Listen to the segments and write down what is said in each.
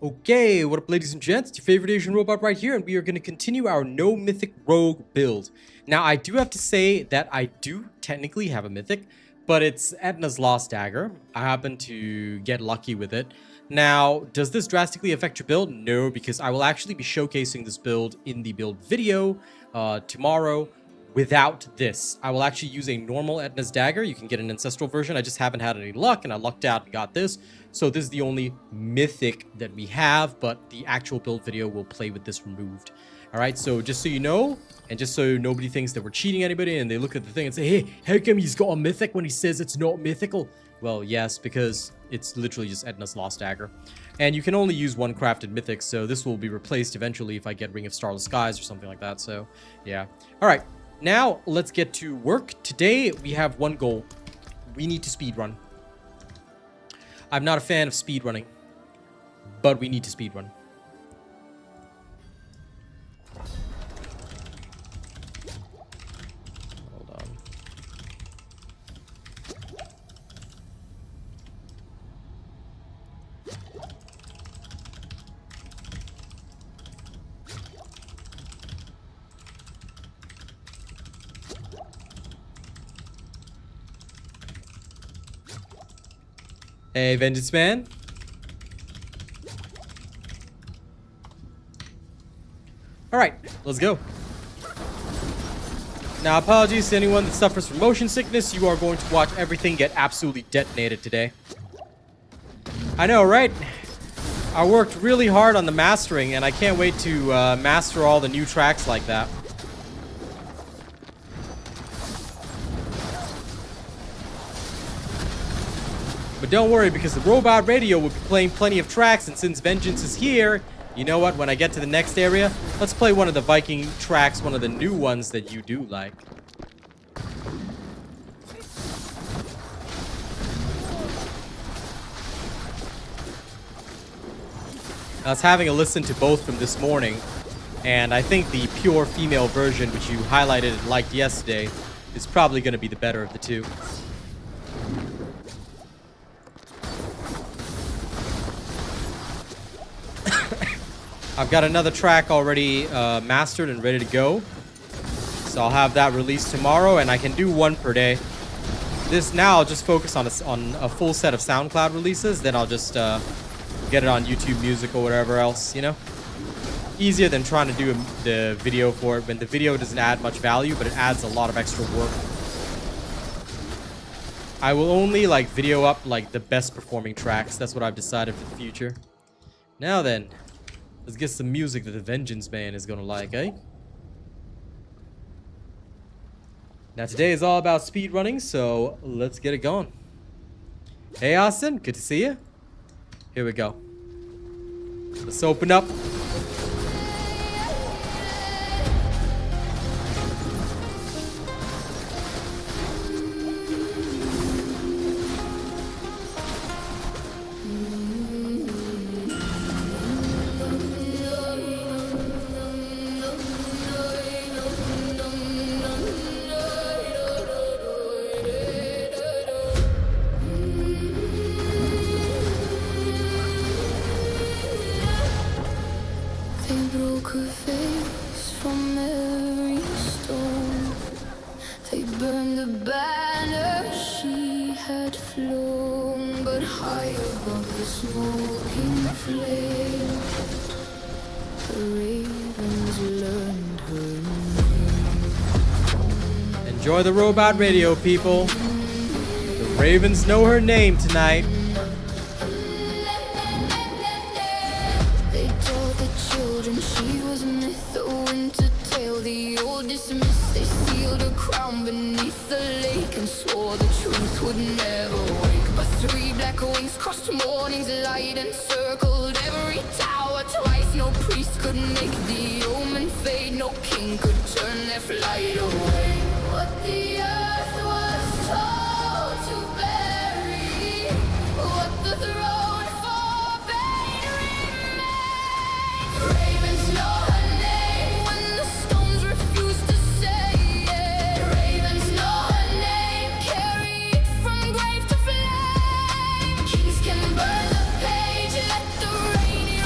Okay, what up, ladies and gents? It's your favorite Asian robot right here, and we are going to continue our no mythic rogue build. Now, I do have to say that I do technically have a mythic, but it's Etna's Lost Dagger. I happen to get lucky with it. Now, does this drastically affect your build? No, because I will actually be showcasing this build in the build video tomorrow. Without this, I will actually use a normal Etna's Dagger. You can get an ancestral version. I just haven't had any luck, and I lucked out and got this. So this is the only mythic that we have, but the actual build video will play with this removed. All right, so just so you know, and just so nobody thinks that we're cheating anybody, and they look at the thing and say, hey, how come he's got a mythic when he says it's not mythical? Well, yes, because it's literally just Etna's Lost Dagger. And you can only use one crafted mythic, so this will be replaced eventually if I get Ring of Starless Skies or something like that, so yeah. All right. Now, let's get to work. Today, we have one goal. We need to speedrun. I'm not a fan of speedrunning, but we need to speedrun. Hold on. Hey, Vengeance Man. Alright, let's go. Now, apologies to anyone that suffers from motion sickness. You are going to watch everything get absolutely detonated today. I know, right? I worked really hard on the mastering, and I can't wait to master all the new tracks like that. But don't worry, because the robot radio will be playing plenty of tracks, and since Vengeance is here, you know what, when I get to the next area, let's play one of the Viking tracks, one of the new ones that you do like. I was having a listen to both from this morning, and I think the pure female version, which you highlighted and liked yesterday, is probably going to be the better of the two. I've got another track already mastered and ready to go. So I'll have that released tomorrow, and I can do one per day. This now I'll just focus on a full set of SoundCloud releases. Then I'll just get it on YouTube Music or whatever else, you know? Easier than trying to do the video for it when the video doesn't add much value, but it adds a lot of extra work. I will only like video up like the best performing tracks. That's what I've decided for the future. Now then. Let's get some music that the Vengeance Man is gonna like, eh? Now today is all about speed running, so let's get it going. Hey Austin, good to see you. Here we go. Let's open up. Enjoy the robot radio, people. The ravens know her name tonight. They told the children she was a myth, a winter tale, the old dismissed. They sealed her crown beneath the lake and swore the truth would never wake. But three black wings crossed morning's light and circled every tower twice. No priest could make the omen fade, no king could turn their flight away. What the earth was told to bury, what the throne forbade remains. Ravens know her name when the stones refuse to say it. Ravens know her name, carry it from grave to flame. Kings can burn the page, let the rainy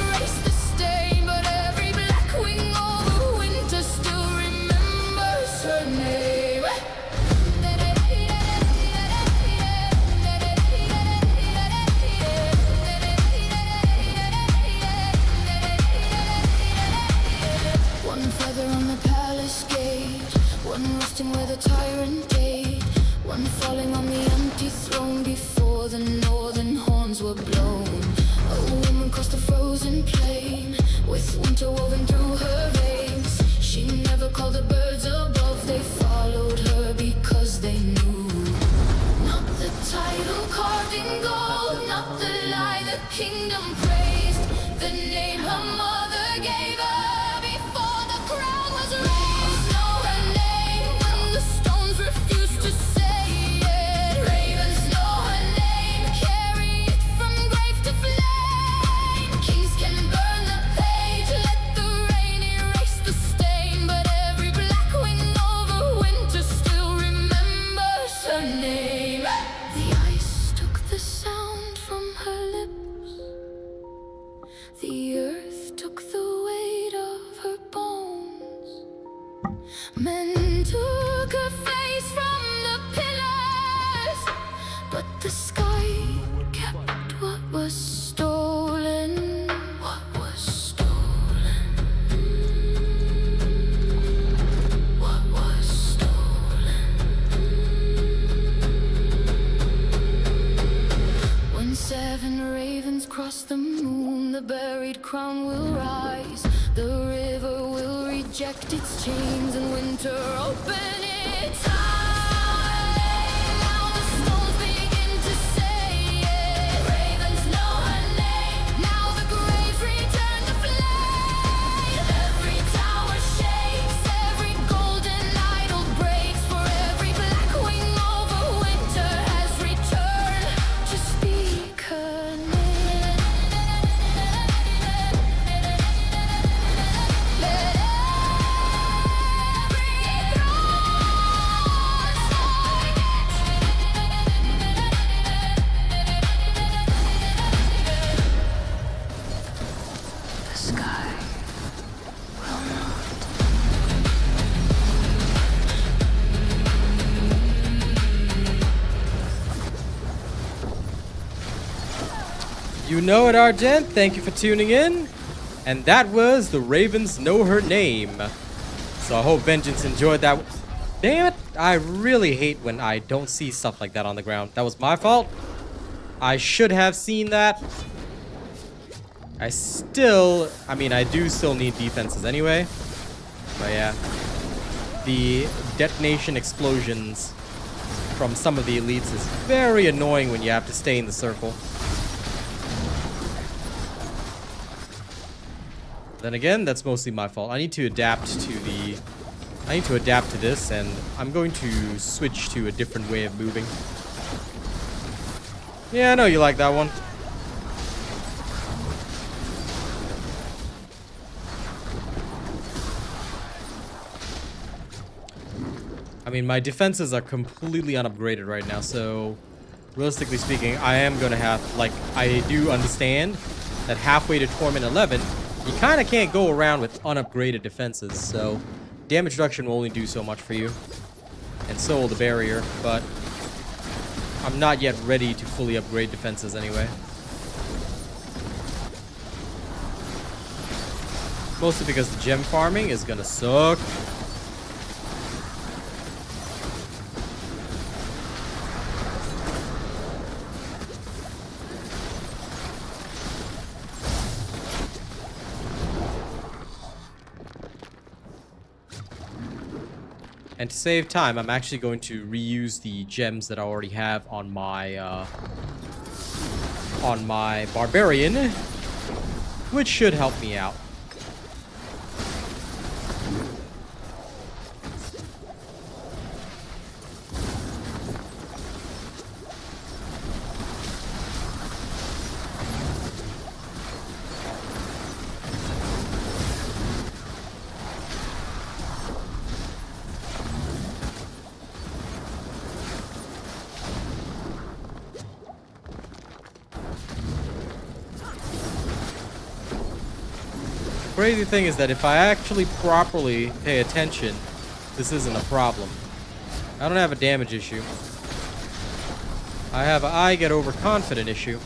across the frozen plain, with winter woven through her veins. She never called the birds above, they followed her because they knew. Not the title carved in gold, not the lie the kingdom praised, the name her mother gave her before the crown was raised. Know her name when the stones refuse to say it. Ravens know her name, carry it from grave to flame. Kings can burn the page, let the rain erase the stain, but every black wing over winter still remembers her name. The ice took the sound from her lips, the earth took the weight of her bones. Men took her face from the pillars, but the sky kept what was stolen. What was stolen? What was stolen? When 7 ravens cross the moon, the buried crown will rise. The river will reject its chains and winter open its eyes. Now the stones begin to say it. Ravens know her name. Now the graves return the flame. Every tower shakes, every golden idol breaks. For every black wing over winter has returned to speak her name. Let the sky will not. You know it, Argent. Thank you for tuning in. And that was The Ravens Know Her Name. So I hope Vengeance enjoyed that. Damn it. I really hate when I don't see stuff like that on the ground. That was my fault. I should have seen that. I do still need defenses anyway. But yeah. The detonation explosions from some of the elites is very annoying when you have to stay in the circle. Then again, that's mostly my fault. I need to adapt to this, and I'm going to switch to a different way of moving. Yeah, I know you like that one. I mean, my defenses are completely unupgraded right now, so realistically speaking, I am gonna have, like, I do understand that halfway to Torment 11, you kind of can't go around with unupgraded defenses, so damage reduction will only do so much for you. And so will the barrier, but I'm not yet ready to fully upgrade defenses anyway. Mostly because the gem farming is gonna suck. And to save time, I'm actually going to reuse the gems that I already have on my barbarian, which should help me out. Crazy thing is that if I actually properly pay attention, this isn't a problem. I don't have a damage issue. I have a I get overconfident issue.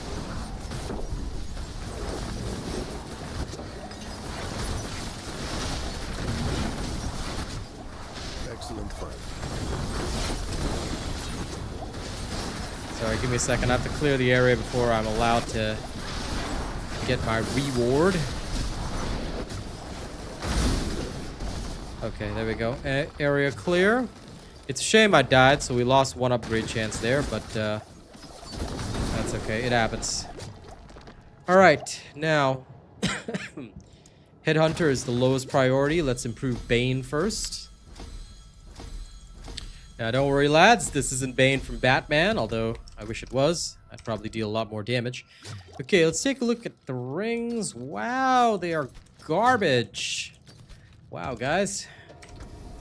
Excellent fight. Sorry, give me a second. I have to clear the area before I'm allowed to get my reward. Okay, there we go. Area clear. It's a shame I died, so we lost one upgrade chance there, but that's okay. It happens. All right, now Headhunter is the lowest priority. Let's improve Bane first. Now, don't worry, lads. This isn't Bane from Batman, although I wish it was. I'd probably deal a lot more damage. Okay, let's take a look at the rings. Wow, they are garbage. Wow, guys.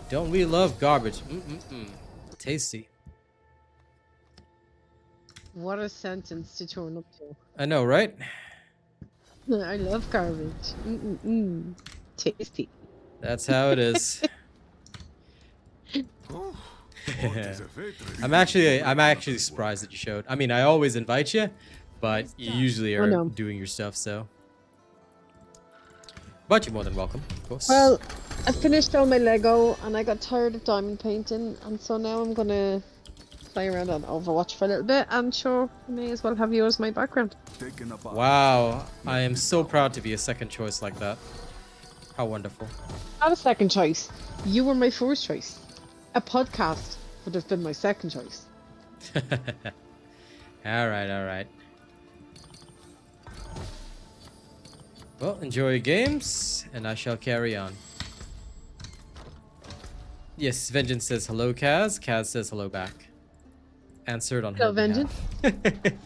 Don't we love garbage? Tasty. What a sentence to turn up to. I know, right? I love garbage. Tasty. That's how it is. I'm actually surprised that you showed. I mean, I always invite you, but you usually are doing your stuff, so. But you're more than welcome, of course. Well, I finished all my Lego and I got tired of diamond painting, and so now I'm gonna play around on Overwatch for a little bit, and sure, I may as well have you as my background. Wow, I am so proud to be a second choice like that. How wonderful. Not a second choice. You were my first choice. A podcast would have been my second choice. Alright, alright. Well, enjoy your games, and I shall carry on. Yes, Vengeance says hello, Kaz. Kaz says hello back. Answered on Hello, her Vengeance. Thank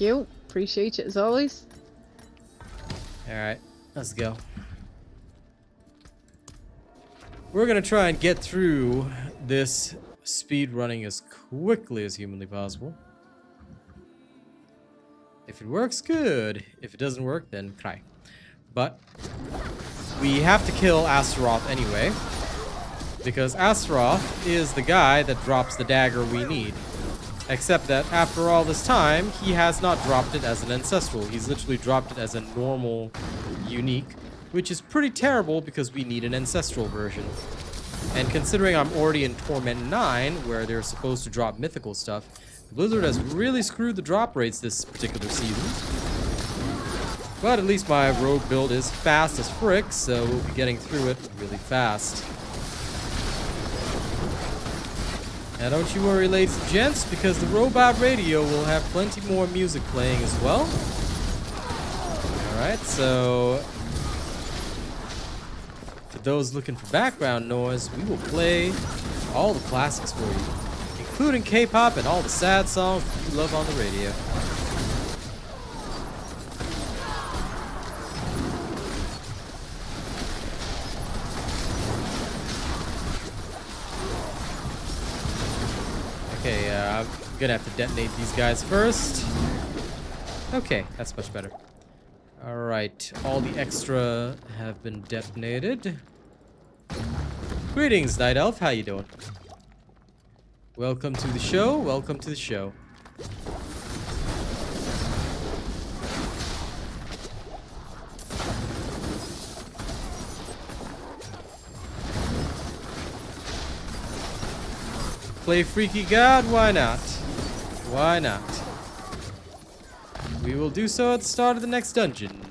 you. Appreciate it as always. Alright, let's go. We're gonna try and get through this speed running as quickly as humanly possible. If it works, good. If it doesn't work, then cry. But we have to kill Astaroth anyway, because Astaroth is the guy that drops the dagger we need. Except that after all this time, he has not dropped it as an ancestral. He's literally dropped it as a normal unique, which is pretty terrible because we need an ancestral version. And considering I'm already in Torment 9, where they're supposed to drop mythical stuff, Blizzard has really screwed the drop rates this particular season. But at least my rogue build is fast as frick, so we'll be getting through it really fast. Now don't you worry, ladies and gents, because the robot radio will have plenty more music playing as well. Alright, so for those looking for background noise, we will play all the classics for you, including K-pop and all the sad songs that you love on the radio. Okay, I'm gonna have to detonate these guys first. Okay, that's much better. Alright, all the extra have been detonated. Greetings, Night Elf, how you doing? Welcome to the show, welcome to the show. Play Freaky God? Why not? Why not? We will do so at the start of the next dungeon.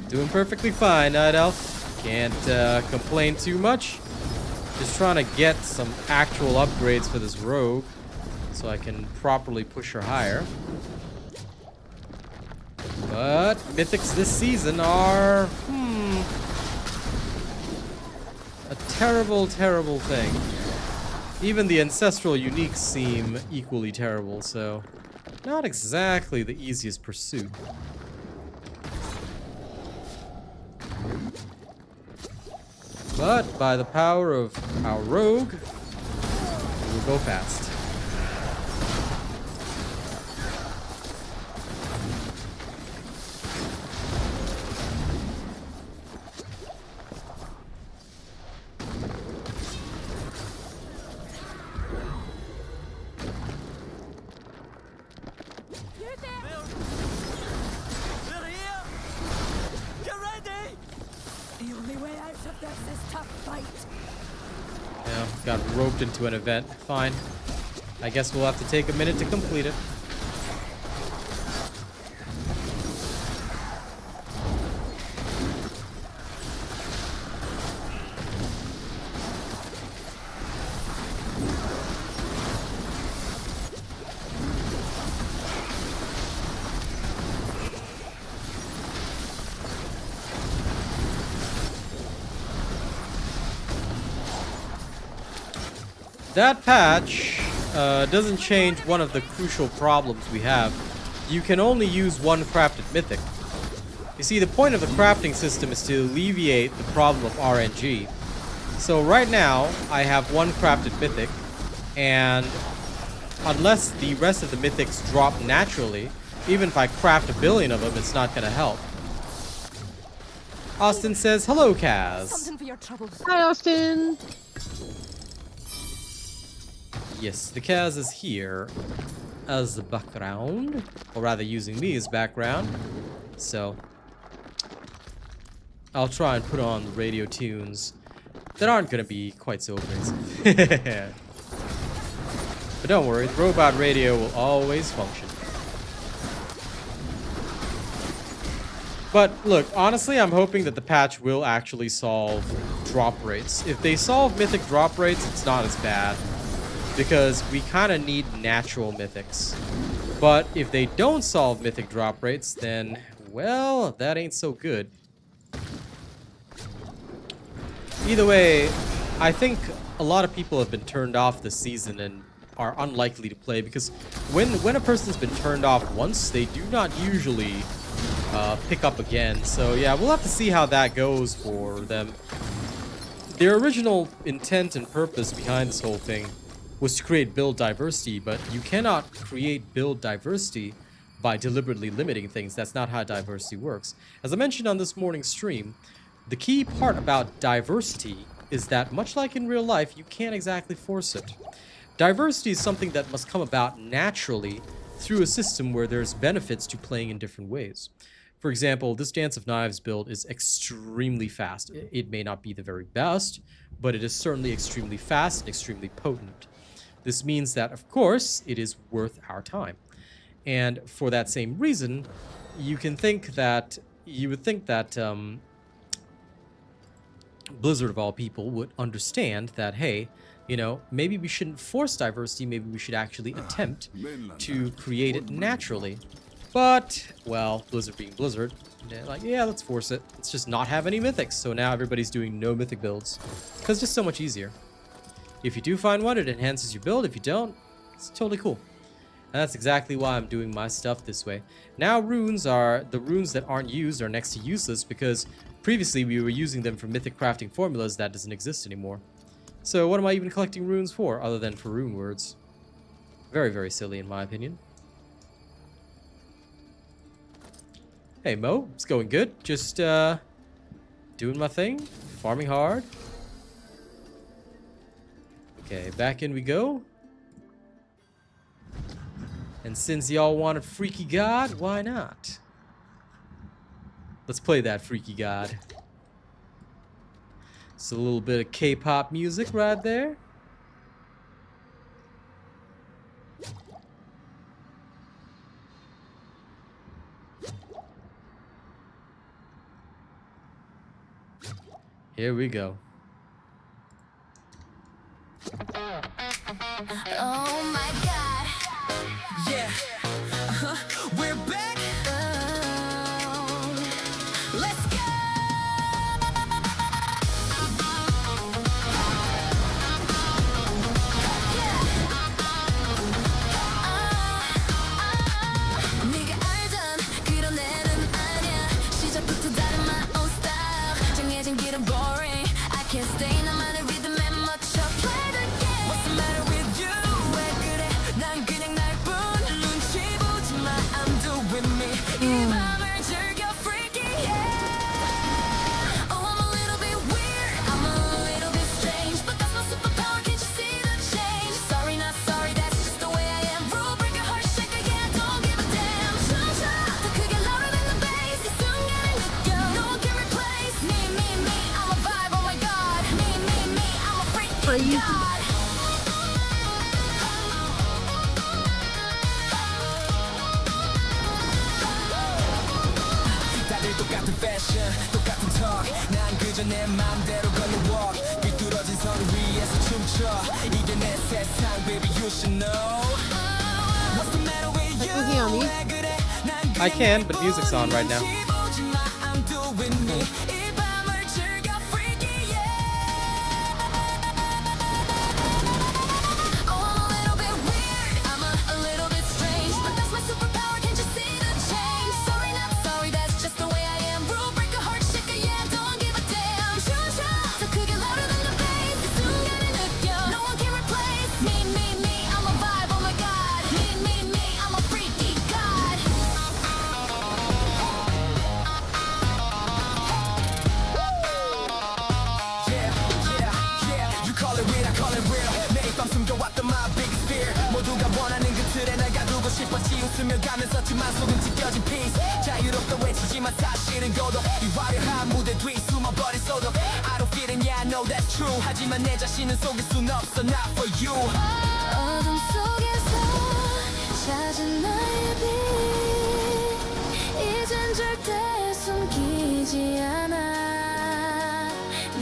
Doing perfectly fine, Night Elf. Can't complain too much. Just trying to get some actual upgrades for this rogue so I can properly push her higher. But Mythics this season are a terrible, terrible thing. Even the ancestral uniques seem equally terrible, so not exactly the easiest pursuit. But by the power of our rogue, we will go fast. know, got roped into an event. Fine. I guess we'll have to take a minute to complete it. That patch doesn't change one of the crucial problems we have. You can only use one crafted mythic. You see, the point of the crafting system is to alleviate the problem of RNG. So right now, I have one crafted mythic, and unless the rest of the mythics drop naturally, even if I craft a billion of them, it's not gonna help. Austin says, hello, Kaz. Something for your troubles. Hi, Austin. Yes, the Kaz is here as the background, or rather using me as background. So I'll try and put on the radio tunes that aren't going to be quite so crazy. But don't worry, the robot radio will always function. But look, honestly, I'm hoping that the patch will actually solve drop rates. If they solve mythic drop rates, it's not as bad, because we kind of need natural mythics. But if they don't solve mythic drop rates, then, well, that ain't so good. Either way, I think a lot of people have been turned off this season and are unlikely to play, because when a person's been turned off once, they do not usually pick up again. So yeah, we'll have to see how that goes for them. Their original intent and purpose behind this whole thing was to create build diversity, but you cannot create build diversity by deliberately limiting things. That's not how diversity works. As I mentioned on this morning's stream, the key part about diversity is that, much like in real life, you can't exactly force it. Diversity is something that must come about naturally through a system where there's benefits to playing in different ways. For example, this Dance of Knives build is extremely fast. It may not be the very best, but it is certainly extremely fast and extremely potent. This means that, of course, it is worth our time. And for that same reason, you would think that Blizzard of all people would understand that, hey, you know, maybe we shouldn't force diversity, maybe we should actually attempt to create it naturally. But, well, Blizzard being Blizzard, they're like, yeah, let's force it. Let's just not have any mythics. So now everybody's doing no mythic builds, because it's just so much easier. If you do find one, it enhances your build. If you don't, it's totally cool. And that's exactly why I'm doing my stuff this way. Now the runes that aren't used are next to useless, because previously we were using them for mythic crafting formulas. That doesn't exist anymore. So what am I even collecting runes for, other than for rune words? Very, very silly in my opinion. Hey Mo, it's going good. Just doing my thing, farming hard. Okay, back in we go. And since y'all wanted Freaky God, why not? Let's play that Freaky God. It's a little bit of K-pop music right there. Here we go. Oh my god. Yeah. We're back. Let's go. 네가 알던 그런 애는 아니야. 시작부터 다른 my own style. 정해진 길은 boring. I can't stay 나만의 리듬에 맞춰 play the game. What's the matter with you? 왜 nice. 다들 똑같은 패션, 똑같은 talk. 난 그저 내 맘대로 걷는 walk. 삐뚤어진 선 위에서 춤춰. 이게 내 세상, baby, you should know. What's the matter with you? Is he on mute? 왜 그래? 난 I can, but music's on right now. 보지 마, I'm doing me. 이 밤을 즐겨, freaky, yeah. Oh, I'm a little bit weird, I'm a little bit strange, but that's my superpower, can't you see the change? Sorry, not sorry, that's just the way I am. Rule breaker, heart shaker, yeah, don't give a damn. 춤춰, 더 크게 louder than the bass. 이 순간을 느껴, no one can replace me, I'm a vibe, oh my god. Me, I'm a freaky god. Yeah, you call it weird, I call it real. 매일 밤 숨겨왔던 my biggest fear. 모두가 원하는 그 틀에 날 가두고 싶었지. 웃으며 가면서 지만 속은 찢겨진 peace. 자유롭다 외치지만 사실은 고독. 이 화려한 무대 뒤 숨어버린 소독. I don't fit in, yeah, I know that's true. 하지만 내 자신은 속일 순 없어, not for you. 어둠 속에서 찾은 나의 빛, 이젠 절대 숨기지 않아.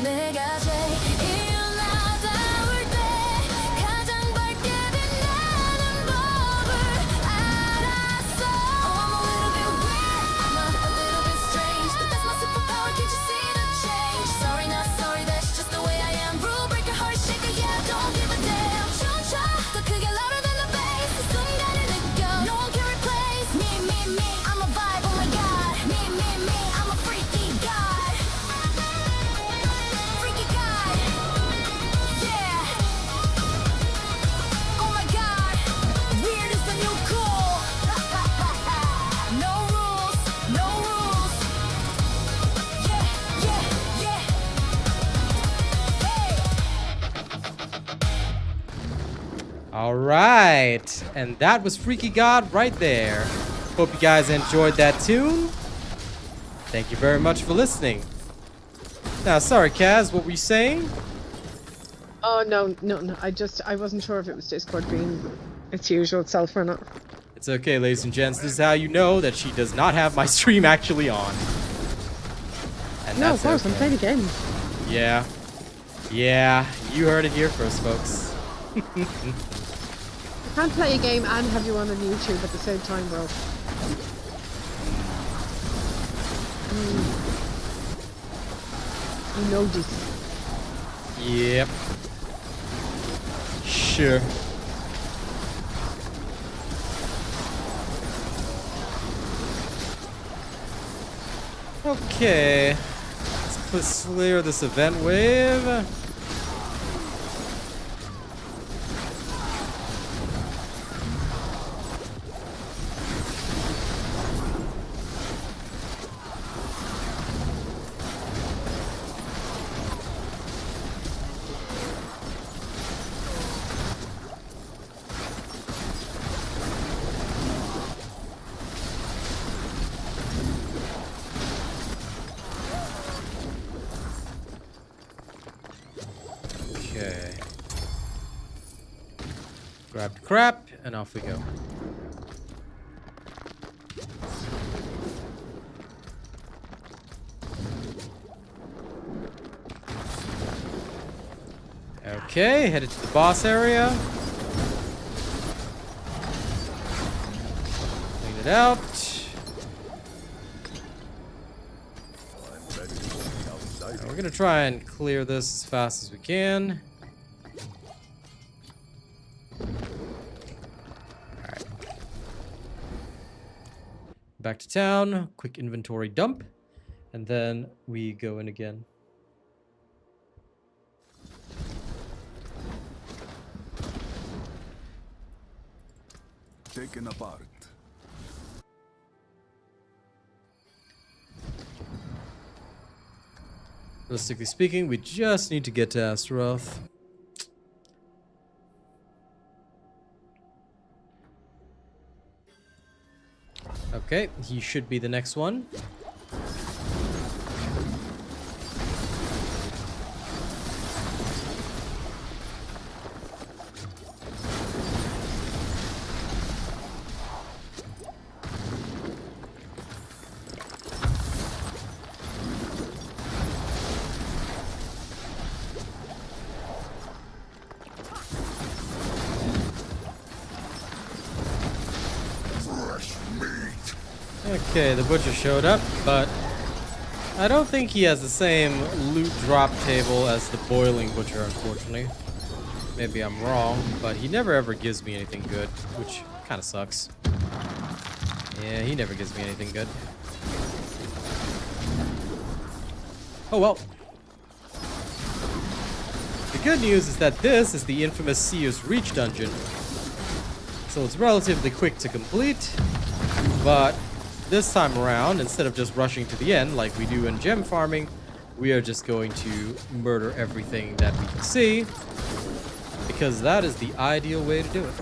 내가 제일 일어나다울 때 가장 밝게 빛나는 법을 알았어. Oh, I'm a little bit weird, I'm a little bit strange, but that's my superpower, can't you see the change? Sorry, not sorry, that's just the way I am. Rule breaker, heart shaker, yeah, don't give a damn. 춤춰, 더 크게 louder than the bass. 이 순간을 느껴, no one can replace me, I'm a vibe, oh my god. Me, I'm a freaky god. Freaky god, yeah. Oh my god, weird is the new cool. No rules, no rules. Yeah. Hey. All right, and that was Freaky God right there. Hope you guys enjoyed that tune. Thank you very much for listening. Now, sorry, Kaz, what were you saying? Oh no. I wasn't sure if it was Discord being its usual self or not. It's okay, ladies and gents. This is how you know that she does not have my stream actually on. And No, that's of course, I'm okay. playing a game. Yeah, you heard it here first, folks. You can't play a game and have you on YouTube at the same time, bro. You know this. Yep. Sure. Okay. Let's clear this event wave. Okay. Grab the crap, and off we go. Okay, headed to the boss area. Clean it out. Now we're gonna try and clear this as fast as we can. Alright. Back to town, quick inventory dump, and then we go in again. Taken apart. Realistically speaking, we just need to get to Astaroth. Okay, he should be the next one. Okay, the butcher showed up, but I don't think he has the same loot drop table as the boiling butcher, unfortunately. Maybe I'm wrong, but he never ever gives me anything good, which kind of sucks. Yeah, he never gives me anything good. Oh well. The good news is that this is the infamous Seer's Reach dungeon. So it's relatively quick to complete, but this time around, instead of just rushing to the end like we do in gem farming, we are just going to murder everything that we can see, because that is the ideal way to do it.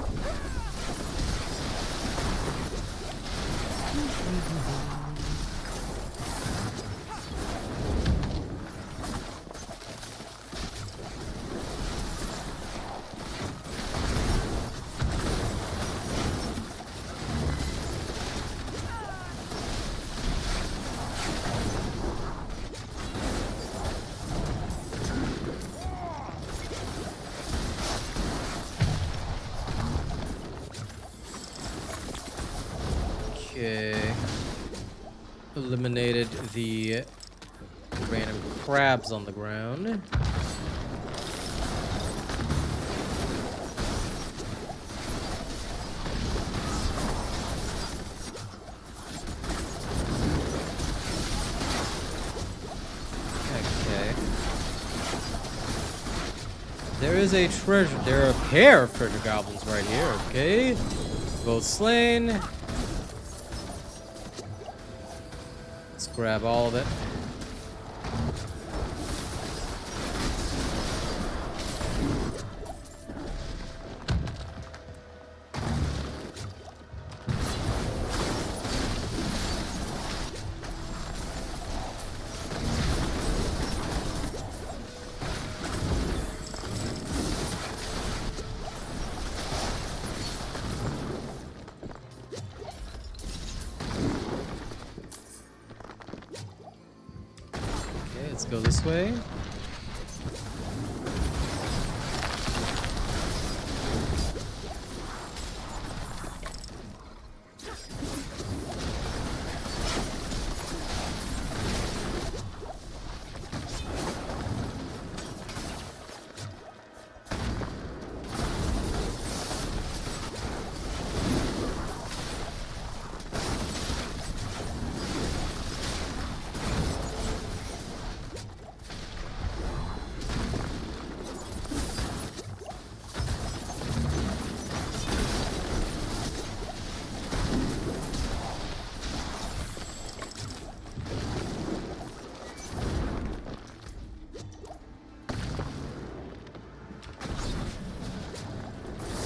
Okay. Eliminated the random crabs on the ground. Okay. There is a treasure. There are a pair of treasure goblins right here. Okay. Both slain. Let's grab all of it. Let's go this way.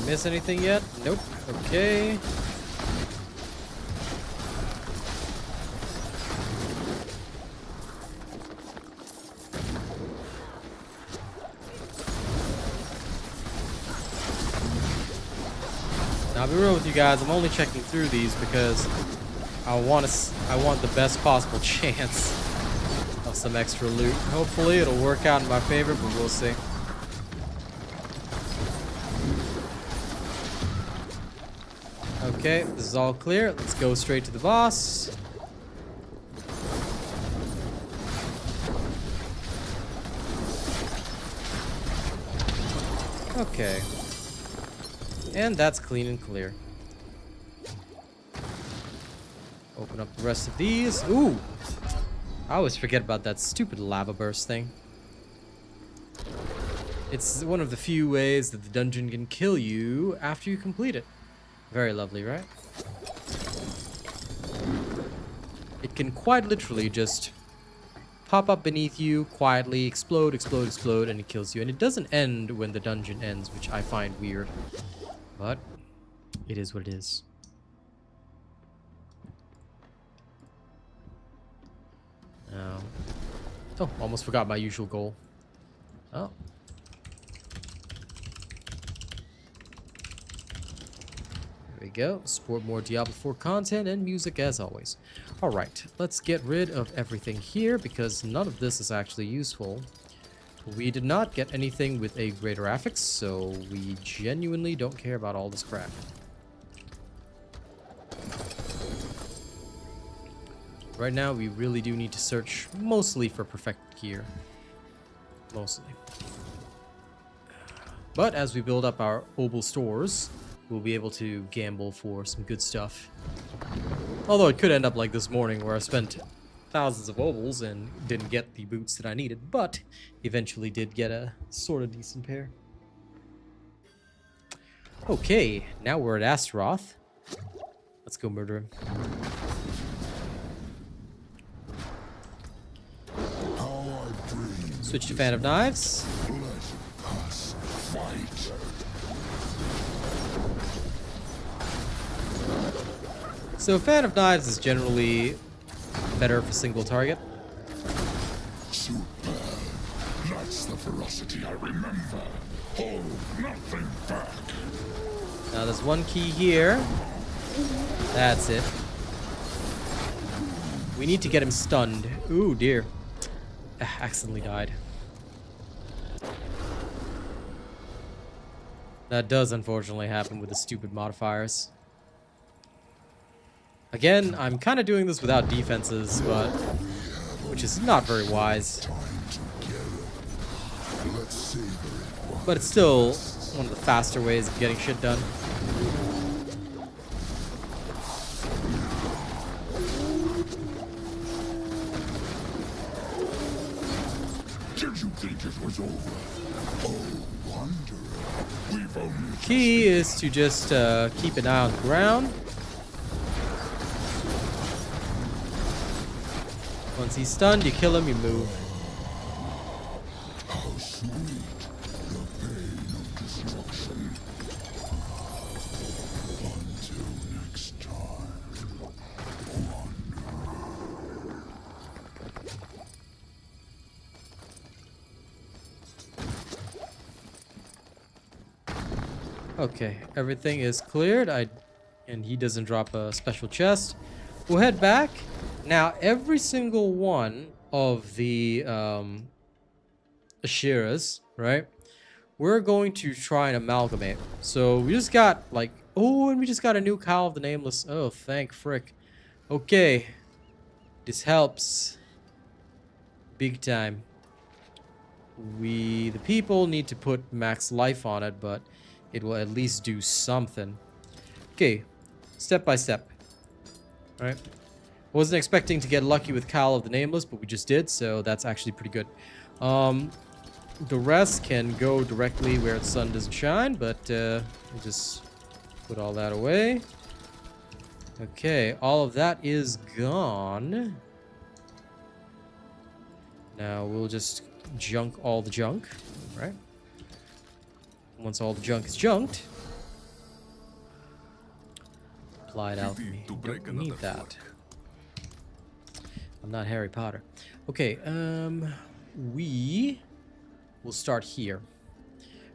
Miss anything yet? Nope. Okay. Now, I'll be real with you guys. I'm only checking through these because I want the best possible chance of some extra loot. Hopefully, it'll work out in my favor, but we'll see. Okay, this is all clear. Let's go straight to the boss. Okay. And that's clean and clear. Open up the rest of these. Ooh! I always forget about that stupid lava burst thing. It's one of the few ways that the dungeon can kill you after you complete it. Very lovely, right? It can quite literally just pop up beneath you, quietly explode, explode, explode, and it kills you. And it doesn't end when the dungeon ends, which I find weird. But it is what it is. Oh, almost forgot my usual goal. Oh. There we go. Support more Diablo 4 content and music as always. Alright, let's get rid of everything here because none of this is actually useful. We did not get anything with a greater affix, so we genuinely don't care about all this crap. Right now, we really do need to search mostly for perfect gear. Mostly. But as we build up our obol stores, we'll be able to gamble for some good stuff. Although it could end up like this morning where I spent thousands of obols and didn't get the boots that I needed, but eventually did get a sort of decent pair. Okay, now we're at Astaroth. Let's go murder him. Switch to Fan of Knives. So Fan of Knives is generally better for single target. Superb. That's the ferocity I remember. Hold nothing back. Now there's one key here. That's it. We need to get him stunned. Ooh, dear. Accidentally died. That does unfortunately happen with the stupid modifiers. Again, I'm kind of doing this without defenses, but which is not very wise. But it's still one of the faster ways of getting shit done. Did you think it was over? Oh, wanderer. We've only Key is to just keep an eye on the ground. Once he's stunned, you kill him, you move. how sweet the pain of destruction. Until next time, wanderer. Okay, everything is cleared. And he doesn't drop a special chest. We'll head back. Now, every single one of the Ashiras, right? We're going to try and amalgamate. So we just got like, oh, and we just got a new Cowl of the Nameless. Oh, thank frick. Okay, this helps big time. The people need to put max life on it, but it will at least do something. Okay, step by step. All right. Wasn't expecting to get lucky with Cowl of the Nameless, but we just did, so that's actually pretty good. The rest can go directly where the sun doesn't shine, but we'll just put all that away. Okay, all of that is gone. Now we'll just junk all the junk, right? Once all the junk is junked, applied alchemy. Don't need that. I'm not Harry Potter. Okay, we will start here.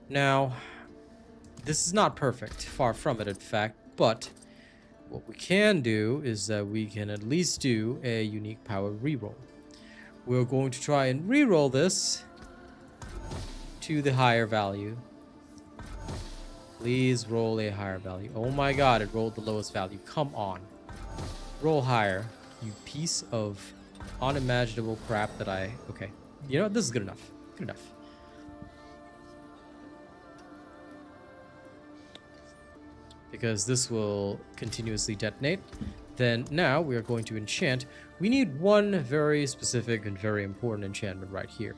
Now, this is not perfect, far from it, in fact, but what we can do is that we can at least do a unique power reroll. We're going to try and reroll this to the higher value. Please roll a higher value. Oh my god, it rolled the lowest value. Come on. Roll higher, you piece of unimaginable crap that I... Okay. You know what? This is good enough. Good enough. Because this will continuously detonate. Then now we are going to enchant. We need one very specific and very important enchantment right here.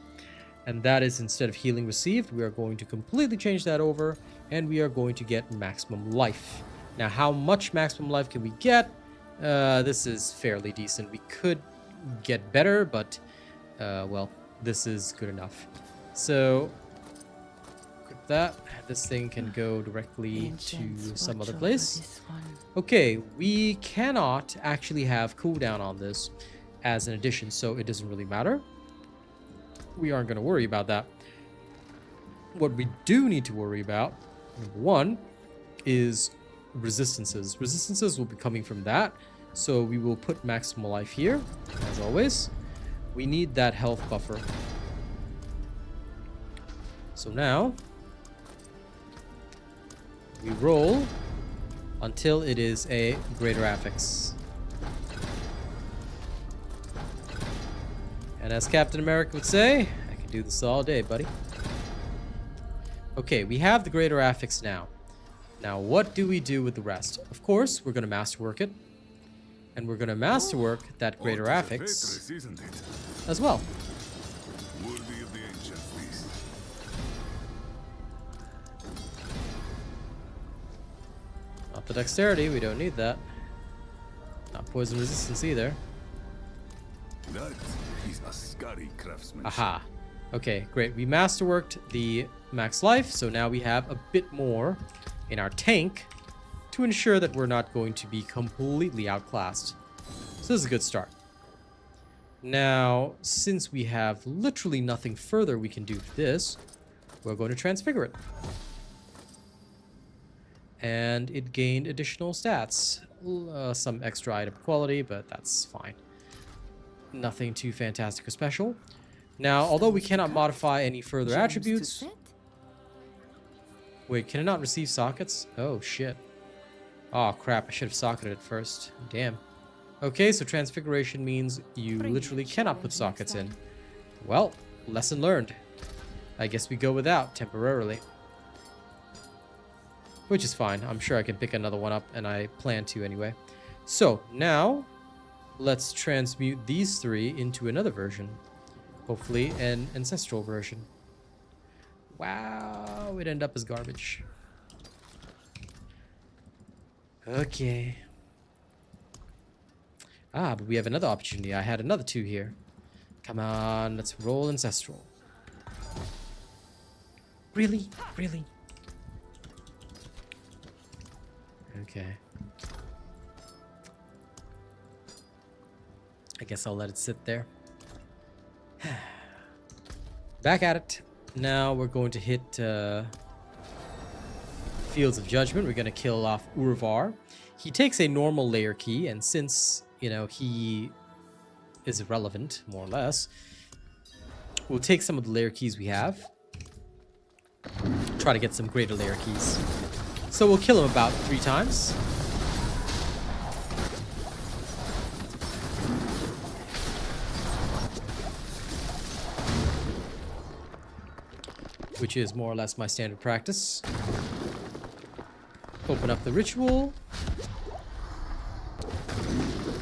And that is, instead of healing received, we are going to completely change that over. And we are going to get maximum life. Now, how much maximum life can we get? This is fairly decent. We could get better, but, well, this is good enough. So, equip that. This thing can go directly to some other place. Okay, we cannot actually have cooldown on this as an addition, so it doesn't really matter. We aren't going to worry about that. What we do need to worry about, number one, is resistances. Resistances will be coming from that, so we will put maximal life here, as always. We need that health buffer. So now, we roll until it is a greater affix. And as Captain America would say, I can do this all day, buddy. Okay, we have the greater affix now. Now, what do we do with the rest? Of course, we're going to masterwork it. And we're going to masterwork that greater affix Isn't it? as well. Worthy of the ancient beast. Not the dexterity, we don't need that. Not poison resistance either. That is a scary craftsman. Aha. Okay, great. We masterworked the max life, so now we have a bit more in our tank to ensure that we're not going to be completely outclassed. So this is a good start. Now, since we have literally nothing further we can do with this, we're going to transfigure it. And it gained additional stats. Some extra item quality, but that's fine. Nothing too fantastic or special. Now, although we cannot modify any further attributes... Wait, can it not receive sockets? Oh, shit. Oh, crap. I should have socketed it first. Damn. Okay, so transfiguration means you literally cannot put sockets in. Well, lesson learned. I guess we go without temporarily. Which is fine. I'm sure I can pick another one up, and I plan to anyway. So, now, let's transmute these three into another version. Hopefully, an ancestral version. Wow, it ended up as garbage. Okay. Ah, but we have another opportunity. I had another two here. Come on, let's roll ancestral. Really? Really? Okay. I guess I'll let it sit there. Back at it. Now we're going to hit Fields of Judgment. We're going to kill off Urvar. He takes a normal layer key, and since, you know, he is irrelevant, more or less, we'll take some of the layer keys we have. Try to get some greater layer keys. So we'll kill him about 3 times. Which is more or less my standard practice. Open up the ritual.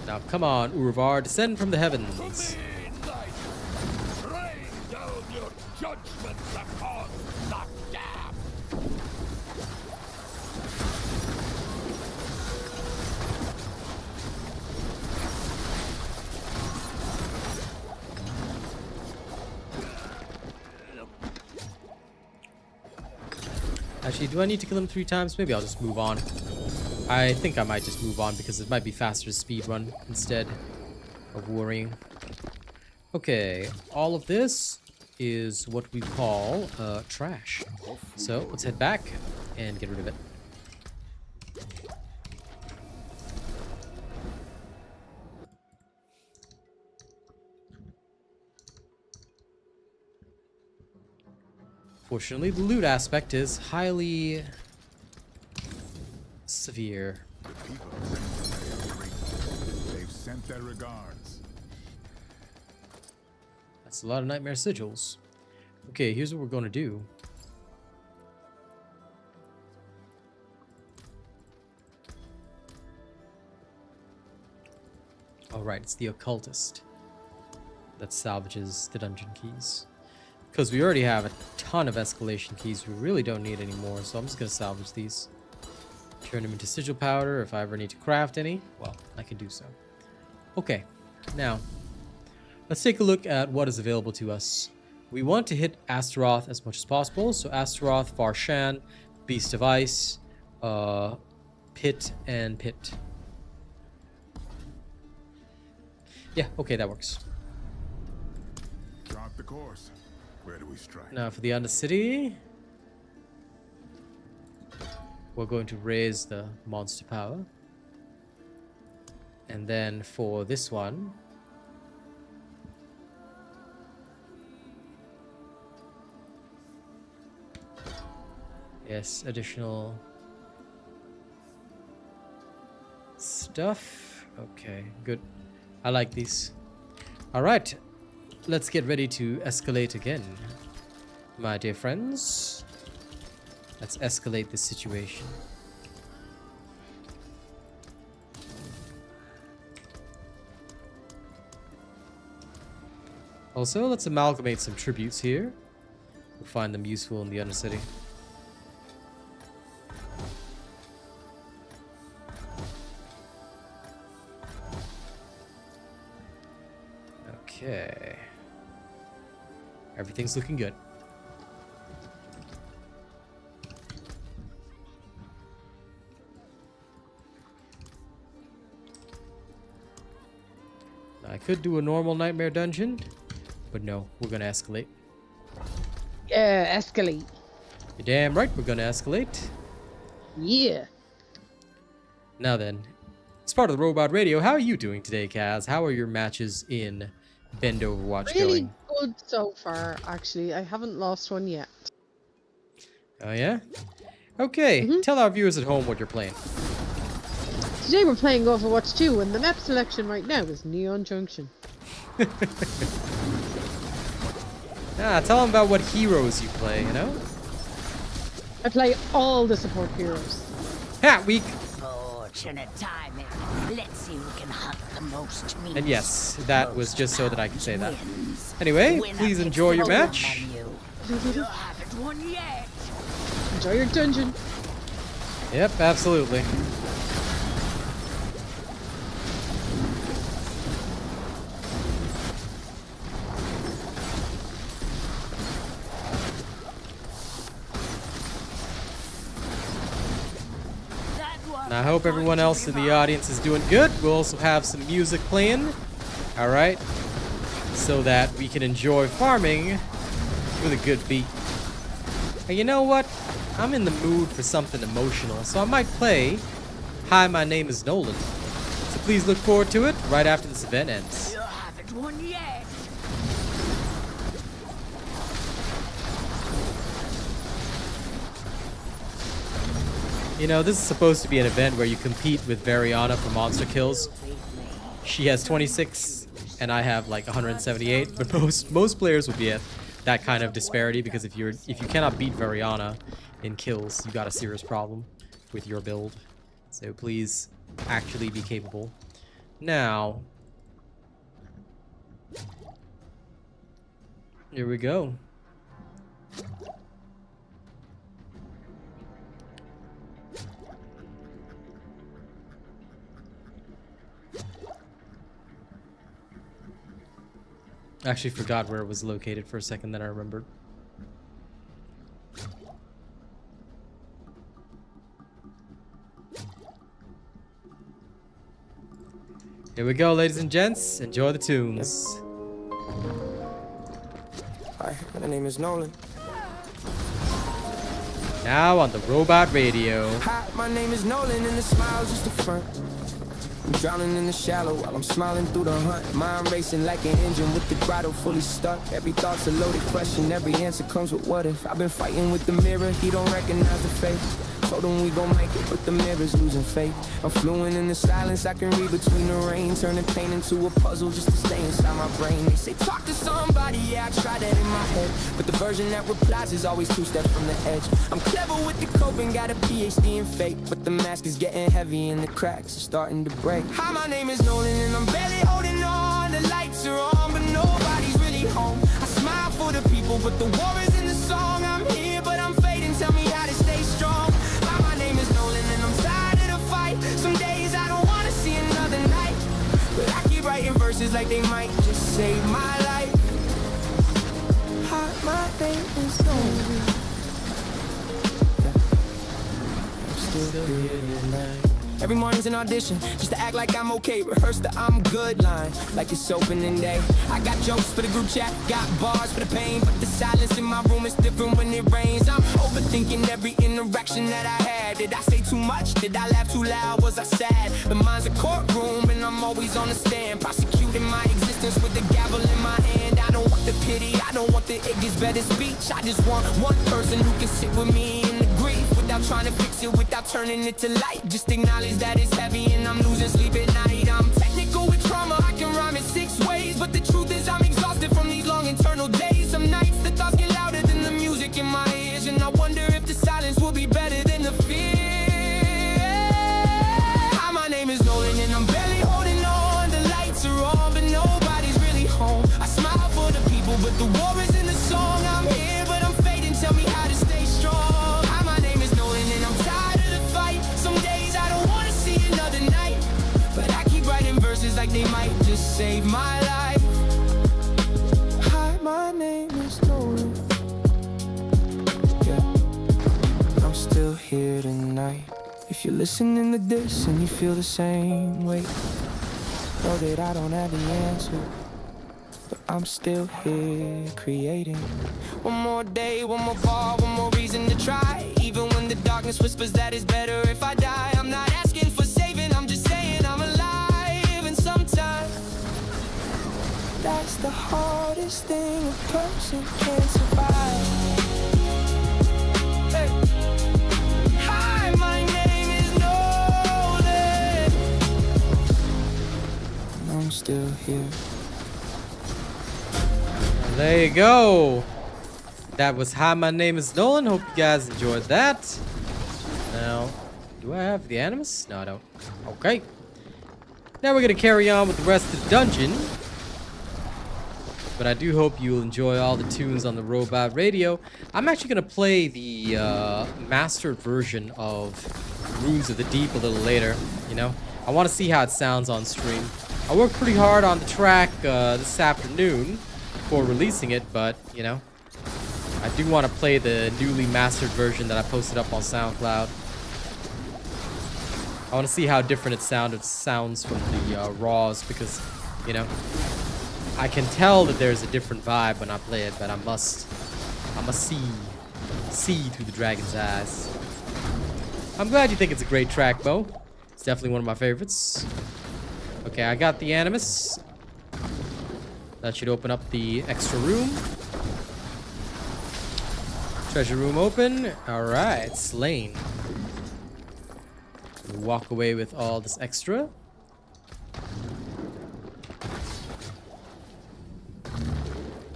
Now come on, Urvar, descend from the heavens. Rain down your judgments upon the damned. Actually, do I need to kill him 3 times? Maybe I'll just move on. I think I might just move on because it might be faster to speedrun instead of worrying. Okay, all of this is what we call trash. So let's head back and get rid of it. Fortunately, the loot aspect is highly severe. The people are grateful. They've sent their regards. That's a lot of nightmare sigils. Okay, here's what we're going to do. Alright, it's the occultist that salvages the dungeon keys. Because we already have a ton of escalation keys, we really don't need any more, so I'm just going to salvage these. Turn them into sigil powder. If I ever need to craft any, well, I can do so. Okay, now, let's take a look at what is available to us. We want to hit Astaroth as much as possible, so Astaroth, Varshan, Beast of Ice, Pit, and Pit. Yeah, okay, that works. Chart the course. Where do we strike? Now for the Undercity, we're going to raise the monster power. And then for this one, yes, additional stuff. Okay, good. I like these. All right. let's get ready to escalate again, my dear friends. Let's escalate this situation. Also, let's amalgamate some tributes here. We'll find them useful in the Undercity. Okay. Everything's looking good. I could do a normal nightmare dungeon, but no, we're gonna escalate. Yeah, escalate. You're damn right, we're gonna escalate. Yeah. Now then, as part of the Robot Radio, how are you doing today, Kaz? How are your matches in Bend Overwatch Really going? good so far, actually. I haven't lost one yet. Oh yeah? Okay, tell our viewers at home what you're playing. Today we're playing Overwatch 2, and the map selection right now is Neon Junction. Tell them about what heroes you play, you know? I play all the support heroes. Ha! Weak! Fortunate timing. Let's see who can hunt the most meat. And yes, that was just so that I could say that. Wins. Anyway, Winner please gets enjoy your the match. menu. You haven't won yet. Enjoy your dungeon. Yep, absolutely. And I hope everyone else in the audience is doing good. We'll also have some music playing. Alright. So that we can enjoy farming with a good beat. And you know what? I'm in the mood for something emotional, so I might play Hi, My Name is Nolan. So please look forward to it right after this event ends. You haven't won yet. You know, this is supposed to be an event where you compete with Variana for monster kills. She has 26 and I have like 178, but most players would be at that kind of disparity, because if you cannot beat Variana in kills, you got a serious problem with your build. So please actually be capable. Now, here we go. I actually forgot where it was located for a second, then I remembered. Here we go, ladies and gents. Enjoy the tunes. Hi, my name is Nolan. Now on the Robot Radio. Hi, my name is Nolan, and the smile's just a front. I'm drowning in the shallow while I'm smiling through the hunt. Mind racing like an engine with the throttle fully stuck. Every thought's a loaded question, every answer comes with what if. I've been fighting with the mirror, he don't recognize the face. Told him we gon' make it, but the mirror's losing faith. I'm fluent in the silence, I can read between the rain. Turning pain into a puzzle just to stay inside my brain. They say talk to somebody, yeah, I try that in my head. But the version that replies is always 2 steps from the edge. I'm clever with the coping, got a PhD in fate. But the mask is getting heavy and the cracks are starting to break. Hi, my name is Nolan and I'm barely holding on. The lights are on, but nobody's really home. I smile for the people, but the war is in the song. I'm here, but I'm fading, tell me how to stay strong. My name is Nolan and I'm tired of the fight. Some days I don't wanna see another night, but I keep writing verses like they might just save my life. Hi, my name is Nolan. I'm still here tonight. Every morning's an audition, just to act like I'm okay. Rehearse the I'm good line, like it's opening day. I got jokes for the group chat, got bars for the pain. But the silence in my room is different when it rains. I'm overthinking every interaction that I had. Did I say too much? Did I laugh too loud? Was I sad? The mind's a courtroom and I'm always on the stand. Prosecuting my existence with the gavel in my hand. I don't want the pity, I don't want the it gets better speech. I just want one person who can sit with me in the grief without trying to fix it, without turning it to light. Just acknowledge that it's heavy and I'm losing sleep at night. I'm technical with trauma, I can rhyme it 6 ways, but the truth is I'm exhausted from these here tonight. If you're listening to this and you feel the same way, know that I don't have the answer, but I'm still here creating. One more day, one more bar, one more reason to try. Even when the darkness whispers that it's better if I die. I'm not asking for saving, I'm just saying I'm alive. And sometimes that's the hardest thing a person can survive. Hey. Hi, my name is Nolan, and I'm still here. There you go. That was Hi, my name is Nolan. Hope you guys enjoyed that. Now, do I have the Animus? No, I don't. Okay. Now we're going to carry on with the rest of the dungeon. But I do hope you'll enjoy all the tunes on the robot radio. I'm actually going to play the mastered version of Runes of the Deep a little later. You know, I want to see how it sounds on stream. I worked pretty hard on the track this afternoon before releasing it, but, you know, I do want to play the newly mastered version that I posted up on SoundCloud. I want to see how different it sounds from the raws, because, you know, I can tell that there's a different vibe when I play it, but I must see through the dragon's eyes. I'm glad you think it's a great track, Bo. It's definitely one of my favorites. Okay, I got the Animus. That should open up the extra room. Treasure room open. Alright, slain. We'll walk away with all this extra.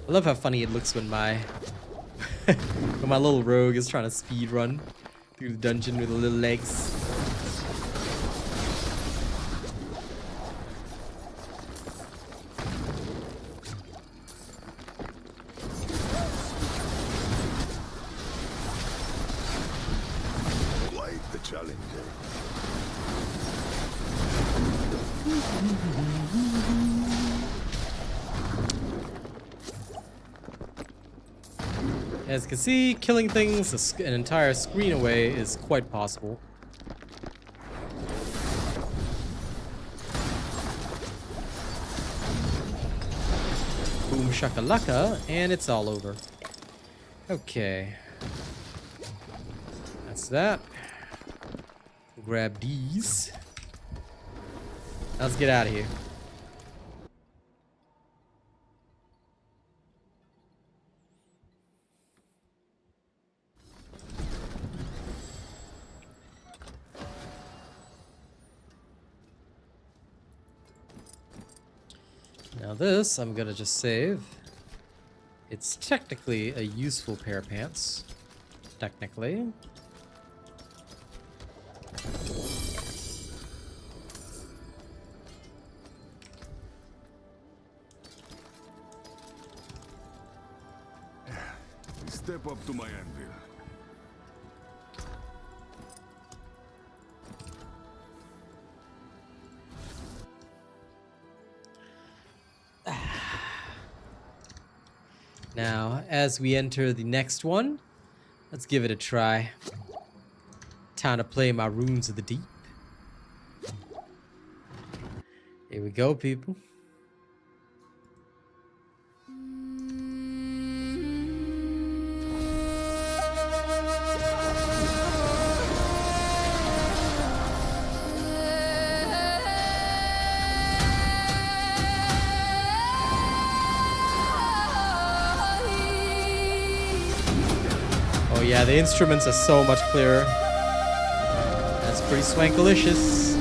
I love how funny it looks when my when my little rogue is trying to speed run through the dungeon with the little legs. Like the challenger. As you can see, killing things an entire screen away is quite possible. Boom shakalaka, and it's all over. Okay. That's that. Grab these. Let's get out of here. Now this, I'm gonna just save. It's technically a useful pair of pants. Technically. Step up to my anvil. Now, as we enter the next one, let's give it a try. Time to play my Runes of the Deep. Here we go, people. Oh yeah, the instruments are so much clearer. That's pretty swankalicious.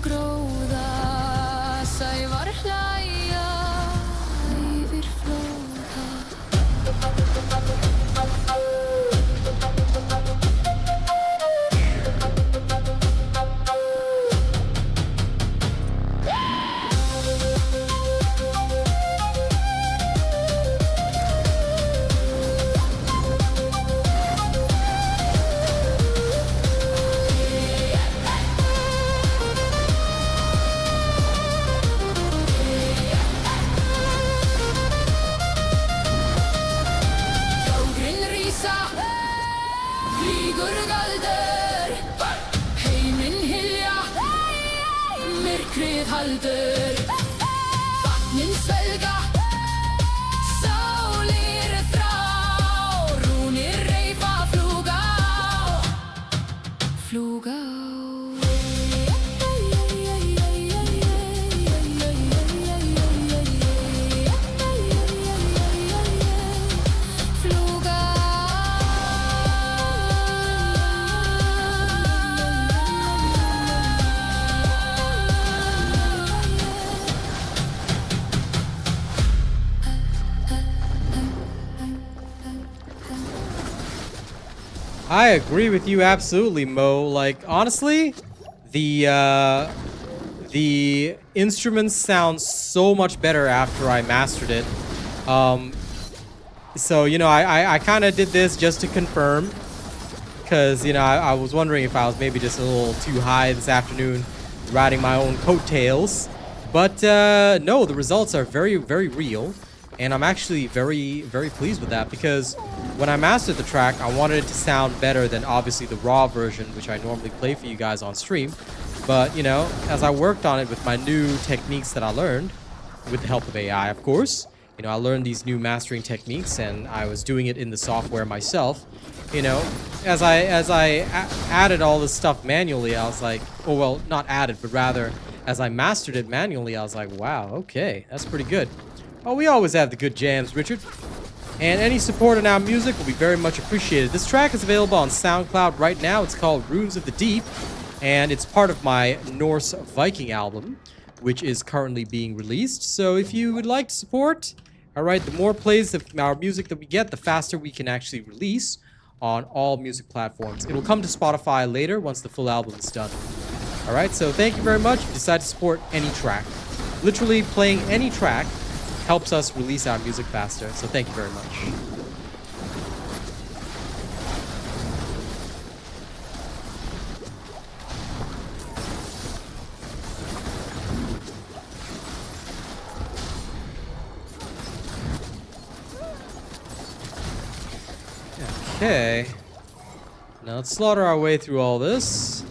gróða, sævar hlæja yfir flóða. Jógrin rísa, flýgur galdur, heiminn hylja, myrkrið haldur. Vatnin svelga, sálir þrá, rúnir reifa fljúga á, fljúga á. Fljúga I agree with you absolutely, Mo. Like, honestly, the instruments sound so much better after I mastered it. So, you know, I kind of did this just to confirm. Because, you know, I was wondering if I was maybe just a little too high this afternoon riding my own coattails. But, no, the results are very, very real. And I'm actually very, very pleased with that. Because when I mastered the track, I wanted it to sound better than, obviously, the raw version, which I normally play for you guys on stream. But, you know, as I worked on it with my new techniques that I learned, with the help of AI, of course, you know, I learned these new mastering techniques, and I was doing it in the software myself. You know, as I added all this stuff manually, I was like, oh, well, not added, but rather, as I mastered it manually, I was like, wow, okay, that's pretty good. Oh, we always have the good jams, Richard. And any support on our music will be very much appreciated. This track is available on SoundCloud right now. It's called Runes of the Deep, and it's part of my Norse Viking album, which is currently being released. So if you would like to support, alright, the more plays of our music that we get, the faster we can actually release on all music platforms. It'll come to Spotify later once the full album is done. Alright, so thank you very much. If you decide to support any track, literally playing any track helps us release our music faster. So thank you very much. Okay. Now let's slaughter our way through all this.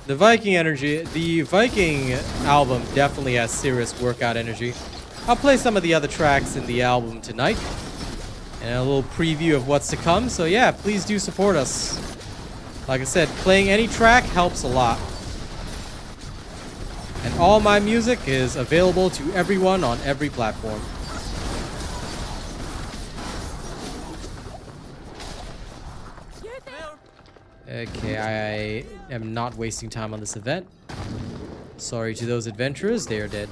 The Viking energy, the Viking album definitely has serious workout energy. I'll play some of the other tracks in the album tonight. And a little preview of what's to come. So yeah, please do support us. Like I said, playing any track helps a lot. And all my music is available to everyone on every platform. Okay, I am not wasting time on this event. Sorry to those adventurers, they are dead.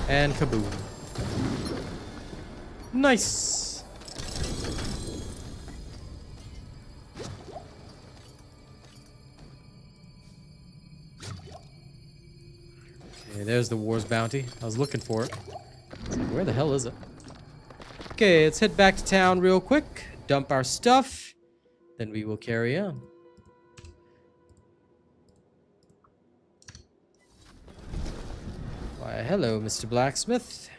And kaboom. Nice! Okay, there's the War's bounty. I was looking for it. Where the hell is it? Okay, let's head back to town real quick. Dump our stuff. Then we will carry on. Why, hello, Mr. Blacksmith.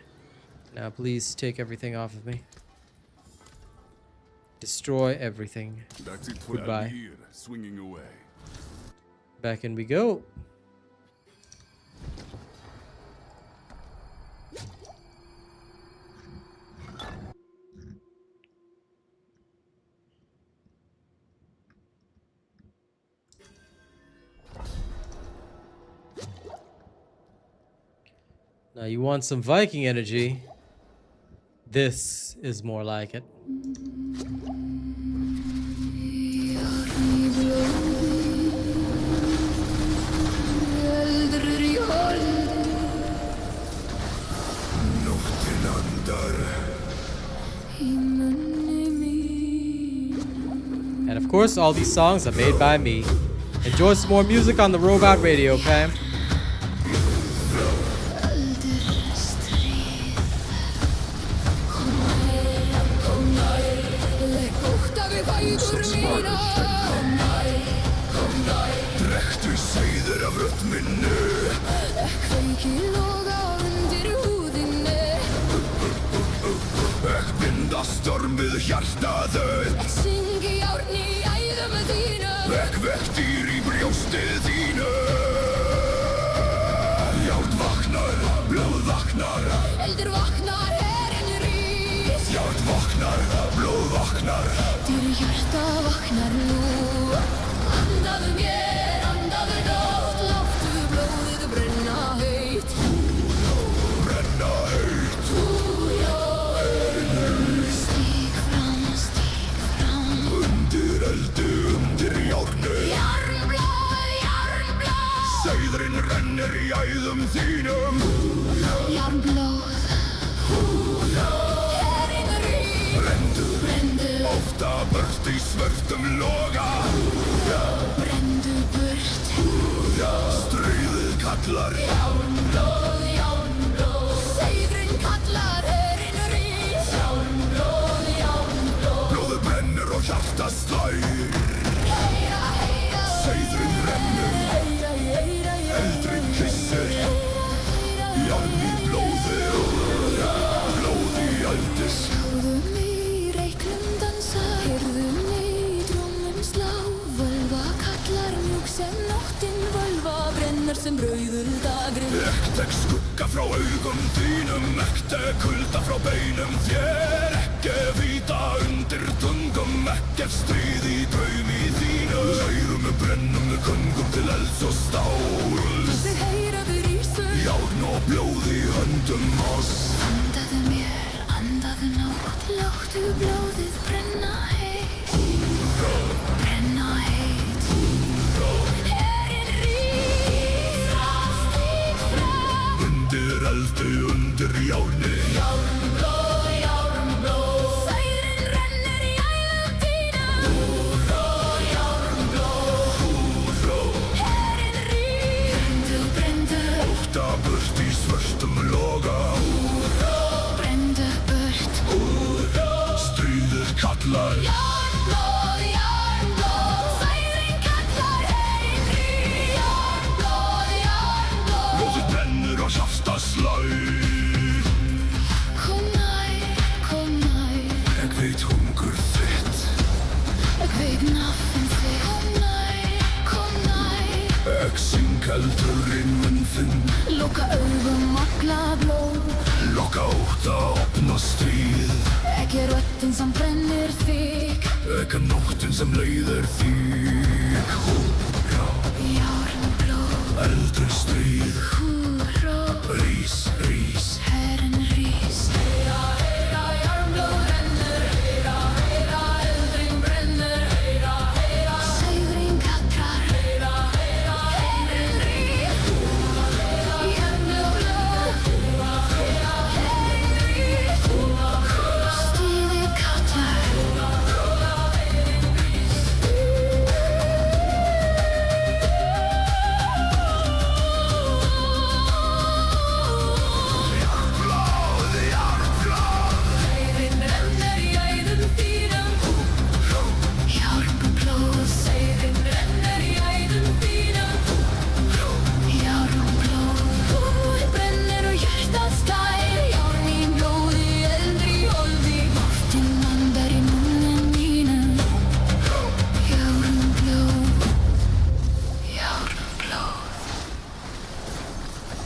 Now please take everything off of me. Destroy everything. That's it for Goodbye. Almir, swinging away. Back in we go. Now you want some Viking energy. This is more like it. Nóttin andar. And of course, all these songs are made by me. Enjoy some more music on the Robot Radio, okay? Drekktu sæðir af rödd minni. Ekk binda stormið hjartaðu. Ekk vektir í brjóstið þínu. Járn vaknar, blóð vaknar. Járn vaknar, blóð vaknar. Brenna heitt. Undir eldi, undir járnu. Sæðurinn rennir í æðum þínum. Brendu, ofta burt í svörtum loga. Stríðið kallar. Blóðið brennur og hjarta slær. Sæðurinn rennur, eldurinn kyssir. Járn í blóði, blóð í eldis. Sem brauður dagrið. Ekk skugga frá augum þínum. Ekk kulda frá beinum þér. Ekki vita undir tungum. Ekki stríð í draumi þínu. Særum brennum kungum til elds og stáls. Þið heyra við rísu. Járn og blóð í höndum oss. Andaðu mér, andaðu nótt. Láttu blóðið brenna heitt. Brenna heitt. Undir eldi, undir járni. Járnblóð. Sæðurinn rennur í æðum þínum. Herinn rís. Brendu. Ótta burt í svörtum loga. Brendu burt. Stríðið kallar. Járnblóð. Sæðurinn kallar. Herinn rís. Járnblóð. Blóðið brennur og hjarta slær. Kom nær. Ekk veit hungur þitt. Ég veit nafn þitt. Kom nær. Ekk syng eldurinn mun þinn. Loka augum, magla blóð. Lokka ótta, opna stríð. Ekki röddin sem brennir þig. Ekk nóttin sem leiðir þig. Húrra, Járnblóð. eldri stríð. Húrra. Rís, rís. Herinn rís. Heyra, járnblóð rennur. Heyra, eldurinn brennur. Heyra, sæðurinn kallar. Heyra, herinn rís. Járnblóð. Herinn rís. Stríðið kallar.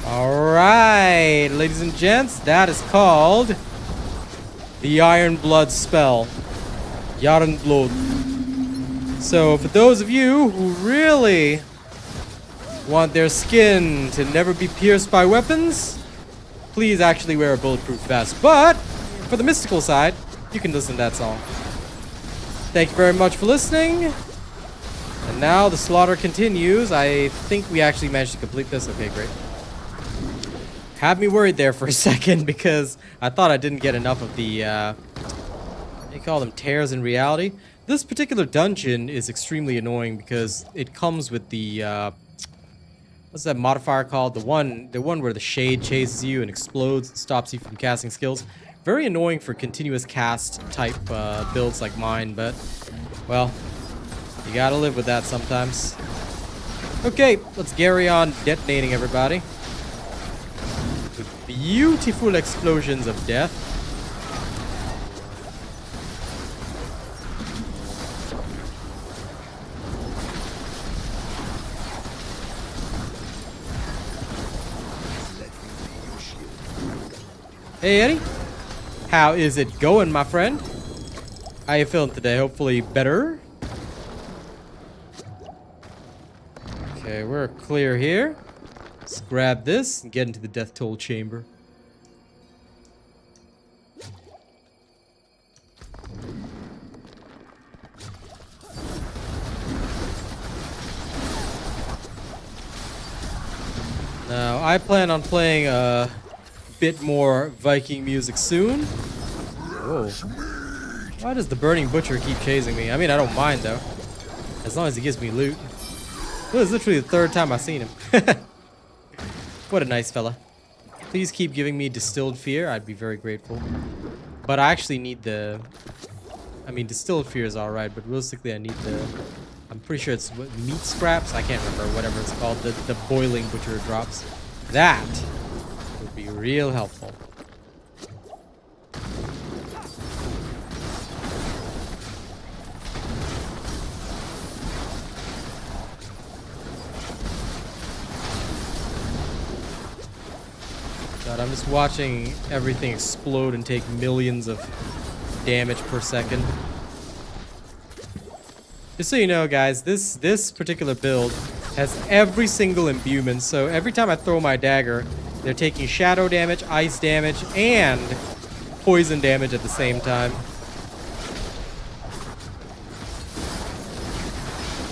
Alright, ladies and gents, that is called the Iron Blood spell. Jarnblod. So, for those of you who really want their skin to never be pierced by weapons, please actually wear a bulletproof vest. But for the mystical side, you can listen to that song. Thank you very much for listening. And now the slaughter continues. I think we actually managed to complete this. Okay, great. Had me worried there for a second because I thought I didn't get enough of the, what do you call them, tears in reality. This particular dungeon is extremely annoying because it comes with the, what's that modifier called? The one where the shade chases you and explodes and stops you from casting skills. Very annoying for continuous cast type builds like mine, but, well, you gotta live with that sometimes. Okay, let's carry on detonating everybody. With beautiful explosions of death. Hey Eddie, how is it going, my friend? How you feeling today? Hopefully better. Okay, we're clear here. Let's grab this and get into the death toll chamber. Now, I plan on playing a bit more Viking music soon. Whoa. Why does the Burning Butcher keep chasing me? I mean, I don't mind, though. As long as he gives me loot. This is literally the third time I've seen him. What a nice fella. Please keep giving me Distilled Fear. I'd be very grateful. But I actually need the... I mean, Distilled Fear is alright, but realistically I need the... I'm pretty sure it's what, meat scraps? I can't remember, whatever it's called. The boiling butcher drops. That would be real helpful. God, I'm just watching everything explode and take millions of damage per second. Just so you know, guys, this particular build has every single imbuement. So every time I throw my dagger, they're taking shadow damage, ice damage, and poison damage at the same time.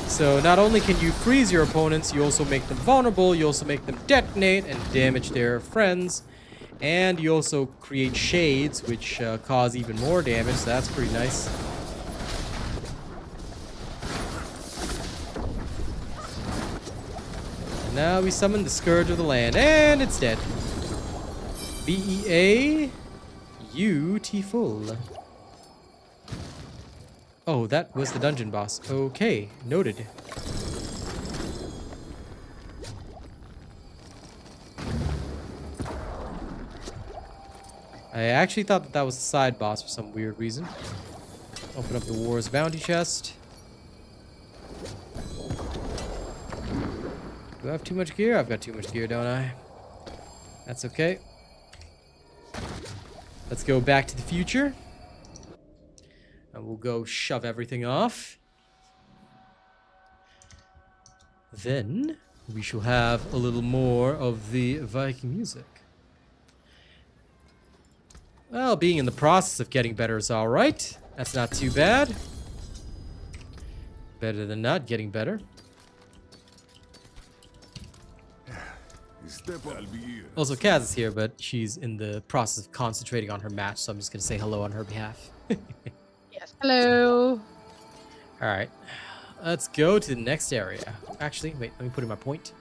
So not only can you freeze your opponents, you also make them vulnerable, you also make them detonate and damage their friends, and you also create shades, which cause even more damage, so that's pretty nice. And now we summon the Scourge of the Land, and it's dead. Beautiful. Oh, that was the dungeon boss. Okay, noted. I actually thought that was the side boss for some weird reason. Open up the War's Bounty chest. Do I have too much gear? I've got too much gear, don't I? That's okay. Let's go back to the future. And we'll go shove everything off. Then we shall have a little more of the Viking music. Well, being in the process of getting better is alright. That's not too bad. Better than not getting better. Also, Kaz is here, but she's in the process of concentrating on her match, so I'm just going to say hello on her behalf. Yes. Hello. Alright. Let's go to the next area. Actually, wait, let me put in my point.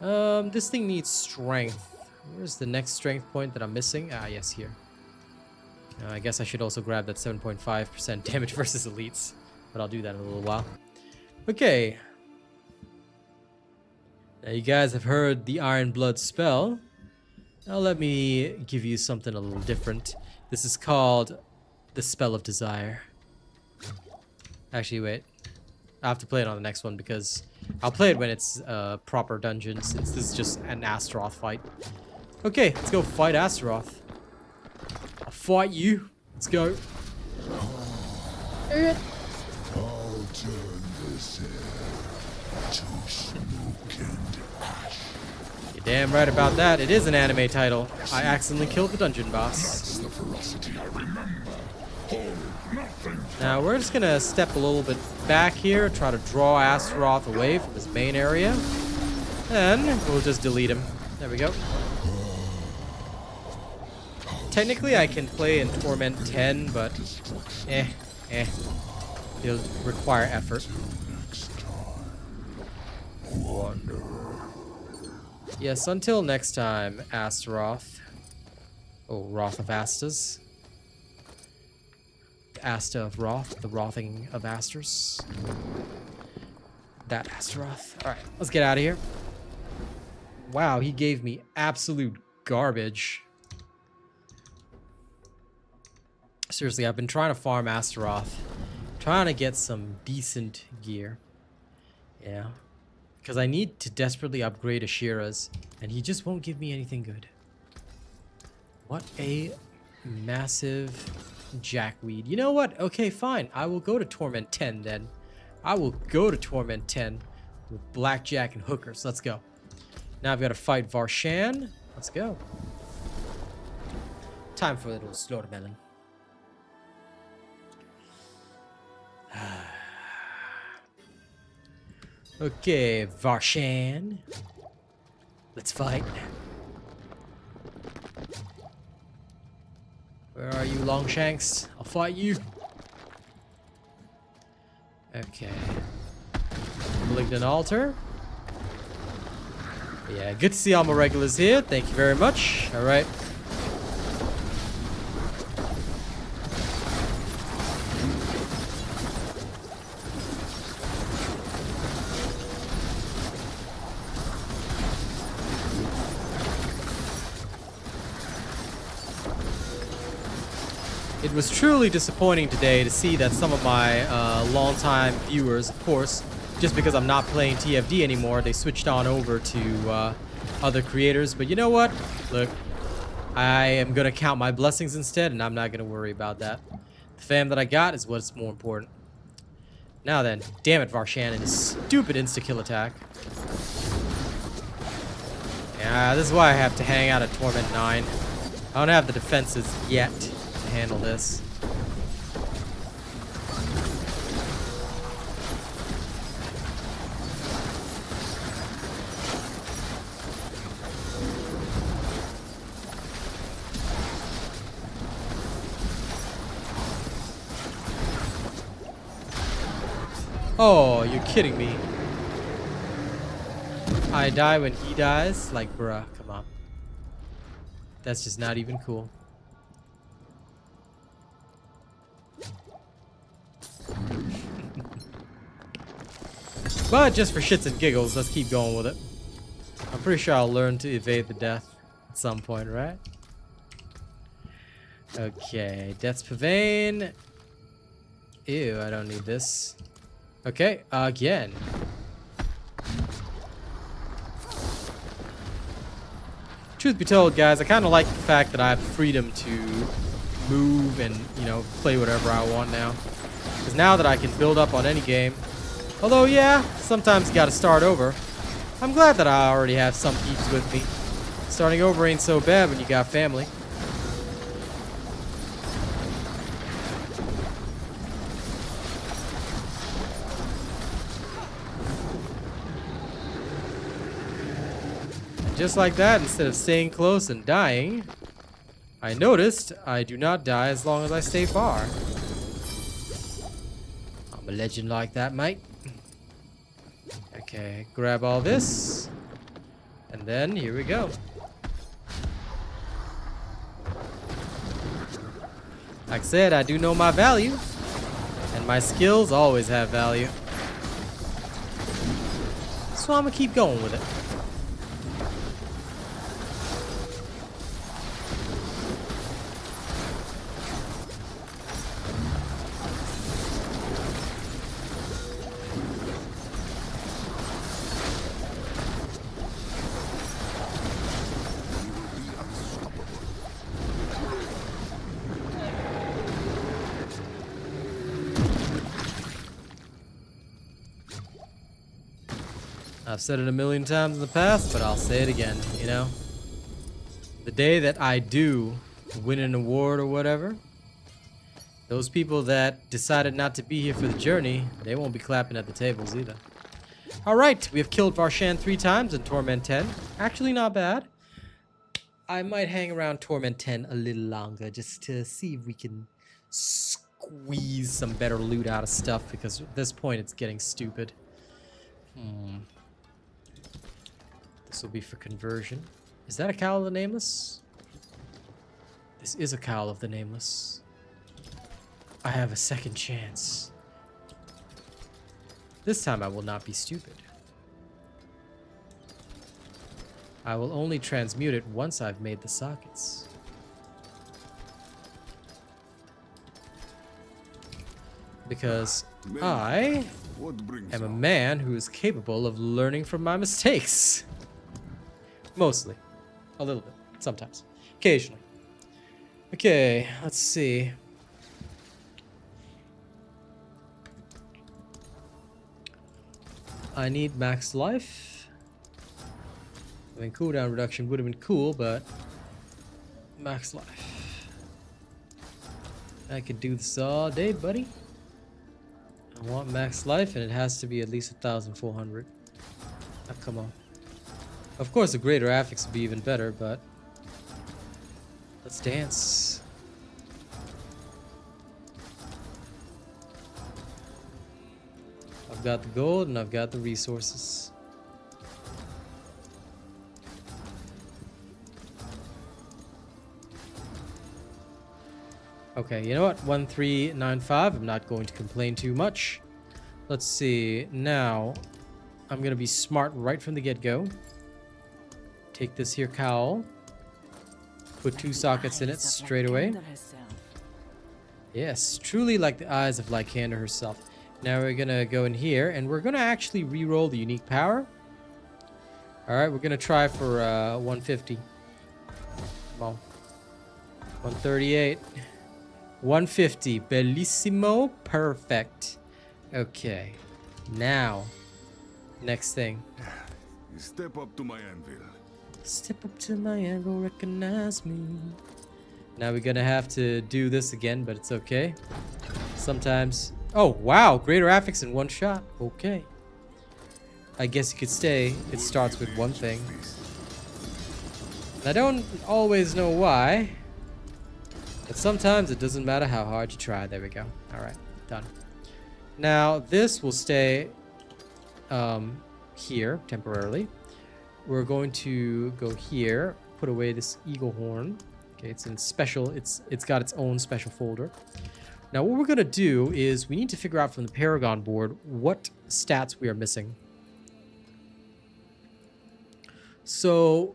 This thing needs strength. Where's the next strength point that I'm missing? Ah, yes, here. I guess I should also grab that 7.5% damage versus elites, but I'll do that in a little while. Okay. Now you guys have heard the Iron Blood spell. Now let me give you something a little different. This is called the Spell of Desire. Actually, wait. I have to play it on the next one because I'll play it when it's a proper dungeon, since this is just an Astaroth fight. Okay, let's go fight Astaroth. I'll fight you. Let's go. I'll turn this air to smoke and ash. You Damn right about that. It is an anime title. I accidentally killed the dungeon boss. The ferocity I remember. Oh, nothing. Now we're just gonna step a little bit back here, try to draw Astaroth away from his main area. And we'll just delete him. There we go. Technically I can play in Torment 10, but it'll require effort. Yes, until next time, Astaroth. Oh, Wrath of Astas. The Asta of Wrath, the Wrathing of Asters. That Astaroth. Alright, let's get out of here. Wow, he gave me absolute garbage. Seriously, I've been trying to farm Astaroth. Trying to get some decent gear. Yeah. Because I need to desperately upgrade Ashira's, and he just won't give me anything good. What a massive jackweed. You know what? Okay, fine. I will go to Torment 10 then. I will go to Torment 10 with blackjack and hookers. Let's go. Now I've got to fight Varshan. Let's go. Time for a little slaughtermelon. Okay, Varshan. Let's fight. Where are you, Longshanks? I'll fight you. Okay. Malignant Altar. Yeah, good to see all my regulars here. Thank you very much. Alright. It was truly disappointing today to see that some of my longtime viewers, of course, just because I'm not playing TFD anymore, they switched on over to other creators. But you know what? Look, I am going to count my blessings instead, and I'm not going to worry about that. The fam that I got is what's more important. Now then, damn it, Varshan and his stupid insta-kill attack. Yeah, this is why I have to hang out at Torment 9. I don't have the defenses yet to handle this. Oh, you're kidding me. I die when he dies? Like, bruh, come on. That's just not even cool. But just for shits and giggles, let's keep going with it. I'm pretty sure I'll learn to evade the death at some point, right? Okay, Death's Pavane. Ew, I don't need this. Okay, again. Truth be told, guys, I kind of like the fact that I have freedom to move and, you know, play whatever I want now. Because now that I can build up on any game, although, yeah, sometimes you gotta start over, I'm glad that I already have some peeps with me. Starting over ain't so bad when you got family. Just like that, instead of staying close and dying, I noticed I do not die as long as I stay far. I'm a legend like that, mate. Okay, grab all this. And then, here we go. Like I said, I do know my value. And my skills always have value. So I'm gonna keep going with it. I've said it a million times in the past, but I'll say it again, you know? The day that I do win an award or whatever, those people that decided not to be here for the journey, they won't be clapping at the tables either. Alright, we have killed Varshan 3 times in Torment 10. Actually not bad. I might hang around Torment 10 a little longer just to see if we can squeeze some better loot out of stuff, because at this point it's getting stupid. This will be for conversion. Is that a Cowl of the Nameless? This is a Cowl of the Nameless. I have a second chance. This time I will not be stupid. I will only transmute it once I've made the sockets. Because I am a man who is capable of learning from my mistakes. Mostly. A little bit. Sometimes. Occasionally. Okay, let's see. I need max life. I mean, cooldown reduction would have been cool, but max life. I could do this all day, buddy. I want max life, and it has to be at least 1,400. Oh, come on. Of course, the greater affix would be even better, but let's dance. I've got the gold and I've got the resources. Okay, you know what? 1395. I'm not going to complain too much. Let's see. Now, I'm going to be smart right from the get-go. Take this here cowl. Put 2 sockets in it straight away. Yes, truly like the eyes of Lycander herself. Now we're going to go in here, and we're going to actually re-roll the unique power. Alright, we're going to try for 150. Come on. 138. 150. Bellissimo. Perfect. Okay. Now, next thing. Step up to my anvil. Step up to my anvil, recognize me. Now we're gonna have to do this again, but it's okay. Sometimes... Oh, wow! Greater affix in one shot. Okay. I guess you could say it starts with one thing. And I don't always know why. But sometimes it doesn't matter how hard you try. There we go. Alright, done. Now, this will stay here temporarily. We're going to go here, put away this eagle horn. Okay, it's in special, it's got its own special folder. Now what we're gonna do is we need to figure out from the Paragon board what stats we are missing. So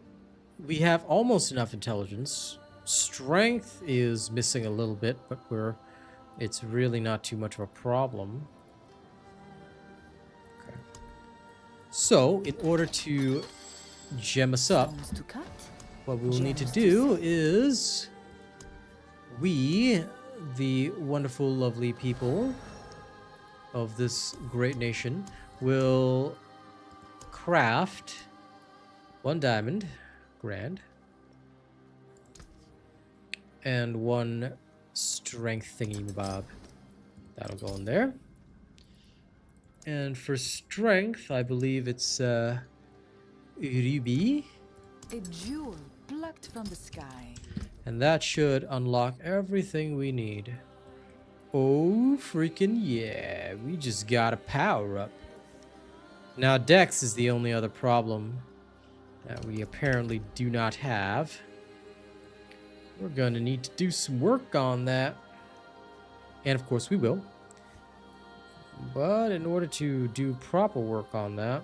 we have almost enough intelligence. Strength is missing a little bit, but it's really not too much of a problem. Okay. So in order to gem us up, what we will need to do is we, the wonderful, lovely people of this great nation, will craft 1 diamond, grand, and 1 strength thingy-mabob. That'll go in there. And for strength, I believe it's ruby. A jewel plucked from the sky. And that should unlock everything we need. Oh, freaking yeah. We just got a power up. Now, Dex is the only other problem that we apparently do not have. We're going to need to do some work on that. And of course we will. But in order to do proper work on that,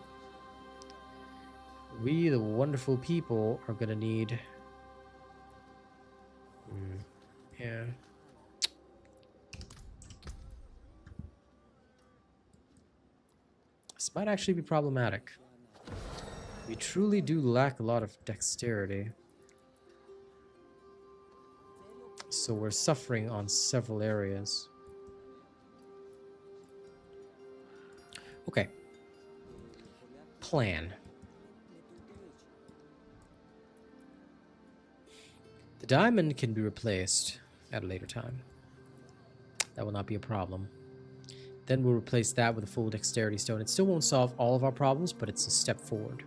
we, the wonderful people, are going to need... yeah. This might actually be problematic. We truly do lack a lot of dexterity. So we're suffering on several areas. Okay. plan. The diamond can be replaced at a later time. That will not be a problem. Then we'll replace that with a full dexterity stone. It still won't solve all of our problems, but it's a step forward.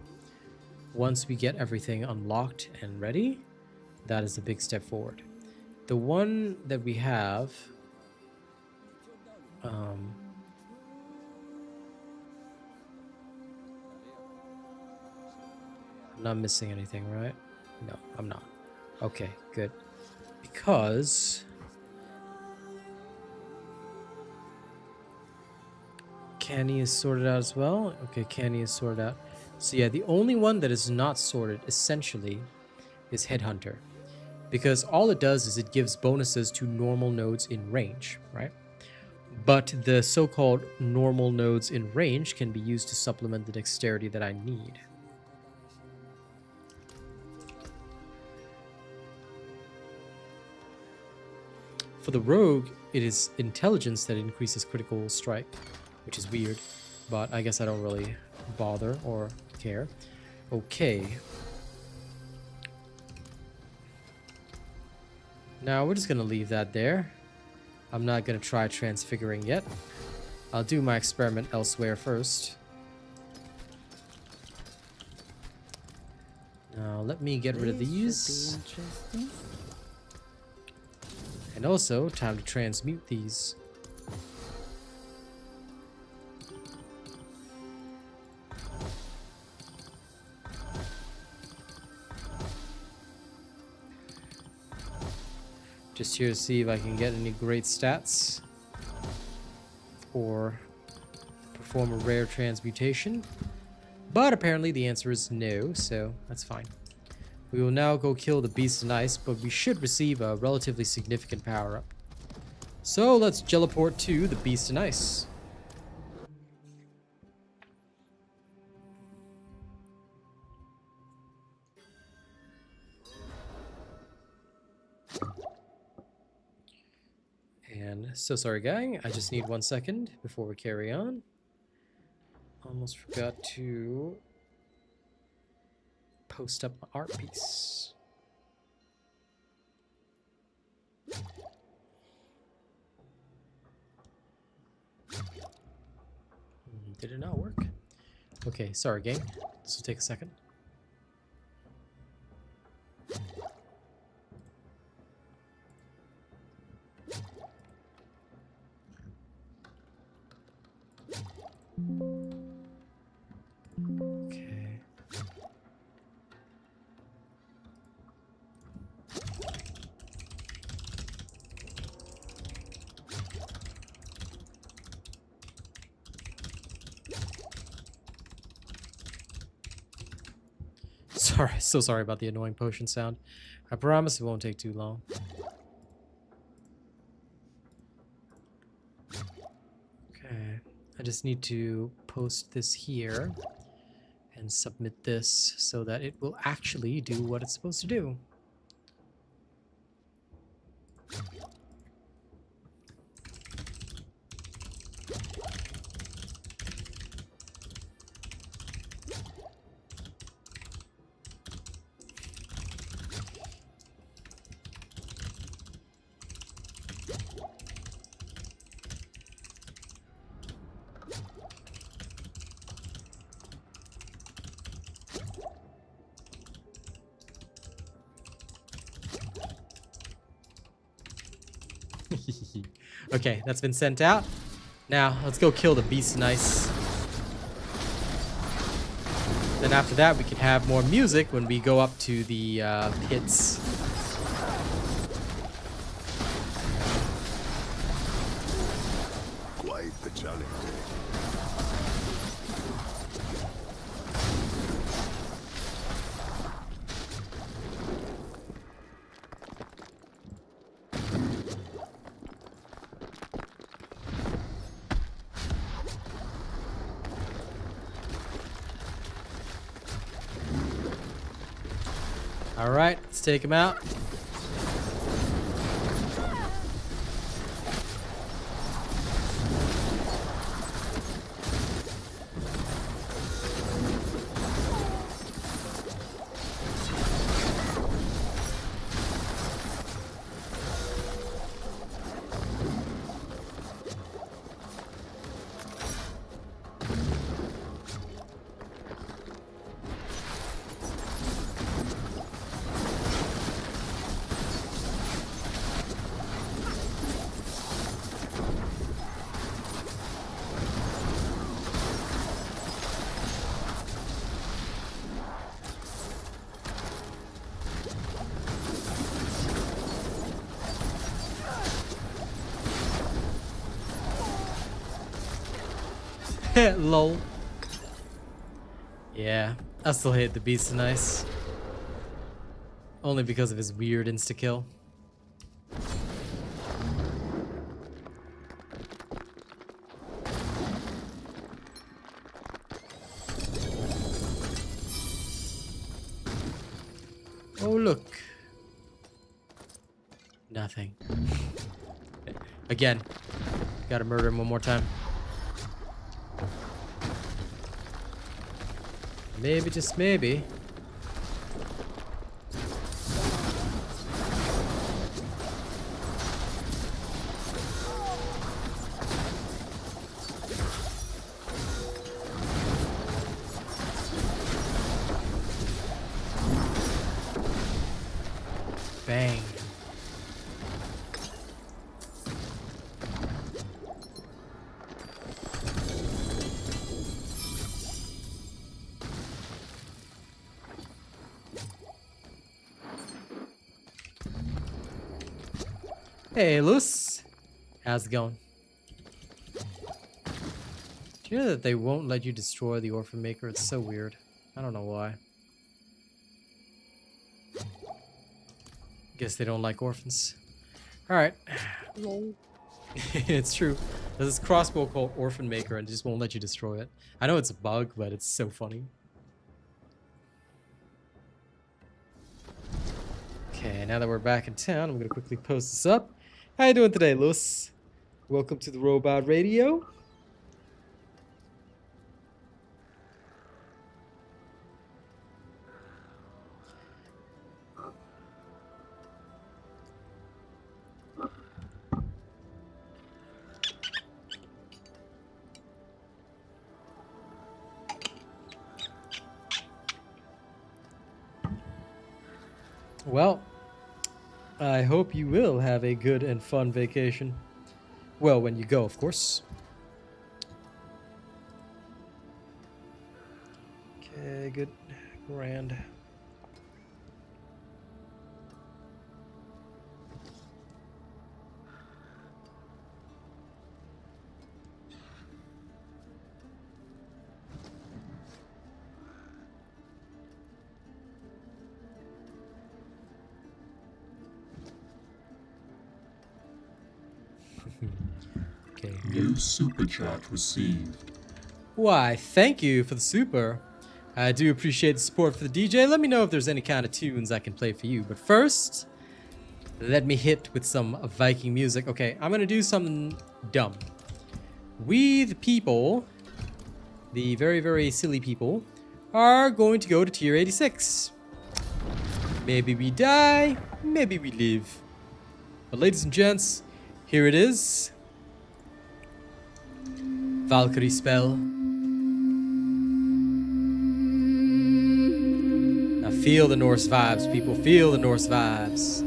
Once we get everything unlocked and ready, that is a big step forward. The one that we have... I'm not missing anything, right? No, I'm not. Okay, good. Because... Canny is sorted out as well. Okay, Canny is sorted out. So yeah, the only one that is not sorted, essentially, is Headhunter. Because all it does is it gives bonuses to normal nodes in range, right? But the so-called normal nodes in range can be used to supplement the dexterity that I need. For the rogue, it is intelligence that increases critical strike, which is weird, but I guess I don't really bother or care. Okay. Now we're just gonna leave that there. I'm not gonna try transfiguring yet. I'll do my experiment elsewhere first. Now let me get rid of these. And also, time to transmute these. Just here to see if I can get any great stats or perform a rare transmutation. But apparently the answer is no, so that's fine. We will now go kill the Beast in Ice, but we should receive a relatively significant power-up. So let's teleport to the Beast in Ice. And so sorry, gang. I just need 1 second before we carry on. Almost forgot to post up my art piece. Did it not work? Okay, sorry, gang. This will take a second. Okay. Sorry, so sorry about the annoying potion sound. I promise it won't take too long. Okay, I just need to post this here and submit this so that it will actually do what it's supposed to do. Okay, that's been sent out. Now, let's go kill the Beast in Ice. Then after that, we can have more music when we go up to the pits. Quite the challenge. All right, let's take him out. Lol. Yeah, I still hate the Beast of Ice. Only because of his weird insta-kill. Oh, look. Nothing. Again. Gotta murder him one more time. Maybe, just maybe. Bang. Hey, Luce. How's it going? Do you know that they won't let you destroy the Orphan Maker? It's so weird. I don't know why. Guess they don't like orphans. Alright. Lol. It's true. There's this crossbow called Orphan Maker and it just won't let you destroy it. I know it's a bug, but it's so funny. Okay, now that we're back in town, I'm gonna quickly post this up. How you doing today, Lewis? Welcome to the Robot Radio. Well, I hope you will have a good and fun vacation. Well, when you go, of course. Okay, good. Grand. Okay. New super chat received. Why, thank you for the super. I do appreciate the support for the DJ. Let me know if there's any kind of tunes I can play for you. But first, let me hit with some Viking music. Okay, I'm gonna do something dumb. We, the people, the very, very silly people, are going to go to tier 86. Maybe we die, maybe we live. But ladies and gents, here it is. Valkyrie spell. Now feel the Norse vibes, people. Feel the Norse vibes.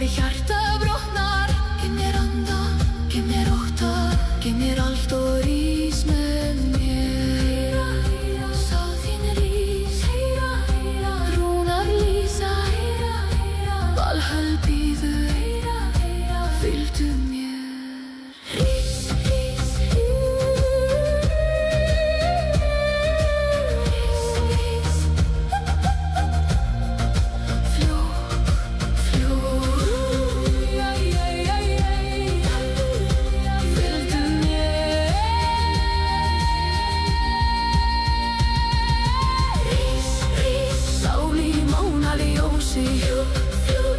í hjarta brotnar. Gef mér andan, gef mér óttan, gef mér allt og rís með mér. Sál þín rís, rúnar lýsa, Valhöll bíður, fylgdu mér. Rís, rís, rís, fljúg, fljúg, fylgdu mér. Rís, rís, sál í mónaljósi,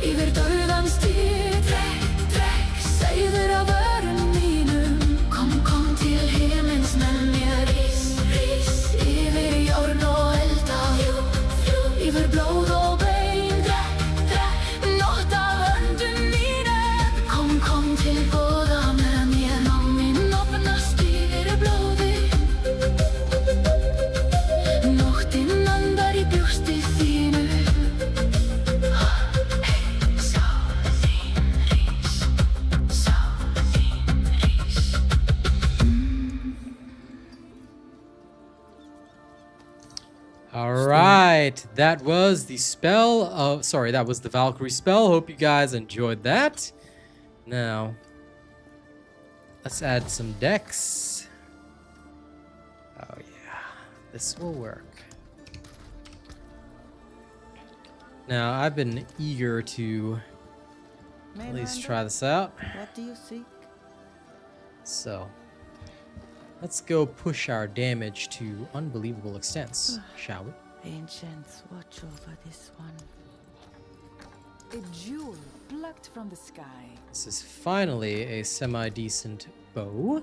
yfir dauðans tíð. Trekk, seiður af örum mínum. Kom til himins með mér. Rís, rís, yfir járn og elda. Yfir blóð og bein. Trekk, nótt af höndum mínum. Kom til boða með mér. Minn opnast yfir blóði. Nóttin andar í brjósti þínu. All right, that was the spell of, sorry, that was the Valkyrie spell. Hope you guys enjoyed that. Now, let's add some decks. Oh yeah, this will work. Now, I've been eager to at least try this out. What do you seek? So, let's go push our damage to unbelievable extents, shall we? Ancients, watch over this one. A jewel plucked from the sky. This is finally a semi-decent bow.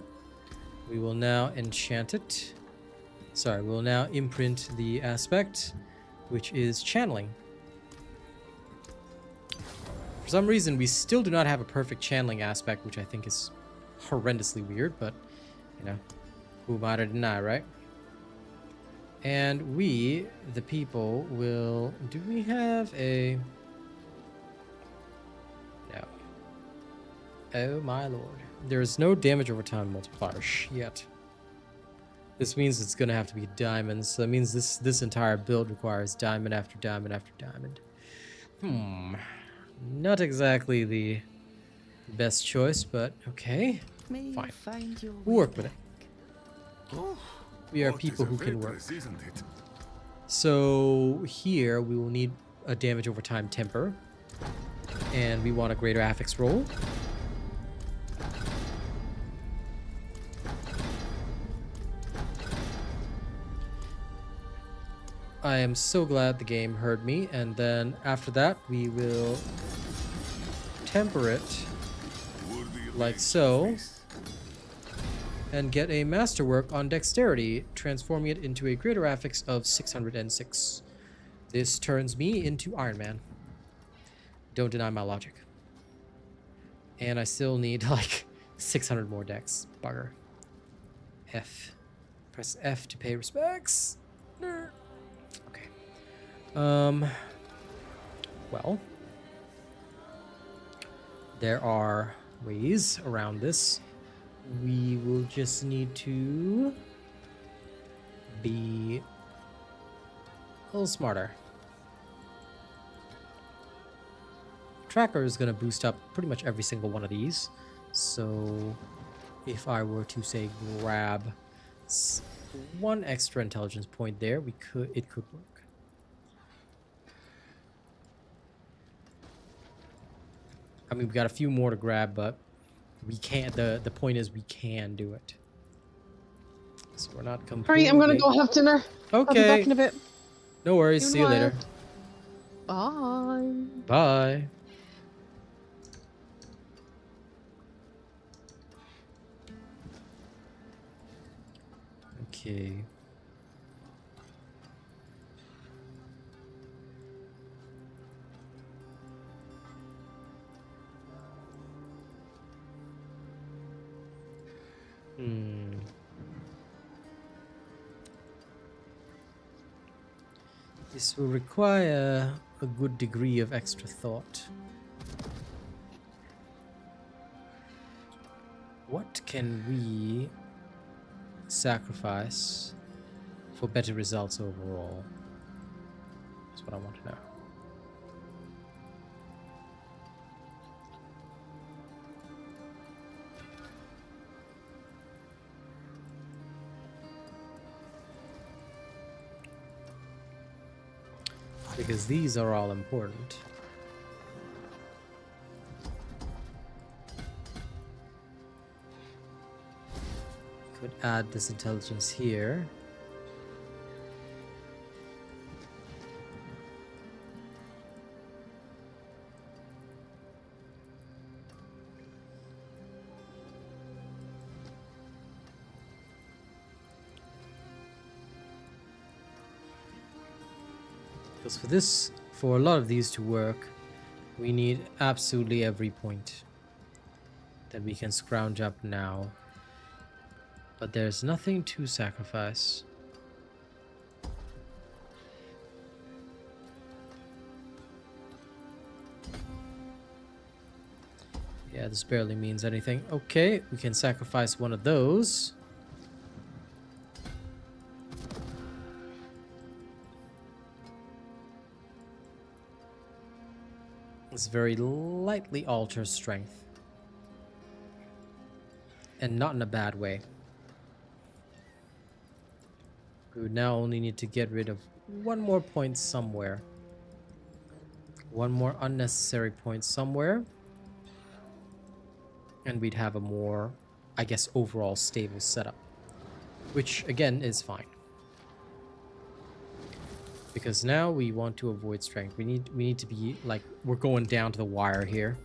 We will now enchant it. Sorry, we'll now imprint the aspect, which is channeling. For some reason, we still do not have a perfect channeling aspect, which I think is horrendously weird, but, you know, who am I to deny, right? And we, the people, will... Do we have a... No. Oh my lord. There is no damage over time multiplier yet. This means it's gonna have to be diamonds, so that means this entire build requires diamond after diamond after diamond. Not exactly the best choice, but okay. Fine. We'll work with it. We are people who can work. So here we will need a damage over time temper, and we want a greater affix roll. I am so glad the game heard me, and then after that we will temper it like so, and get a masterwork on dexterity, transforming it into a greater affix of 606. This turns me into Iron Man. Don't deny my logic. And I still need like 600 more dex. Bugger. F. Press F to pay respects. Okay. Well, there are ways around this. We will just need to be a little smarter. Tracker is going to boost up pretty much every single one of these. So if I were to say grab one extra intelligence point there, it could work. I mean, we got a few more to grab, but we can't. The point is we can do it. So we're not completely... Alright, I'm gonna go have dinner. I'll be back Okay. in a bit. No worries. See you later. Bye. Bye. Okay. This will require a good degree of extra thought. What can we sacrifice for better results overall? That's what I want to know. Because these are all important. Could add this intelligence here. Because for a lot of these to work, we need absolutely every point that we can scrounge up now. But there's nothing to sacrifice. Yeah, this barely means anything. Okay, we can sacrifice one of those. This very lightly alters strength. And not in a bad way. We would now only need to get rid of one more point somewhere. One more unnecessary point somewhere. And we'd have a more, I guess, overall stable setup. Which, again, is fine. Because now we want to avoid strength. We need to be, like, we're going down to the wire here.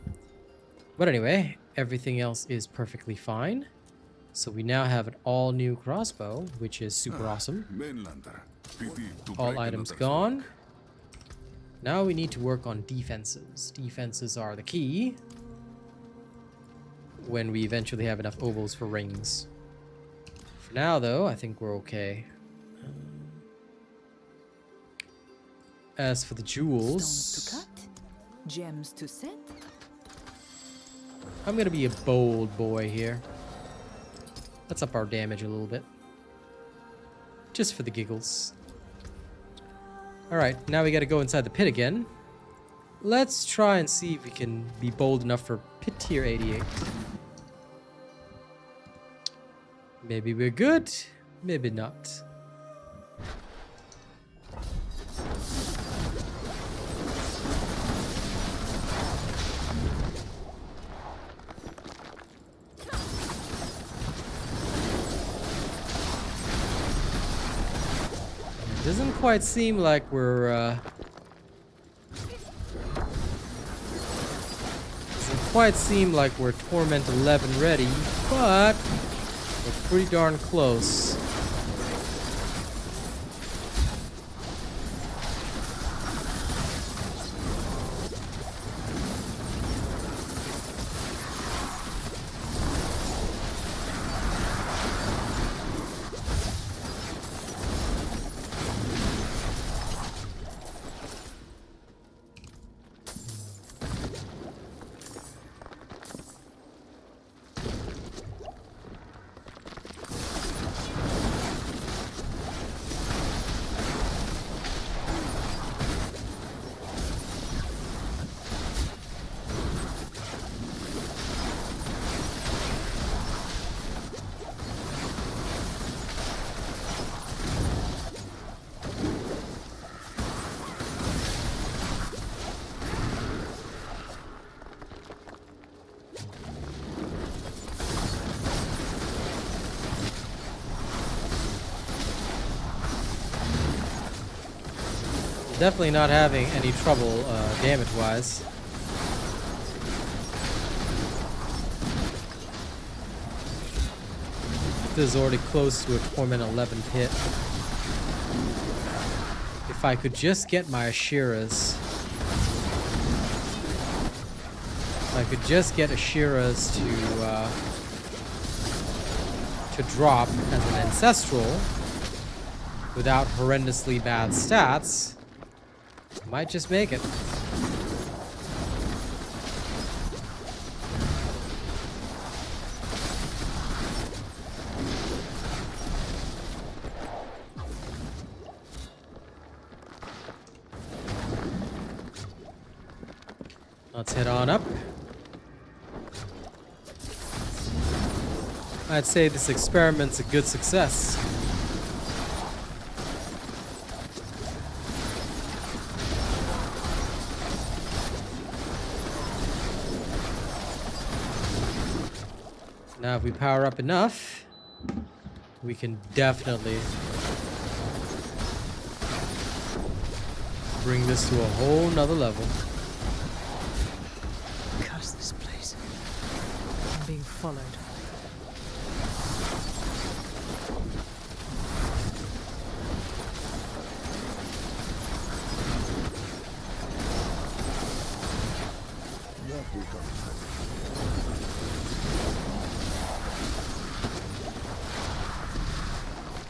But anyway, everything else is perfectly fine. So we now have an all-new crossbow, which is super awesome. All items gone. Now we need to work on defenses. Defenses are the key when we eventually have enough obols for rings. For now, though, I think we're okay. As for the jewels... Stones to cut, gems to set. I'm gonna be a bold boy here. Let's up our damage a little bit. Just for the giggles. Alright, now we gotta go inside the pit again. Let's try and see if we can be bold enough for pit tier 88. Maybe we're good, maybe not. Doesn't quite seem like we're Torment 11 ready, but we're pretty darn close. Definitely not having any trouble damage-wise. This is already close to a Torment 11 pit. If I could just get my Ashiras. If I could just get Ashiras to drop as an ancestral without horrendously bad stats, might just make it. Let's head on up. I'd say this experiment's a good success. Now if we power up enough, we can definitely bring this to a whole nother level. Curse this place. I'm being followed.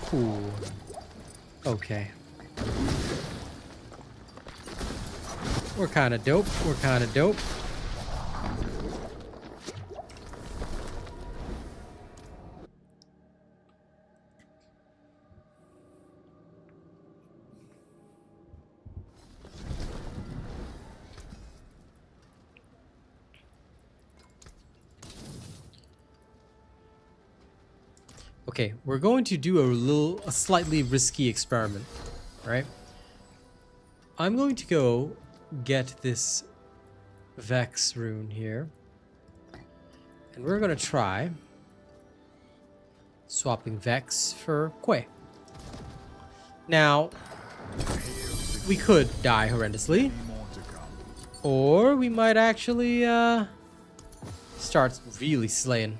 Cool. Okay. We're kind of dope. We're kind of dope. Okay, we're going to do a slightly risky experiment, right? I'm going to go get this Vex rune here, and we're going to try swapping Vex for Quay. Now, we could die horrendously, or we might actually start really slaying.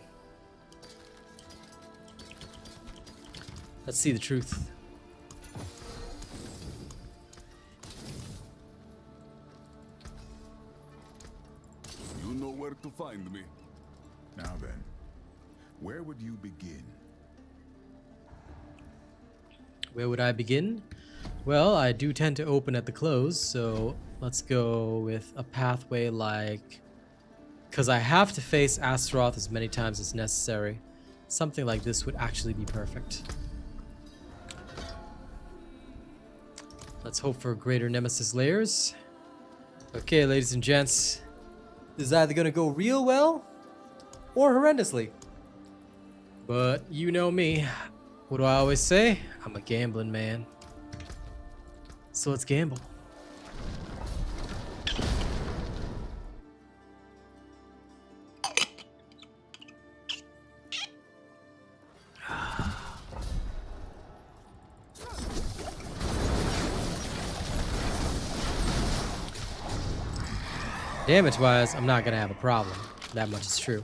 Let's see the truth. You know where to find me. Now then, where would you begin? Where would I begin? Well, I do tend to open at the close, so let's go with a pathway like... Because I have to face Astaroth as many times as necessary. Something like this would actually be perfect. Let's hope for greater Nemesis layers. Okay, ladies and gents. This is either going to go real well or horrendously. But you know me. What do I always say? I'm a gambling man. So let's gamble. Damage-wise, I'm not gonna have a problem. That much is true.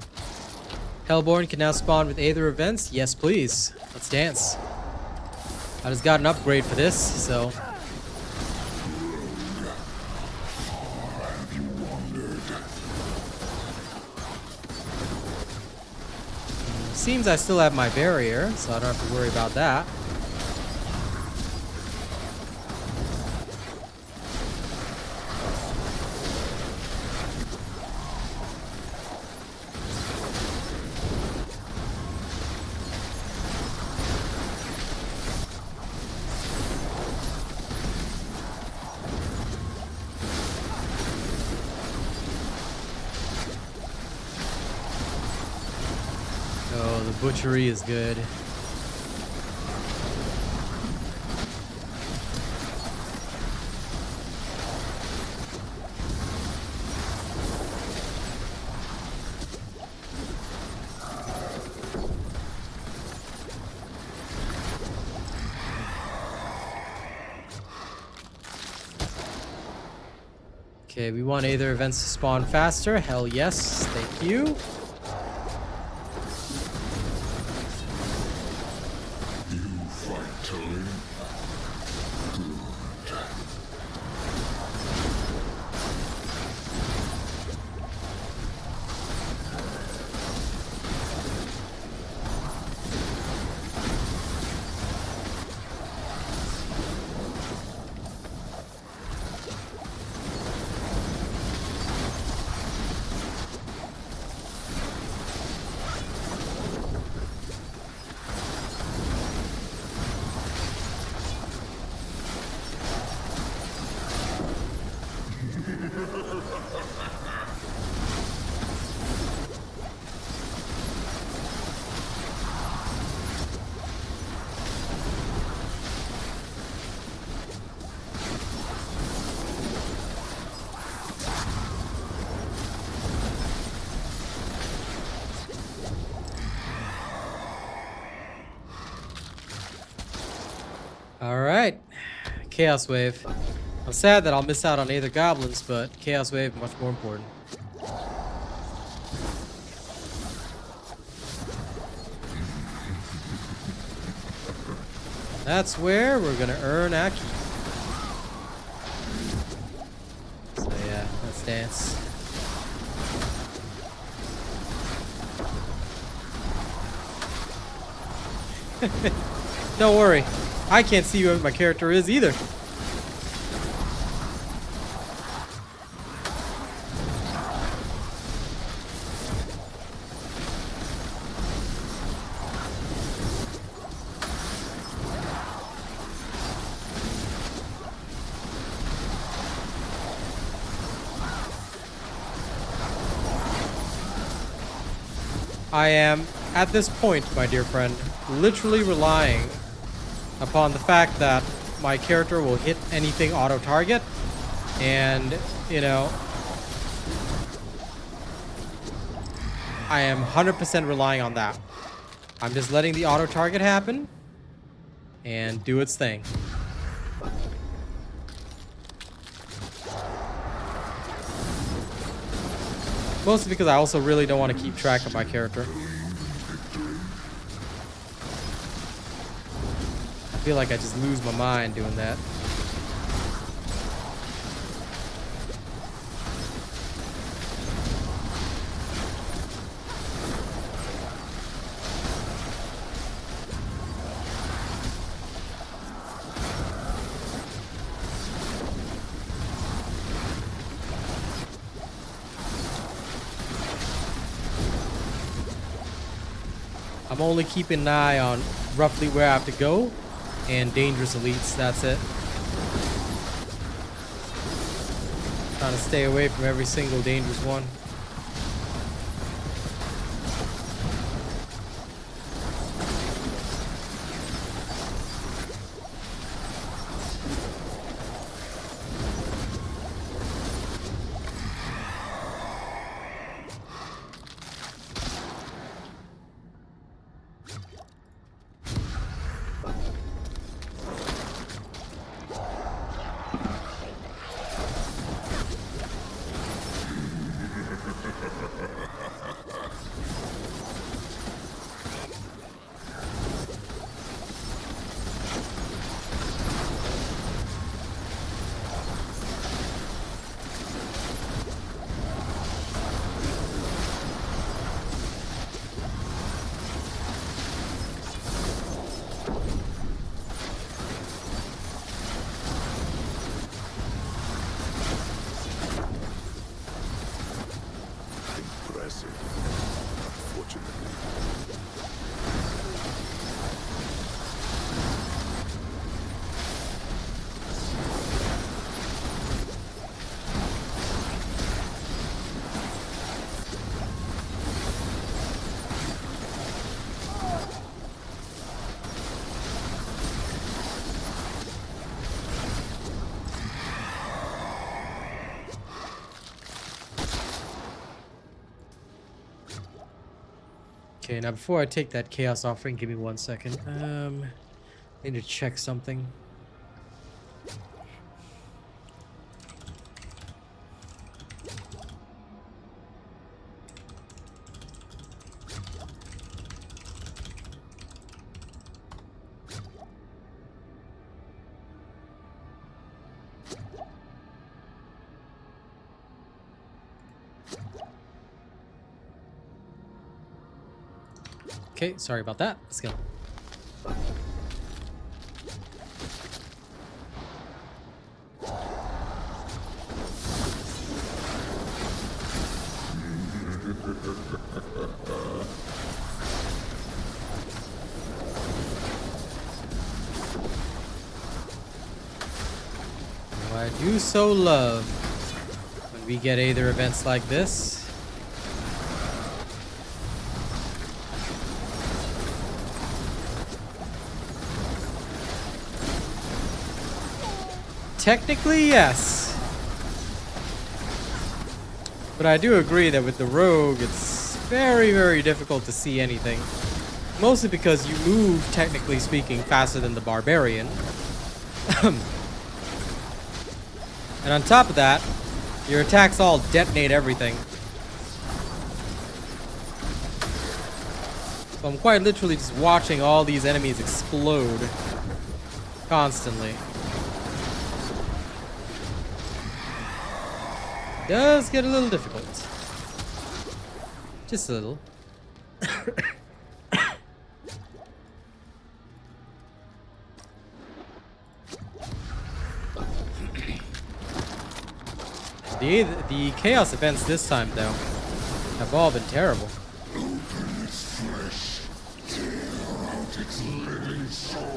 Hellborn can now spawn with Aether events. Yes, please. Let's dance. I just got an upgrade for this, so... Seems I still have my barrier, so I don't have to worry about that. Oh, the butchery is good. Okay, we want Aether events to spawn faster. Hell yes, thank you. Chaos Wave. I'm sad that I'll miss out on Aether Goblins, but Chaos Wave much more important. That's where we're gonna earn our keep. So yeah, let's dance. Don't worry, I can't see what my character is either. I am, at this point, my dear friend, literally relying upon the fact that my character will hit anything auto-target, and, you know, I am 100% relying on that. I'm just letting the auto-target happen and do its thing. Mostly because I also really don't want to keep track of my character. I feel like I just lose my mind doing that. I'm only keeping an eye on roughly where I have to go and dangerous elites, that's it. Trying to stay away from every single dangerous one. Okay, now before I take that Chaos Offering, give me 1 second. I need to check something. Okay, sorry about that. Let's go. Oh, I do so love when we get Aether events like this. Technically, yes. But I do agree that with the rogue, it's very, very difficult to see anything. Mostly because you move, technically speaking, faster than the barbarian. And on top of that, your attacks all detonate everything. So I'm quite literally just watching all these enemies explode constantly. Does get a little difficult. Just a little. The chaos events this time, though, have all been terrible. Open its flesh, tear out its living soul.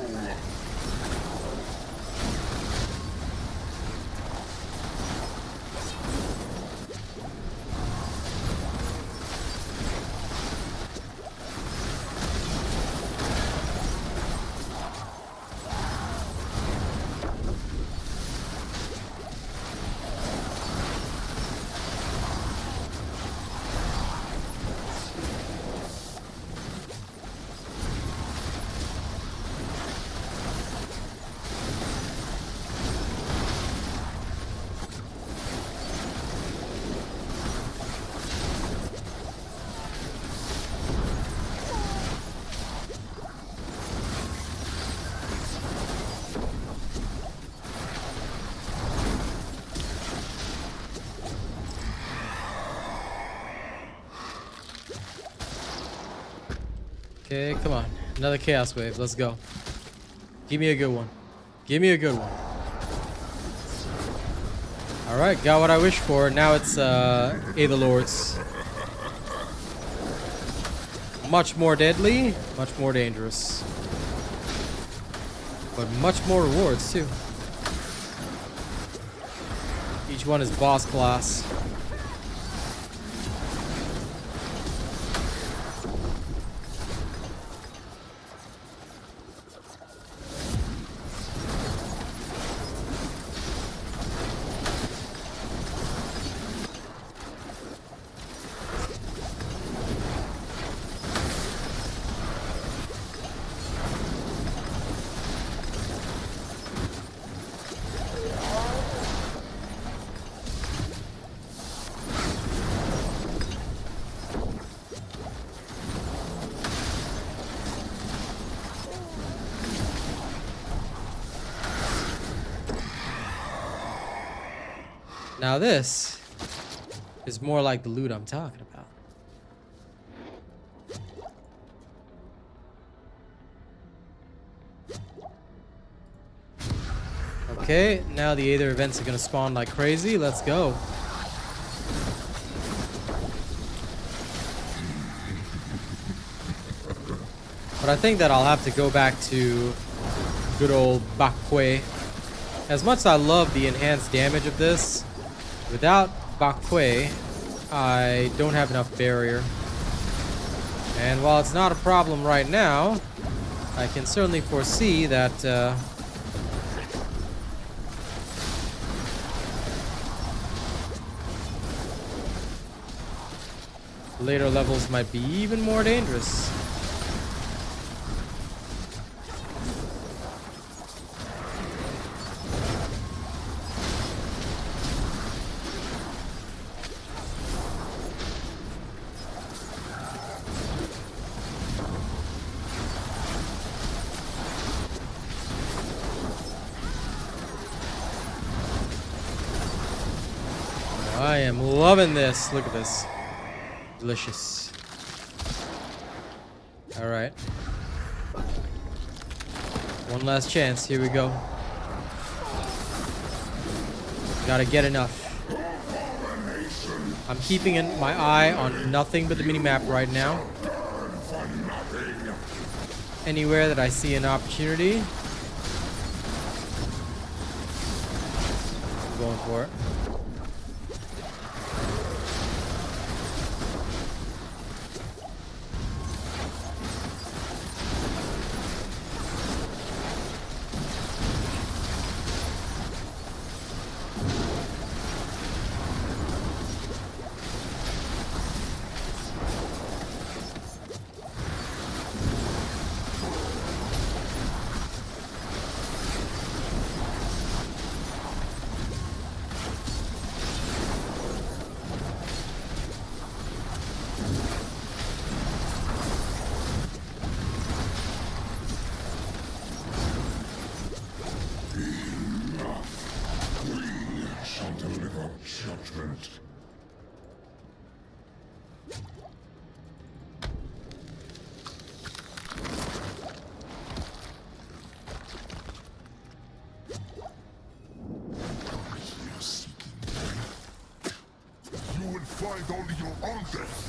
Okay, come on. Another chaos wave. Let's go. Give me a good one. Give me a good one. Alright, got what I wished for. Now it's Aether Lords. Much more deadly, much more dangerous. But much more rewards too. Each one is boss class. Now this is more like the loot I'm talking about. Okay, now the Aether events are gonna spawn like crazy. Let's go. But I think that I'll have to go back to good old Bakwe. As much as I love the enhanced damage of this, without Bakwe, I don't have enough barrier. And while it's not a problem right now, I can certainly foresee that later levels might be even more dangerous. I am loving this. Look at this. Delicious. All right. One last chance. Here we go. Gotta get enough. I'm keeping my eye on nothing but the minimap right now. Anywhere that I see an opportunity, I'm going for it. Judgment. You will find only your own death.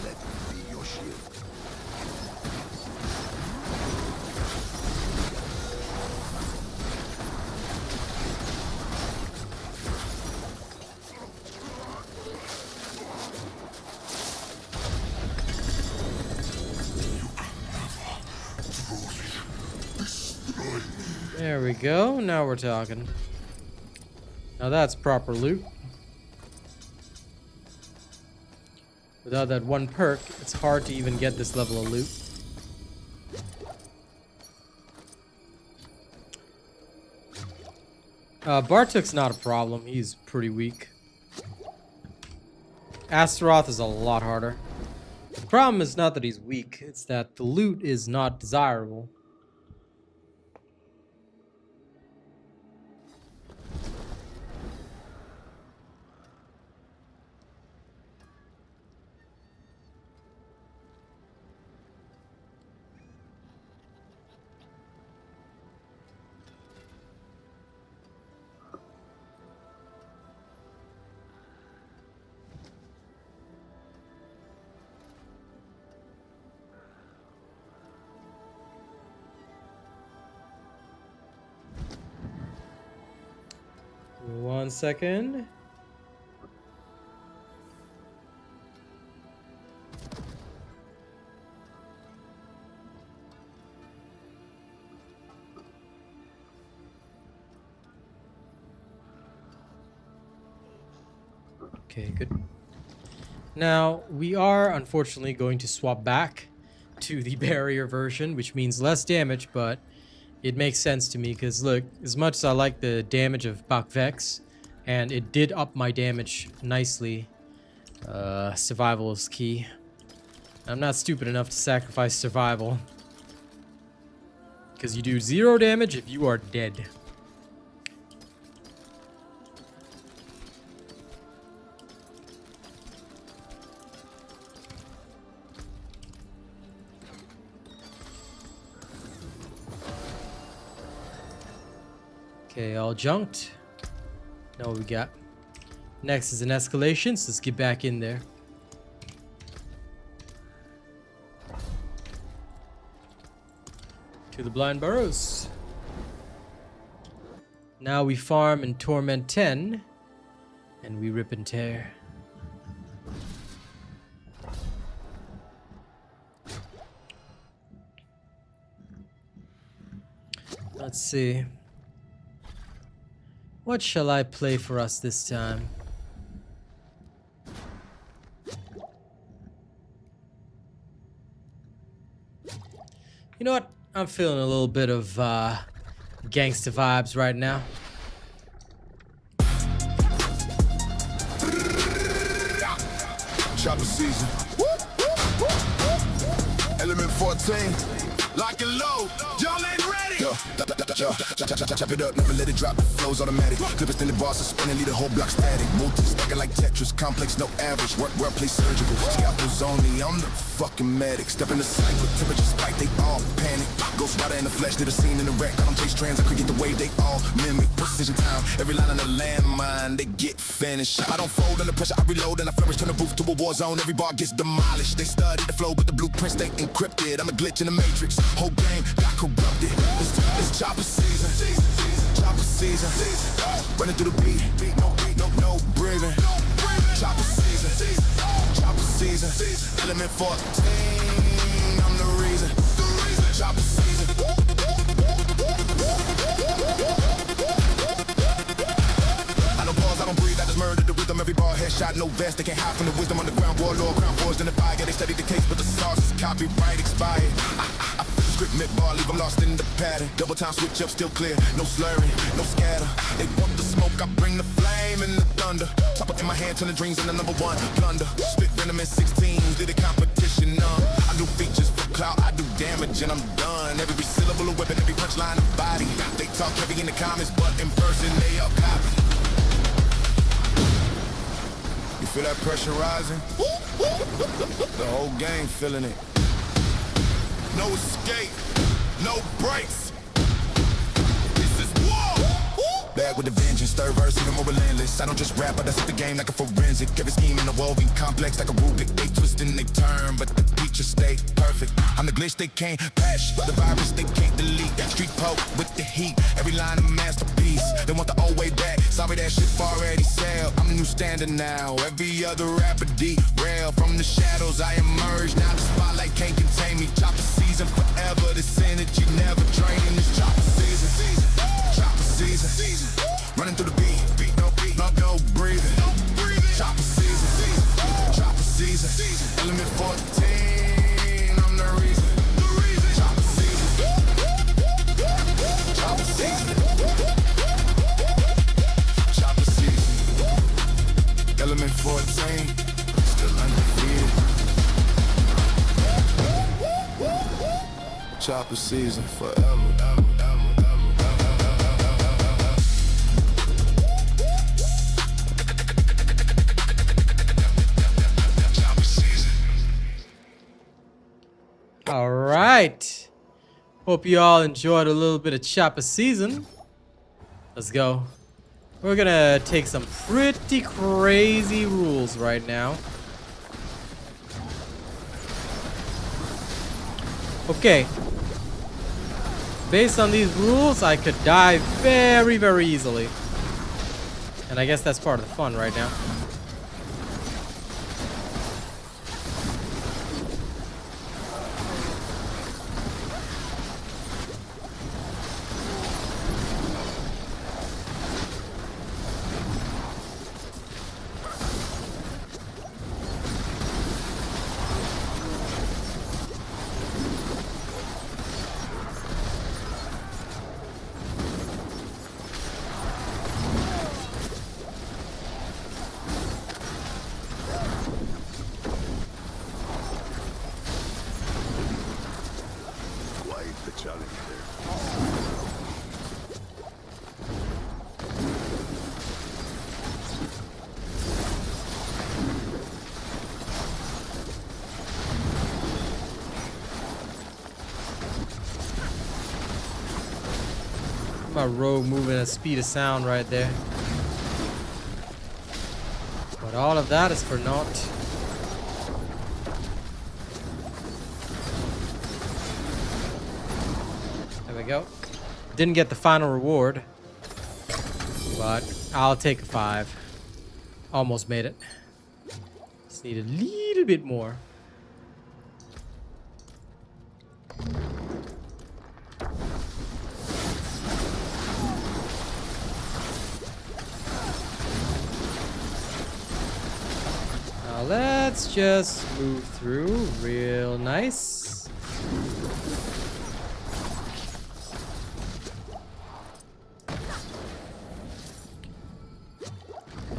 Let me be your shield. There we go. Now we're talking. Now that's proper loot. Without that one perk, it's hard to even get this level of loot. Bartuk's not a problem. He's pretty weak. Astaroth is a lot harder. The problem is not that he's weak, it's that the loot is not desirable. One second. Okay, good. Now, we are unfortunately going to swap back to the barrier version, which means less damage, but it makes sense to me because look, as much as I like the damage of Bakvex, and it did up my damage nicely, survival is key. I'm not stupid enough to sacrifice survival. Because you do 0 damage if you are dead. Okay, all junked. Now what we got? Next is an escalation, so let's get back in there. To the Blind Burrows. Now we farm in Torment 10, and we rip and tear. Let's see. What shall I play for us this time? You know what? I'm feeling a little bit of gangsta vibes right now. Chopper season. Element 14. Lock and load. Y'all ain't ready. Yo, chop it up, never let it drop. The flow's automatic. Clip it in the boss, spinning, lead the whole block static. Multi stacking like Tetris, complex, no average. Work, play surgical. Scalpels only, I'm the fucking medic. Step in the cycle, temperature spike, they all panic. Ghost rider in the flesh, did a scene in the wreck. I don't chase trends, I create the wave, they all mimic. Precision time, every line on the landmine, they get finished. I don't fold under pressure, I reload and I flourish. Turn the booth to a war zone, every bar gets demolished. They studied the flow, but the blueprints they encrypted. I'm a glitch in the matrix, whole game got corrupted. It's chopper season, chopper season. Running through the beat, no breathing. Chopper season, chopper season. Element 14, I'm the reason. Chopper season. I don't pause, I don't breathe, I just murder the rhythm. Every bar headshot, no vest. They can't hide from the wisdom. Underground warlord, crown forged in the fire. They study the case, but the sauce is copyright expired. I feel the script mid-bar, leave them lost in the pattern. Double time switch up, still clear. No slurring, no scatter. They want the smoke, I bring the flame and the thunder. Top up in my hand, turn the dreams into #1 blunder. Spit venom in 16, did a competition, I do features for clout, I do damage and I'm done. Every syllable a weapon, every punchline a body. They talk heavy in the comments, but in person they all copy. You feel that pressure rising? The whole gang feeling it. No escape, no breaks. This is war. Back with the vengeance, third verse, even more relentless. I don't just rap, but I set the game like a forensic. Every scheme in the woven complex like a Rubik. They twist and they turn, but the picture stay perfect. I'm the glitch they can't patch, the virus they can't delete. Street poke with the heat, every line a masterpiece. They want the old way back, sorry that shit already sailed. I'm the new standard now, every other rapper derail. From the shadows I emerge, now the spotlight can't contain me. Chopper season forever, this energy never draining. This chopper season, chopper season. Running through the beat, no breathing. Chopper season, chopper season. Element 14, I'm the reason. Chopper season, chopper season. Chopper season. Element 14, still undefeated. Chopper season forever. All right. Hope you all enjoyed a little bit of Chopper Season. Let's go. We're gonna take some pretty crazy rules right now. Okay. Based on these rules, I could die very, very easily. And I guess that's part of the fun right now. My rogue moving at speed of sound right there. But all of that is for naught. There we go. Didn't get the final reward, but I'll take a 5. Almost made it. Just need a little bit more. Let's just move through real nice.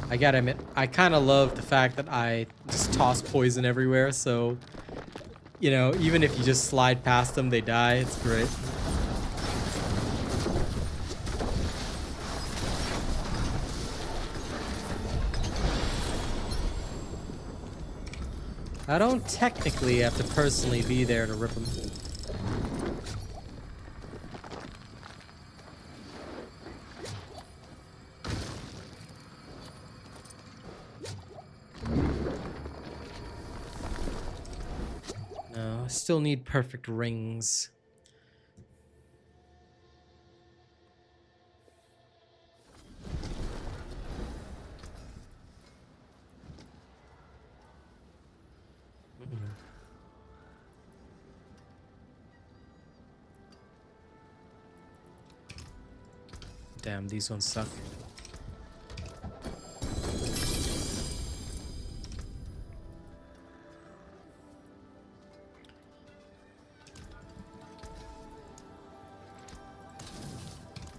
I gotta admit, I kind of love the fact that I just toss poison everywhere, so, you know, even if you just slide past them, they die. It's great. I don't technically have to personally be there to rip them. No, I still need perfect rings. Damn, these ones suck.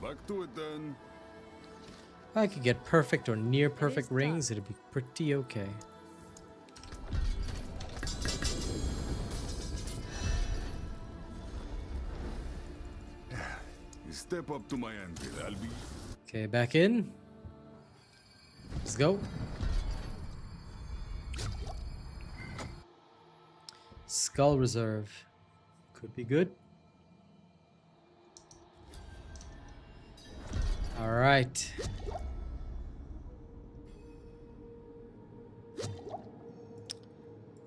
Back to it then. If I could get perfect or near perfect rings, it'd be pretty okay. step up to my anvil, I'll be... Okay, back in. Let's go. Skull Reserve. Could be good. Alright.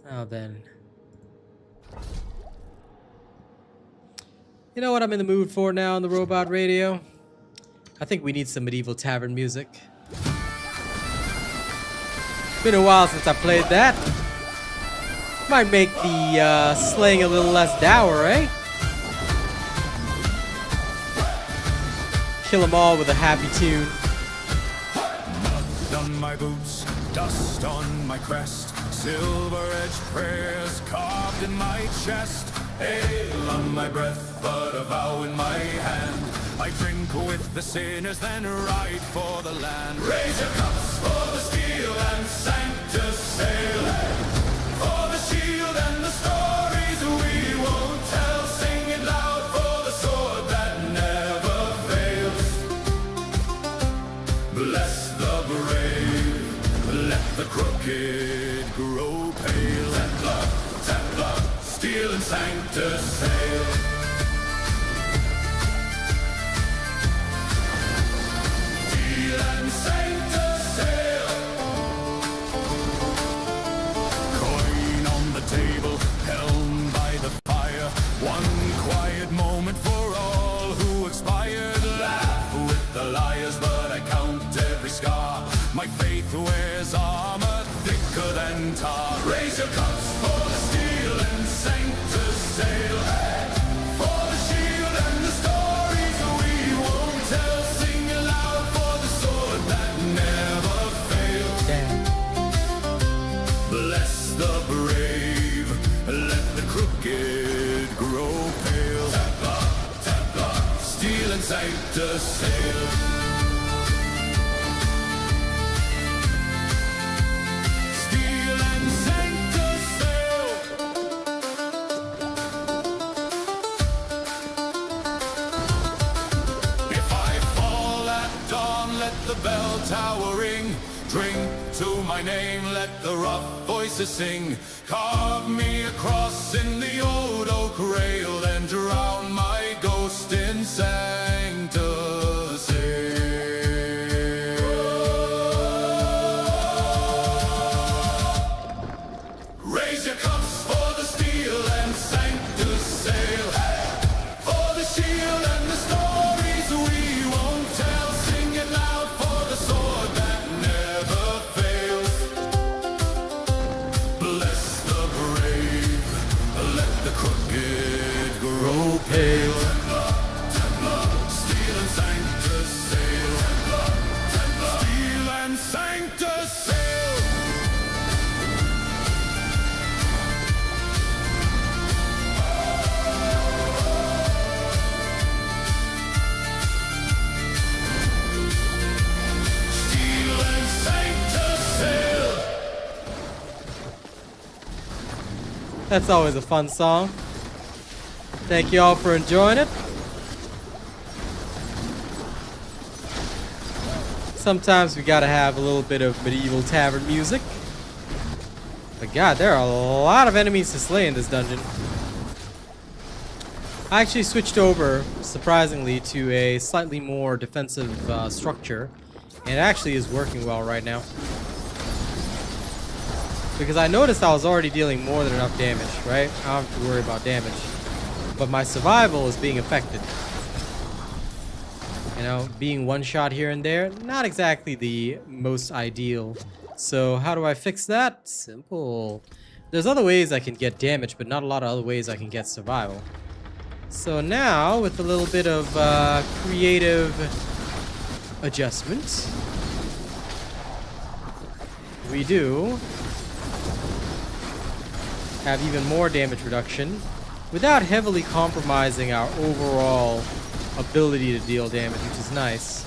Now then. You know what I'm in the mood for now on the robot radio? I think we need some medieval tavern music. Been a while since I played that. Might make the slaying a little less dour, eh? Kill them all with a happy tune. Mud on my boots, dust on my crest, silver-edged prayers carved in my chest, ale on my breath, but a vow in my hand. I drink with the sinners, then ride for the land. Raise your cups for the steel and sanctus sail, for the shield and the stories we won't tell. Sing it loud for the sword that never fails. Bless the brave, let the crooked grow pale. Templar, Templar, steel and sanctus sail. Steel and sanctus sail. Coin on the table, helm by the fire. One quiet moment for all who expired. Laugh with the liars, but I count every scar. My faith wears armor thicker than tar. Raise your cups for the steel and sanctus sail. For the shield and the stories we won't tell. Sing aloud for the sword that never fails. Damn. Bless the brave, let the crooked grow pale. Templar, Templar, steel and sanctus sail. Steel and sanctus sail. If I fall at dawn, let the bell tower ring. Drink to my name, let the rough voices sing. Carve me a cross in the old oak rail, and drown my ghost in sanctus sail. Raise your cups for the steel and sanctus sail. For the shield and the stories we won't tell. Sing it loud for the sword that never fails. Bless the brave, let the crooked grow pale. Templar, Templar, steel and sanctus sail. Templar, Templar, steel and sanctus sail. Steel and sanctus sail. That's always a fun song. Thank you all for enjoying it. Sometimes we gotta have a little bit of medieval tavern music. But god, there are a lot of enemies to slay in this dungeon. I actually switched over, surprisingly, to a slightly more defensive structure. And it actually is working well right now. Because I noticed I was already dealing more than enough damage, right? I don't have to worry about damage. But my survival is being affected. You know, being one shot here and there, not exactly the most ideal. So how do I fix that? Simple. There's other ways I can get damage, but not a lot of other ways I can get survival. So now, with a little bit of creative adjustment, we do have even more damage reduction without heavily compromising our overall ability to deal damage, which is nice.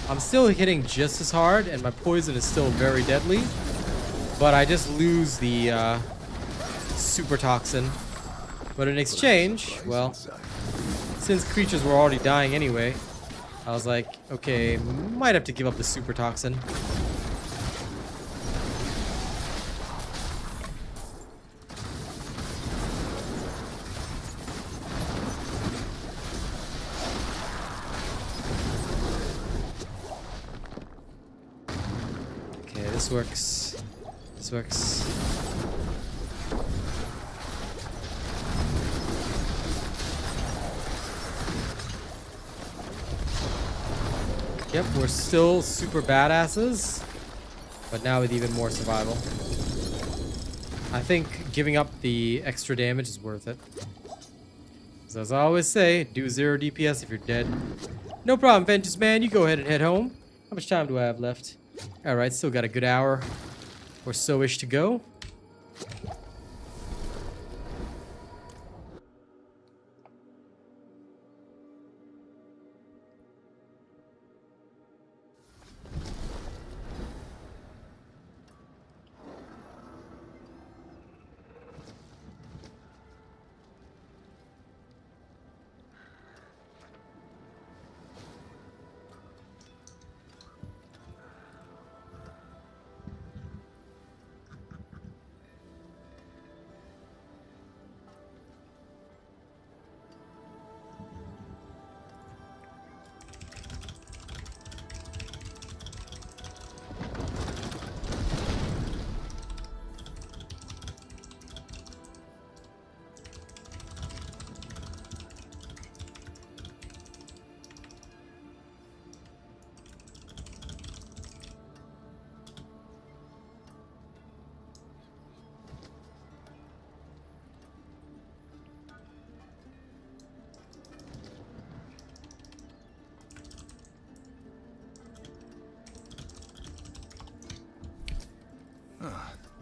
I'm still hitting just as hard, and my poison is still very deadly, but I just lose the super toxin. But in exchange, well, since creatures were already dying anyway, I was like, okay, might have to give up the super toxin. Okay, this works. This works. Yep, we're still super badasses, but now with even more survival. I think giving up the extra damage is worth it. So as I always say, do 0 DPS if you're dead. No problem, Vengeance Man, you go ahead and head home. How much time do I have left? Alright, still got a good hour or so-ish to go.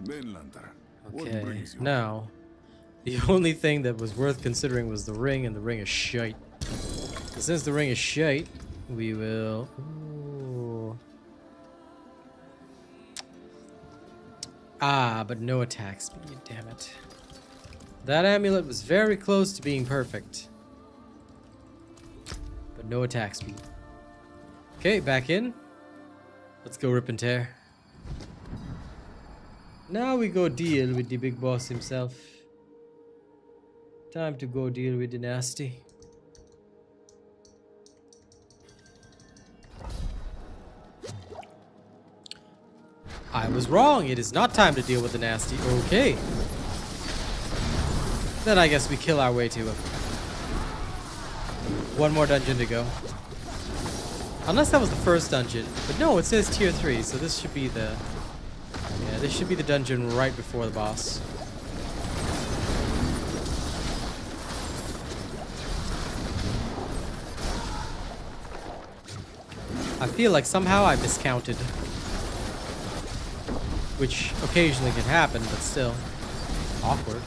Mainlander. What Okay, brings you? now, the only thing that was worth considering was the ring, and the ring is shite. And since the ring is shite, we will... Ooh. Ah, but no attack speed, damn it. That amulet was very close to being perfect. But no attack speed. Okay, back in. Let's go rip and tear. Now we go deal with the big boss himself. Time to go deal with the nasty. I was wrong. It is not time to deal with the nasty. Okay. Then I guess we kill our way to him. One more dungeon to go. Unless that was the first dungeon. But no, it says tier 3, so this should be the... Yeah, this should be the dungeon right before the boss. I feel like somehow I miscounted. Which occasionally can happen, but still. Awkward.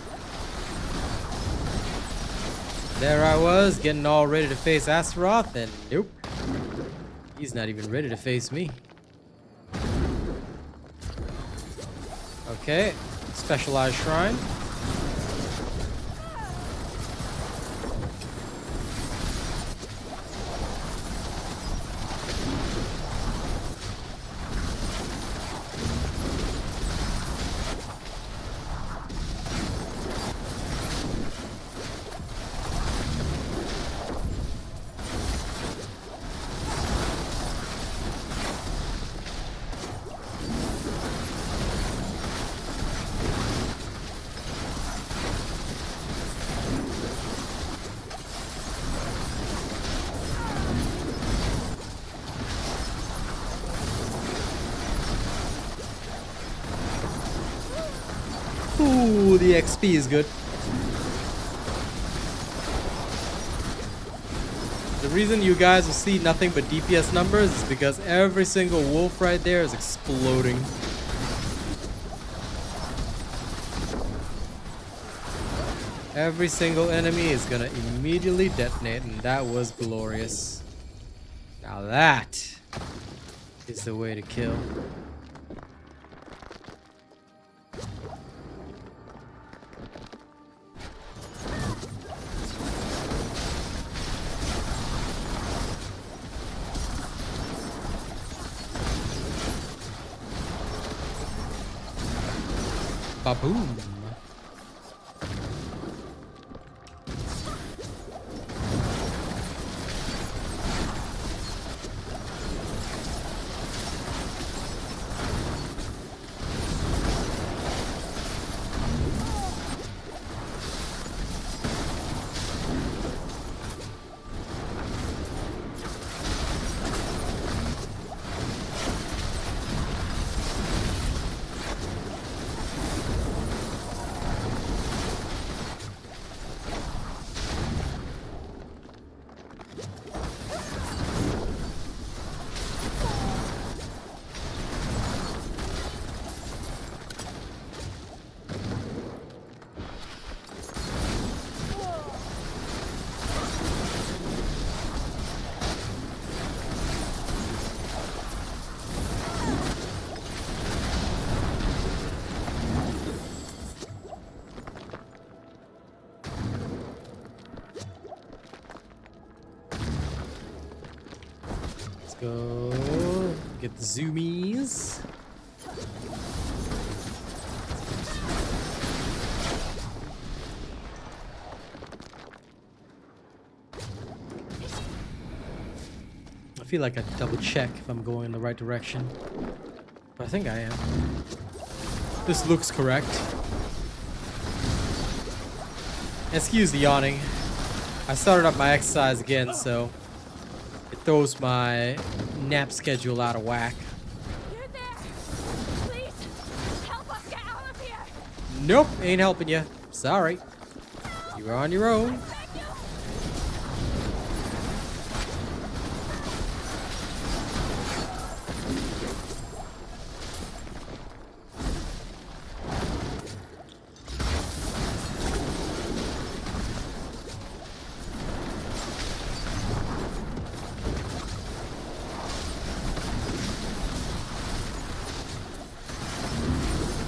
There I was, getting all ready to face Astaroth, and nope. He's not even ready to face me. Okay, specialized shrine. Ooh, the XP is good. The reason you guys will see nothing but DPS numbers is because every single wolf right there is exploding. Every single enemy is gonna immediately detonate, and that was glorious. Now that is the way to kill. Ba-boom. Go get the zoomies. I feel like I double check if I'm going in the right direction, but I think I am. This looks correct. Excuse the yawning. I started up my exercise again, so it throws my nap schedule out of whack. You're there! Please, help us get out of here! Nope, ain't helping you. Sorry. You're on your own. Thank you!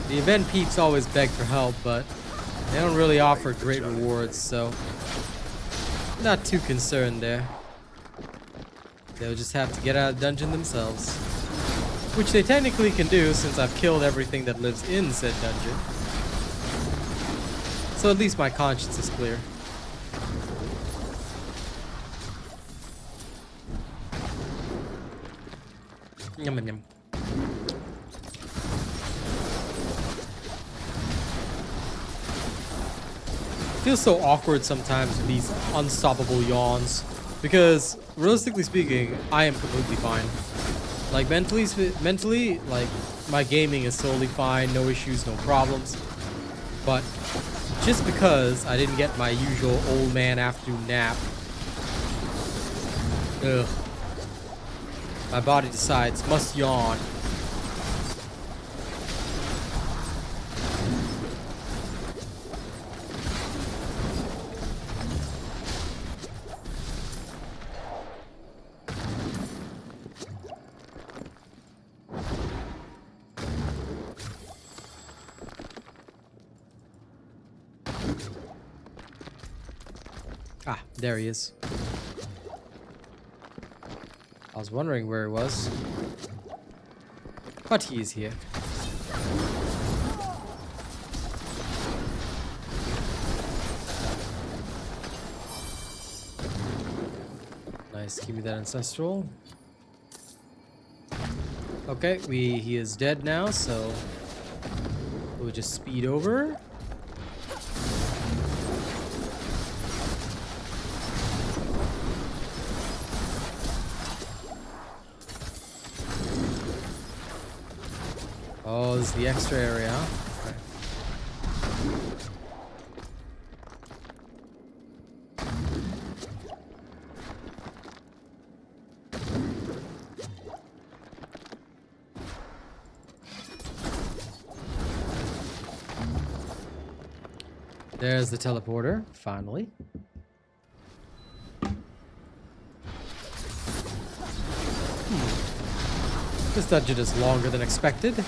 The event peeps always beg for help, but they don't really offer great rewards, so not too concerned there. They'll just have to get out of the dungeon themselves, which they technically can do since I've killed everything that lives in said dungeon. So at least my conscience is clear. Yum yum yum. Feels so awkward sometimes with these unstoppable yawns, because realistically speaking, I am completely fine. Like mentally, like my gaming is totally fine, no issues, no problems. But just because I didn't get my usual old man afternoon nap, ugh, my body decides must yawn. Ah, there he is. I was wondering where he was. But he is here. Nice, give me that ancestral. Okay, he is dead now, so we'll just speed over. Oh, this is the extra area, huh? Okay. There's the teleporter, finally. This dungeon is longer than expected.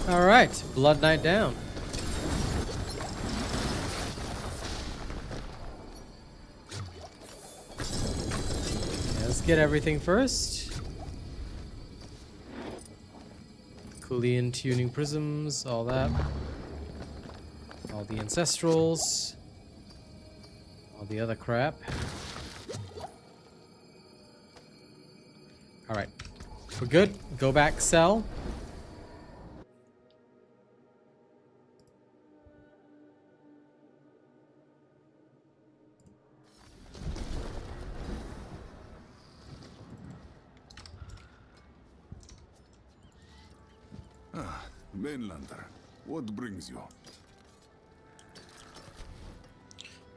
All right, Blood Knight down. Let's get everything first. Coolian tuning prisms, all that. All the ancestrals. All the other crap. Alright. We're good. Go back, sell. Mainlander, what brings you?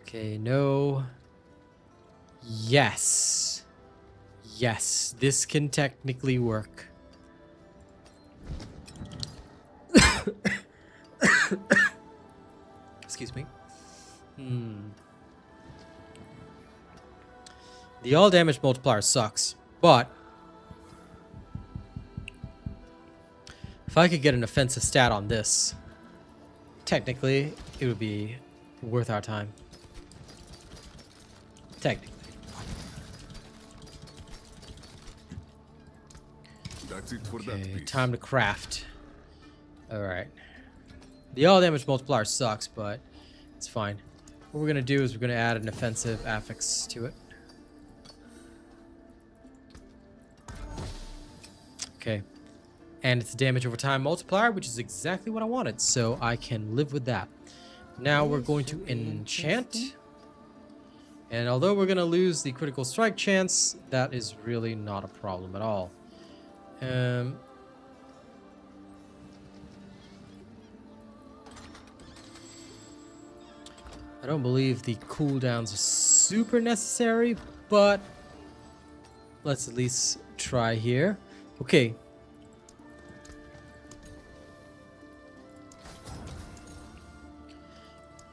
Okay, no. Yes. Yes, this can technically work. Excuse me. The all damage multiplier sucks, but if I could get an offensive stat on this, technically it would be worth our time. Technically. That's it for that Okay, piece. time to craft. Alright. The all damage multiplier sucks, but it's fine. What we're gonna do is we're gonna add an offensive affix to it. Okay. And it's a damage over time multiplier, which is exactly what I wanted, so I can live with that. Now we're going to enchant. And although we're gonna lose the critical strike chance, that is really not a problem at all. I don't believe the cooldowns are super necessary, but let's at least try here. Okay.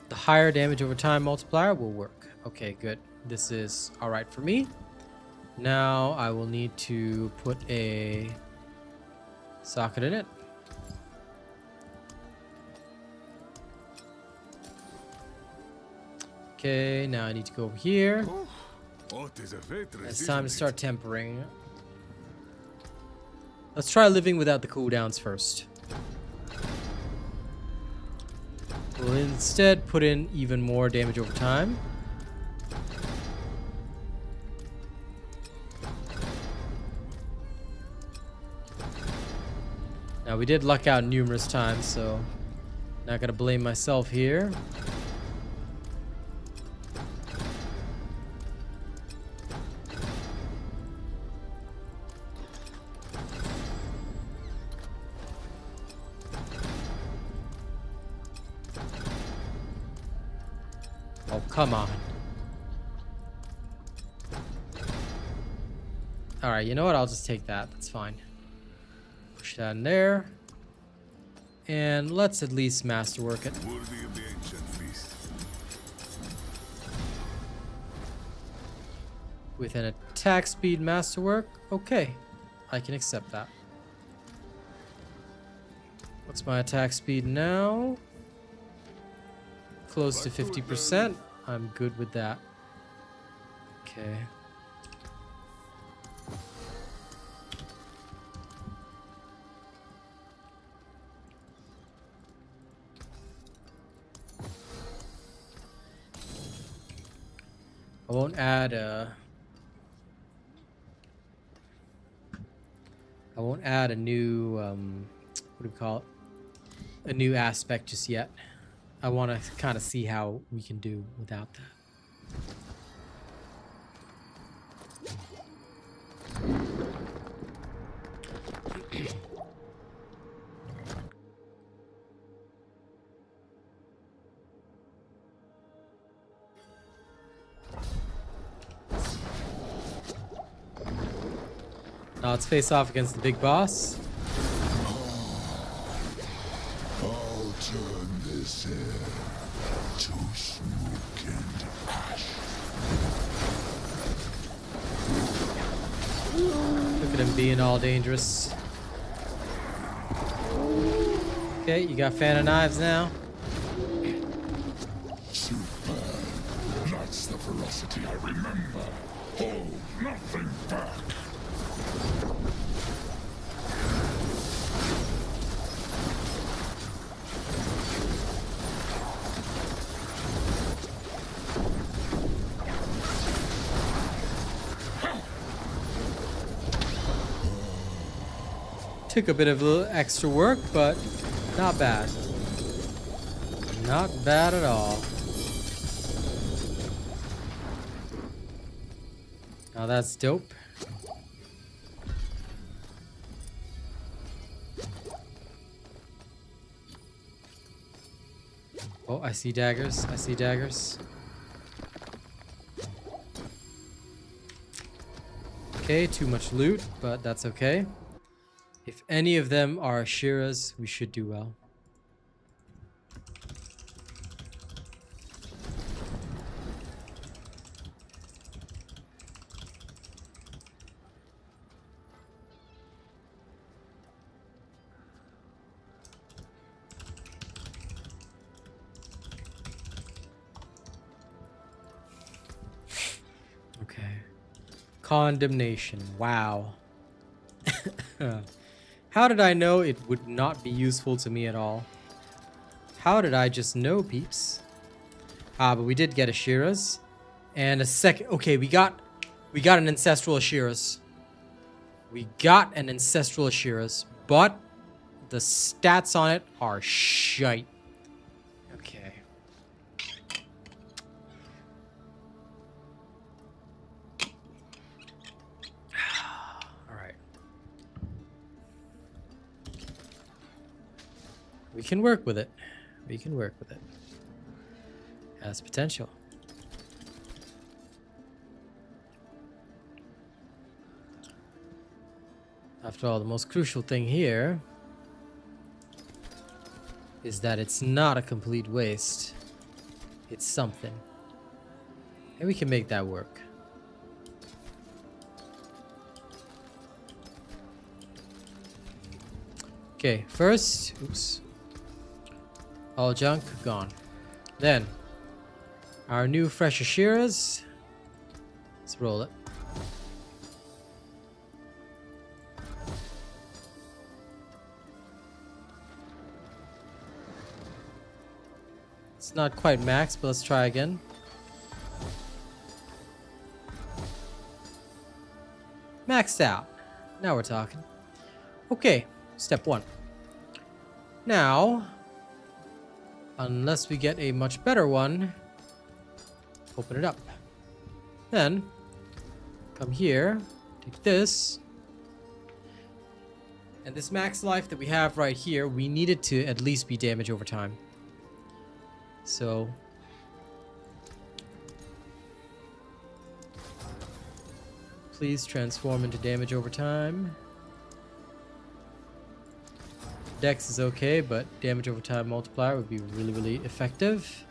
The higher damage over time multiplier will work. Okay, good. This is alright for me. Now I will need to put a socket in it. Okay, now I need to go over here. It's time to start tempering. Let's try living without the cooldowns first. We'll instead put in even more damage over time. Now we did luck out numerous times, so not gonna blame myself here. Oh, come on. Alright, you know what? I'll just take that. That's fine. Push that in there. And let's at least masterwork it. Worthy of the ancient feast. With an attack speed masterwork. Okay. I can accept that. What's my attack speed now? Close to 50%. I'm good with that. Okay. I won't add a new what do we call it? A new aspect just yet. I want to kind of see how we can do without that. Now let's face off against the big boss. I'll turn this air to smoke and ash. Look at him being all dangerous. Okay, you got fan of knives now. Superb. That's the ferocity I remember. Hold nothing back. Took a bit of a little extra work, but not bad. Not bad at all. Now that's dope. Oh, I see daggers. I see daggers. Okay, too much loot, but that's okay. If any of them are Shiras, we should do well. Okay. Condemnation. Wow. How did I know it would not be useful to me at all? How did I just know, peeps? Ah, but we did get Ashiras. And a second... Okay, we got an Ancestral Ashiras. We got an Ancestral Ashiras, but the stats on it are shite. Okay. Alright. We can work with it. We can work with it. Has potential. After all, the most crucial thing here is that it's not a complete waste. It's something. And we can make that work. Okay, first, oops. All junk, gone. Then, our new fresh Ashiras. Let's roll it. It's not quite max, but let's try again. Maxed out. Now we're talking. Okay, step one. Now, unless we get a much better one, open it up. Then, come here, take this. And this max life that we have right here, we need it to at least be damage over time. So, please transform into damage over time. Dex is okay, but damage over time multiplier would be really, really effective.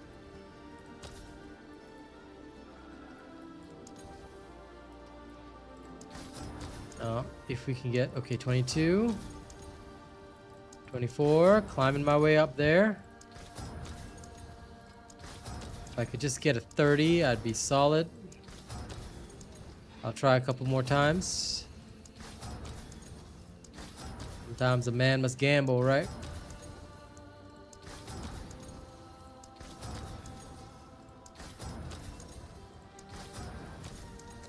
If we can get, okay, 22, 24, climbing my way up there. If I could just get a 30, I'd be solid. I'll try a couple more times. Sometimes a man must gamble, right?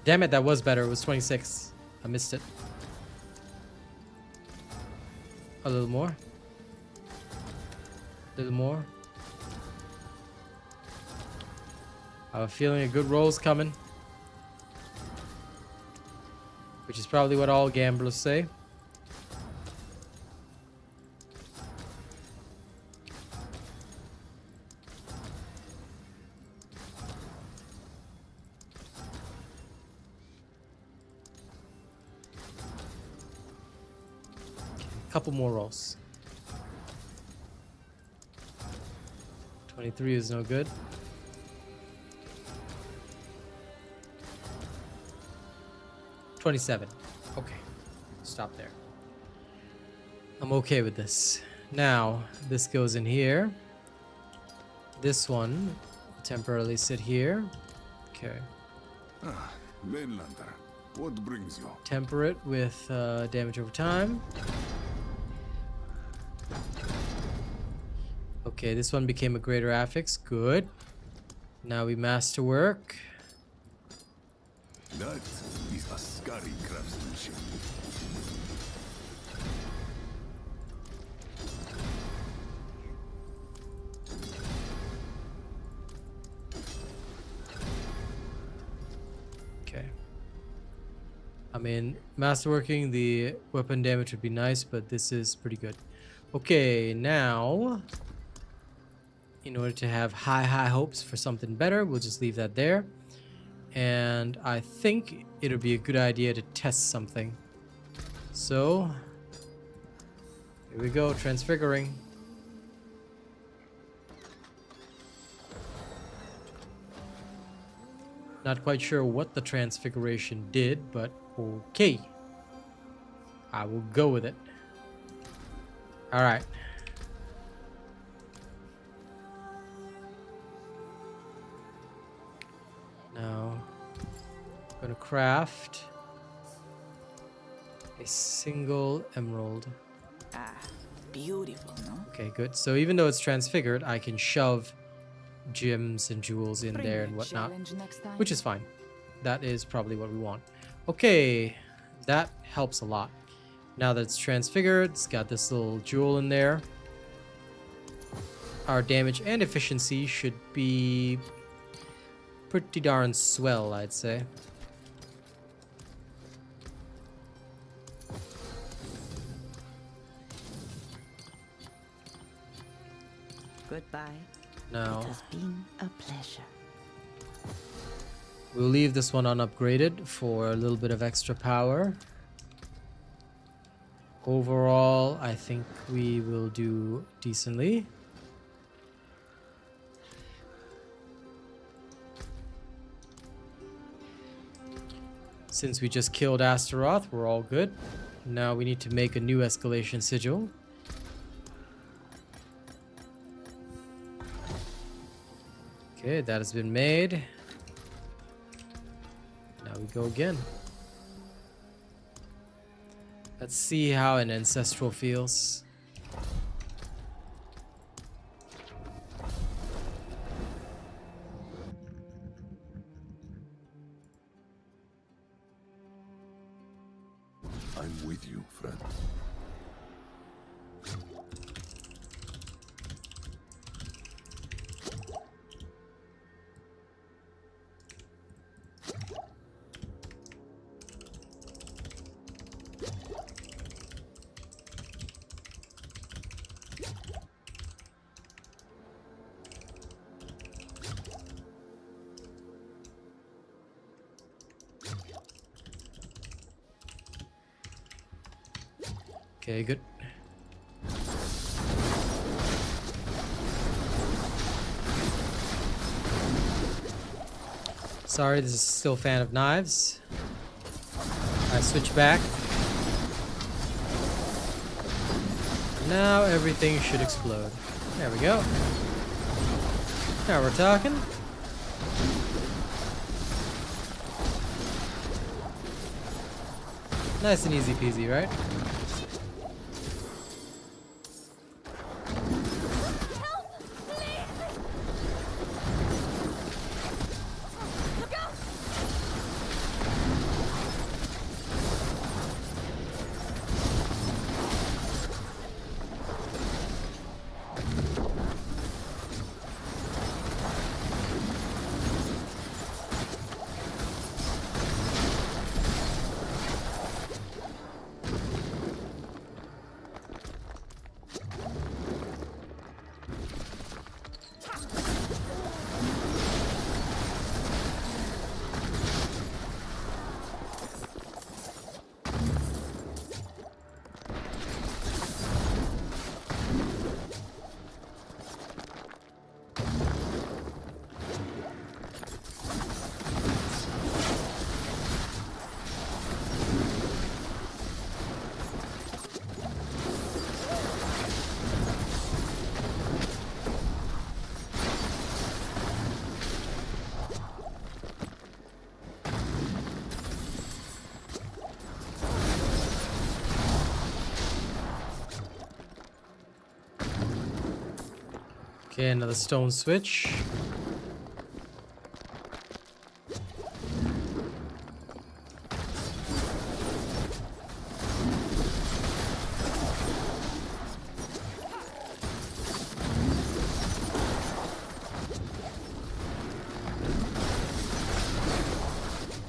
Damn it, that was better. It was 26. I missed it. A little more. A little more. I have a feeling a good roll's coming. Which is probably what all gamblers say. Couple more rolls. 23 is no good. 27. Okay. Stop there. I'm okay with this. Now, this goes in here. This one will temporarily sit here. Okay. Ah, Mainlander, what brings you? Temper it with damage over time. Okay, this one became a greater affix. Good. Now we masterwork. That is a scary craftsmanship. Okay. I mean, masterworking the weapon damage would be nice, but this is pretty good. Okay, now, in order to have high hopes for something better, we'll just leave that there. And I think it'll be a good idea to test something. So, here we go, transfiguring. Not quite sure what the transfiguration did, but okay. I will go with it. Alright. Now, I'm gonna craft a single emerald. Ah, beautiful, no? Okay, good. So even though it's transfigured, I can shove gems and jewels in Bring there me and a whatnot, challenge next time. which is fine. That is probably what we want. Okay, that helps a lot. Now that it's transfigured, it's got this little jewel in there. Our damage and efficiency should be pretty darn swell, I'd say. Goodbye. Now, It has been a pleasure. we'll leave this one unupgraded for a little bit of extra power. Overall, I think we will do decently. Since we just killed Astaroth, we're all good. Now we need to make a new escalation sigil. Okay, that has been made. Now we go again. Let's see how an ancestral feels. I'm with you, friend. Okay, good. Sorry, this is still a fan of knives. I switch back. Now everything should explode. There we go. Now we're talking. Nice and easy peasy, right? Okay, another stone switch.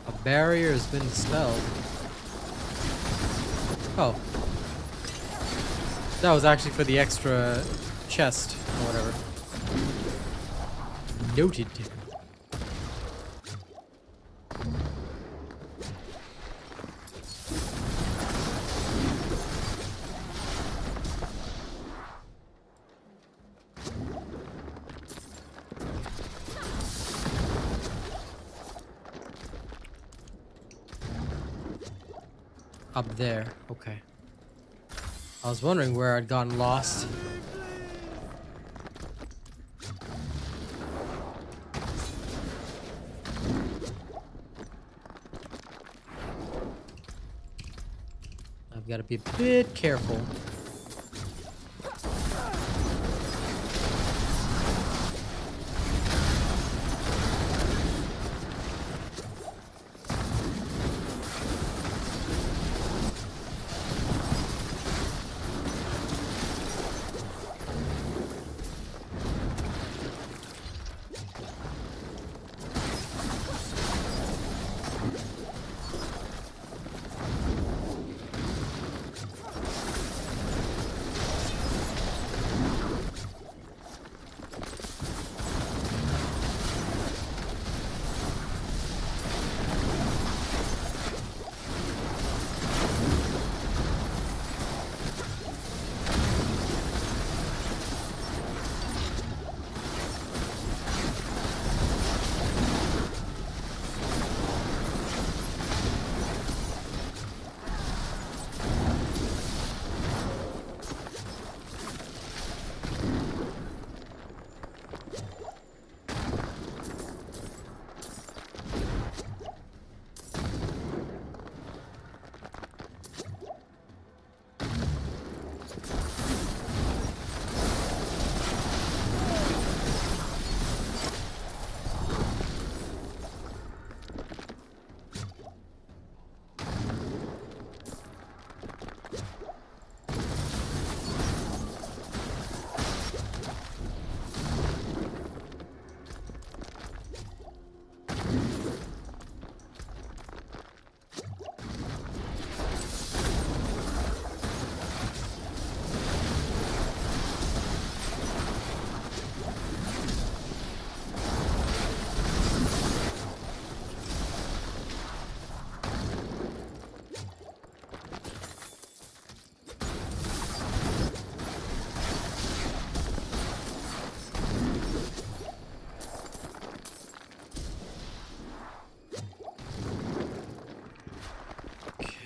A barrier has been dispelled. Oh. That was actually for the extra chest or whatever. Noted. Up there, okay. I was wondering where I'd gotten lost. I've got to be a bit careful.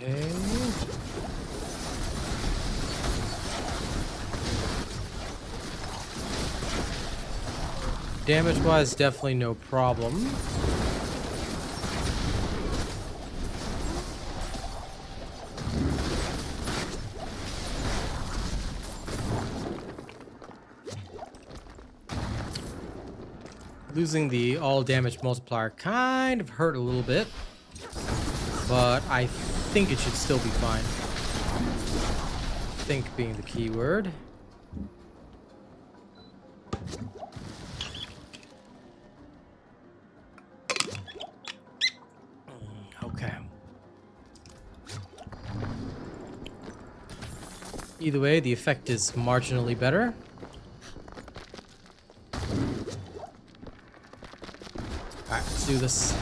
Okay. Damage-wise, definitely no problem. Losing the all damage multiplier kind of hurt a little bit, but I think it should still be fine. Think being the key word. Okay. Either way, the effect is marginally better. Alright, let's do this.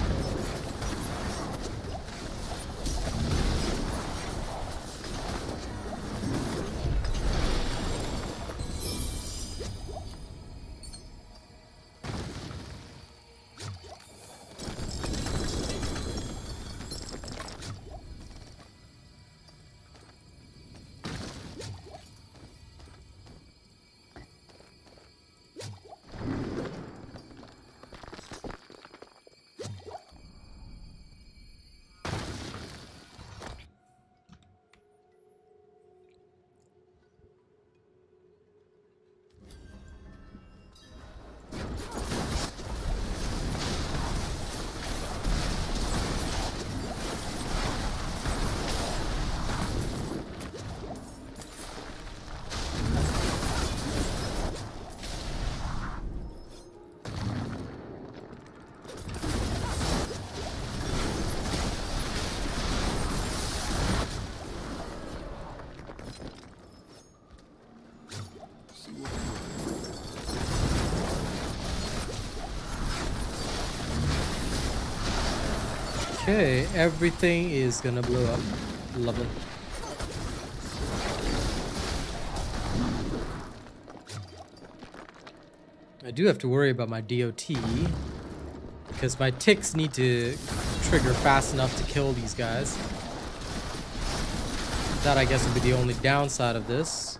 Okay, everything is gonna blow up. Lovely. I do have to worry about my DOT because my ticks need to trigger fast enough to kill these guys. That, I guess, would be the only downside of this.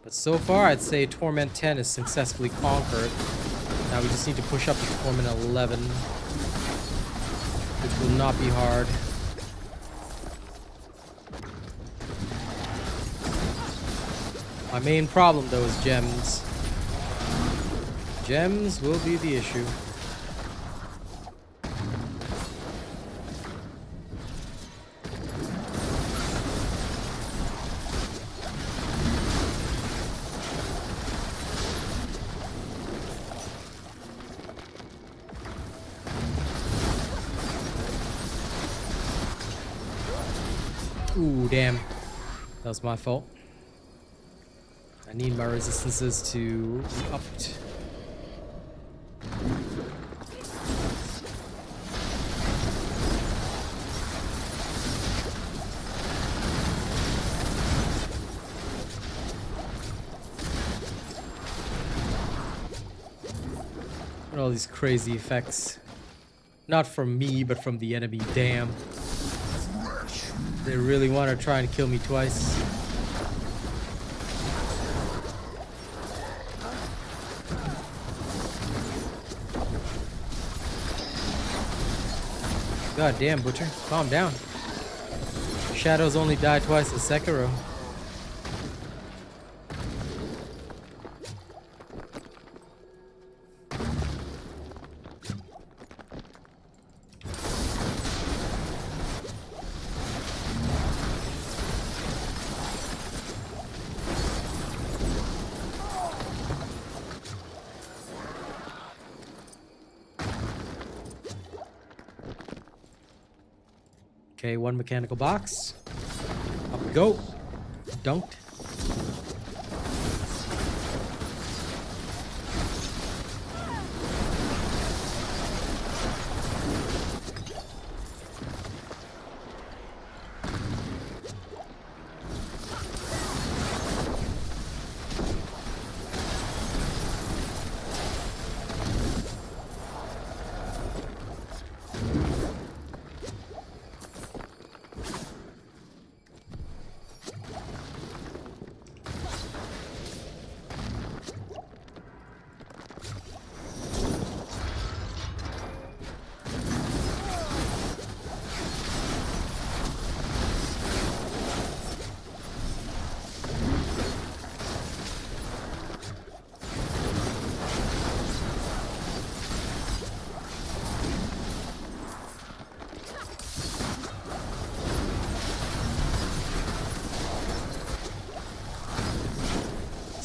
But so far, I'd say Torment 10 is successfully conquered. Now we just need to push up to Torment 11, which will not be hard. My main problem, though, is gems. Gems will be the issue. Ooh, damn. That was my fault. I need my resistances to be upped. What are all these crazy effects? Not from me, but from the enemy. Damn. They really want to try and kill me twice. God damn, Butcher. Calm down. Shadows only die twice in Sekiro. Okay, one mechanical box. Up we go. Dunked.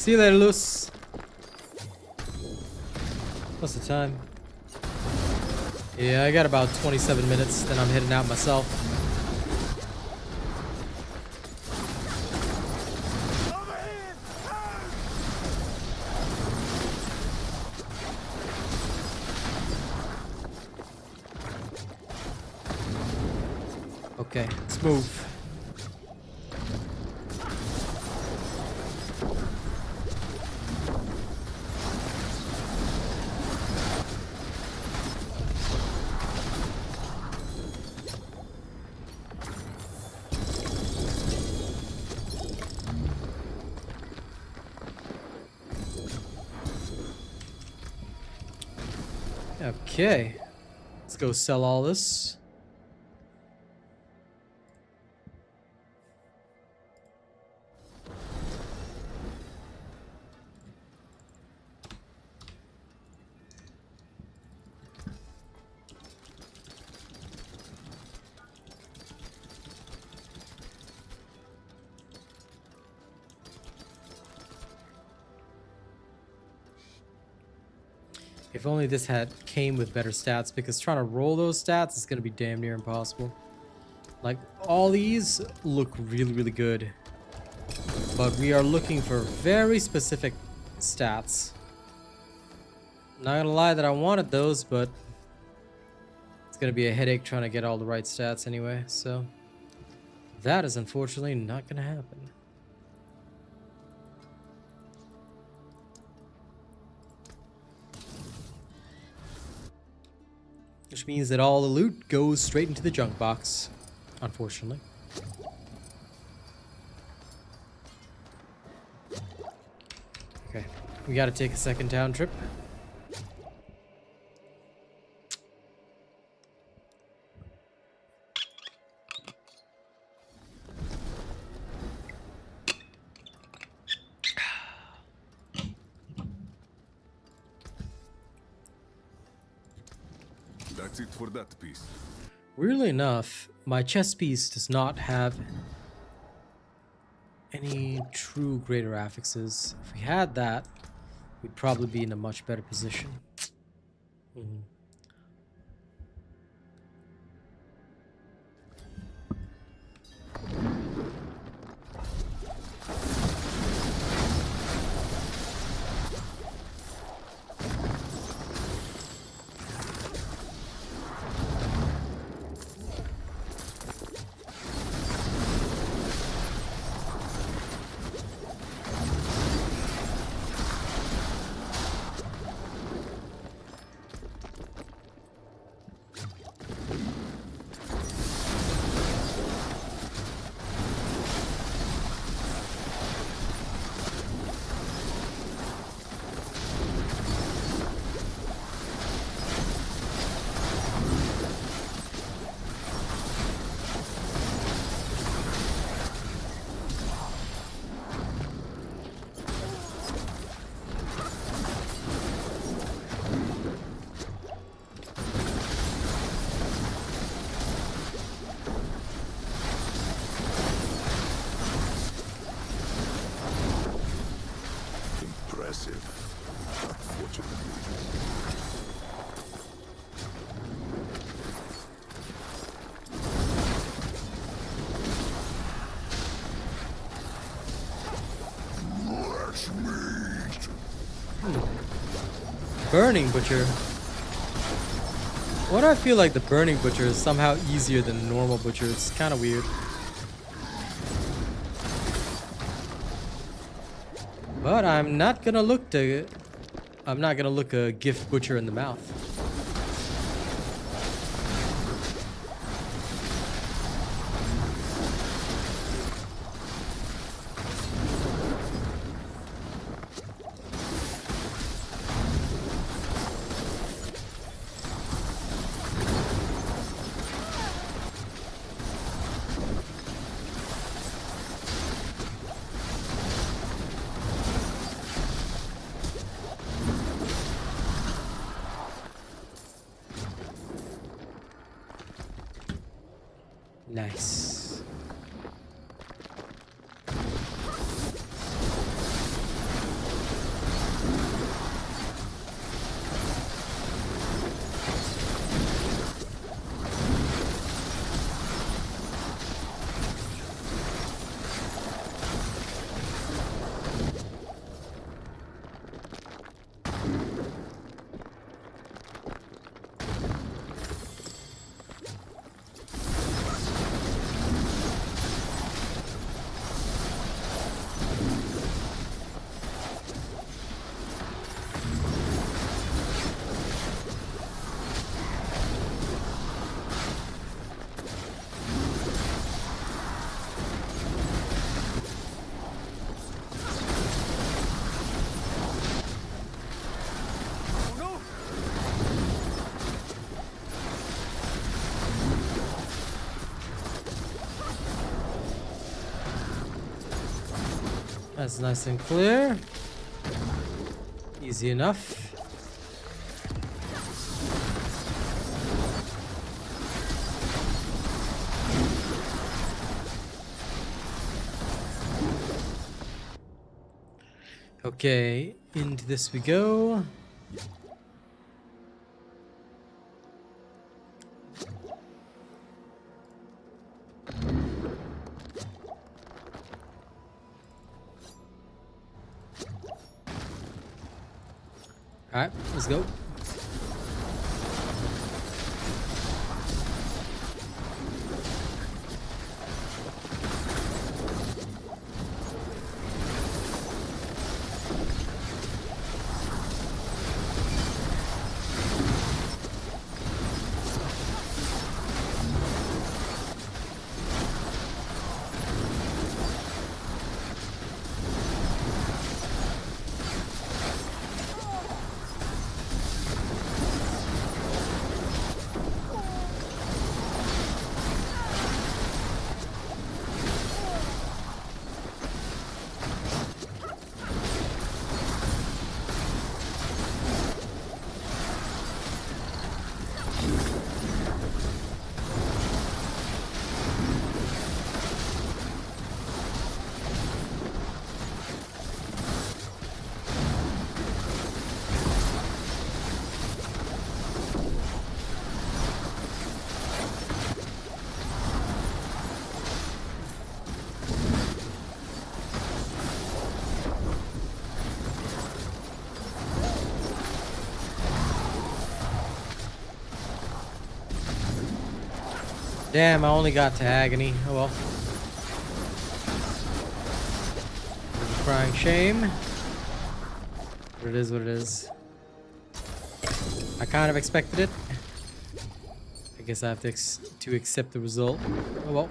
See you later, Luce. What's the time? Yeah, I got about 27 minutes, then I'm heading out myself. Okay, let's move. Okay, let's go sell all this. If only this came with better stats, because trying to roll those stats is going to be damn near impossible. Like, all these look really, really good. But we are looking for very specific stats. Not gonna lie that I wanted those, but it's gonna be a headache trying to get all the right stats anyway, so that is unfortunately not gonna happen. Which means that all the loot goes straight into the junk box, unfortunately. Okay, we gotta take a second town trip. That's it for that piece. Weirdly enough, my chess piece does not have any true greater affixes. If we had that, we'd probably be in a much better position. Impressive. Unfortunately. Burning Butcher. What do I feel like the Burning Butcher is somehow easier than the normal Butcher? It's kind of weird. But I'm not gonna look a gift butcher in the mouth. Nice. That's nice and clear. Easy enough. Okay, into this we go. All right, let's go. Damn, I only got to agony. Oh well. There's a crying shame. But it is what it is. I kind of expected it. I guess I have to accept the result. Oh well.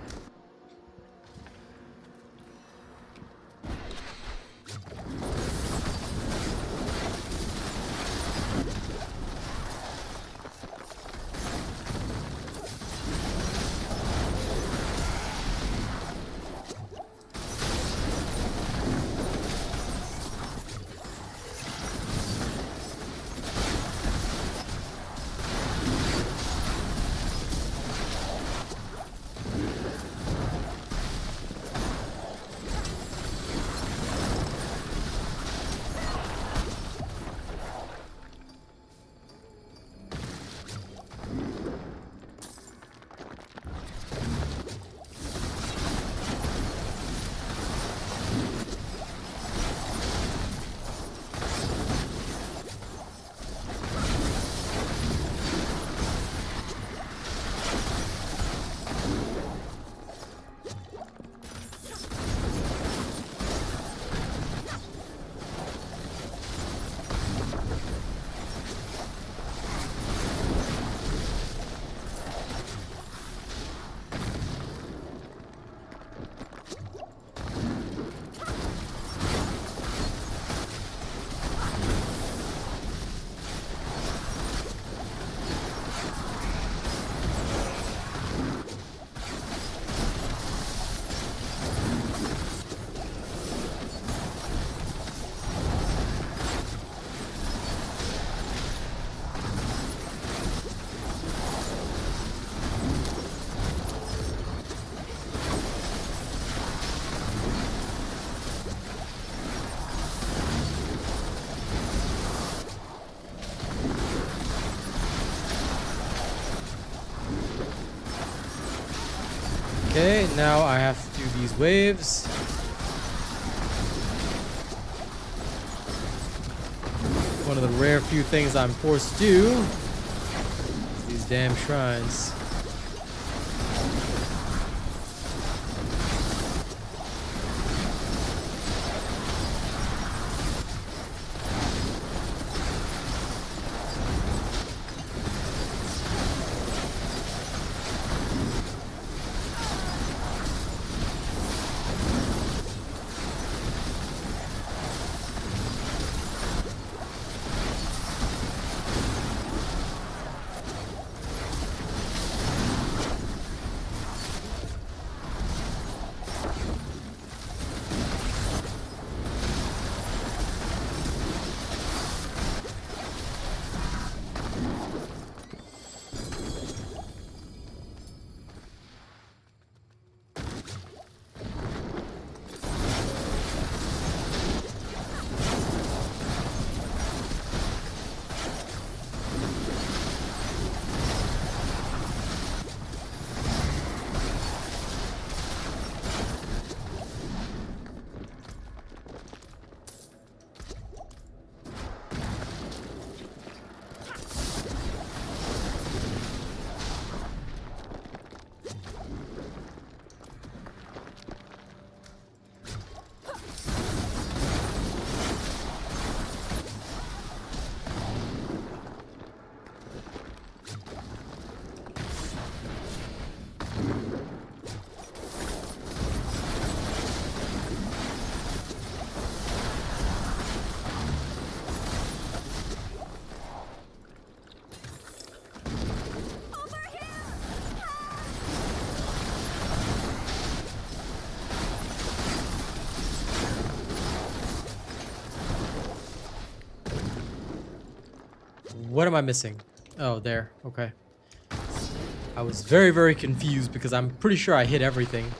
Okay, now I have to do these waves. One of the rare few things I'm forced to do is these damn shrines. What am I missing? Oh, there. Okay. I was very, very confused because I'm pretty sure I hit everything.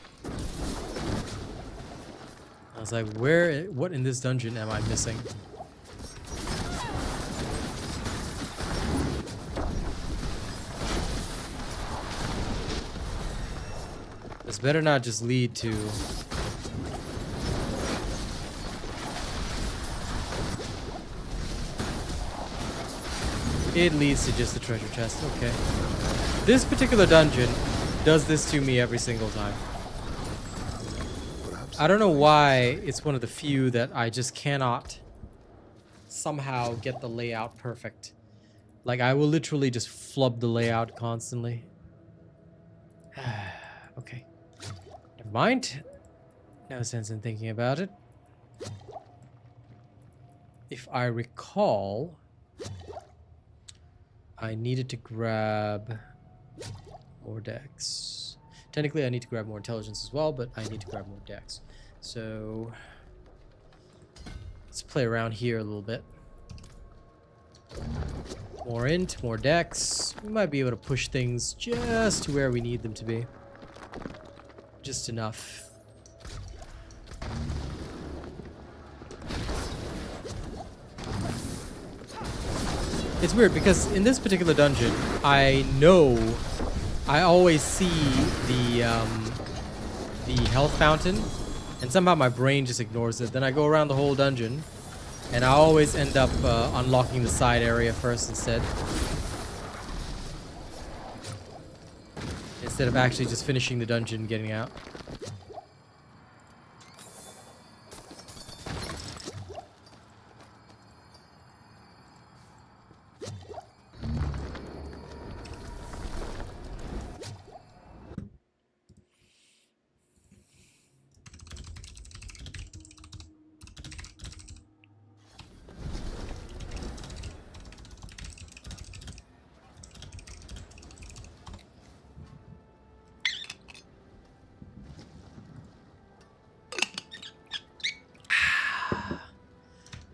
I was like, what in this dungeon am I missing? This better not just lead to... It leads to just the treasure chest. Okay. This particular dungeon does this to me every single time. I don't know why it's one of the few that I just cannot somehow get the layout perfect. Like, I will literally just flub the layout constantly. Okay. Never mind. No sense in thinking about it. If I recall, I needed to grab more decks. Technically, I need to grab more intelligence as well, but I need to grab more decks. So let's play around here a little bit. More int, more decks. We might be able to push things just to where we need them to be. Just enough. It's weird because in this particular dungeon, I know I always see the health fountain, and somehow my brain just ignores it. Then I go around the whole dungeon, and I always end up unlocking the side area first instead of actually just finishing the dungeon and getting out.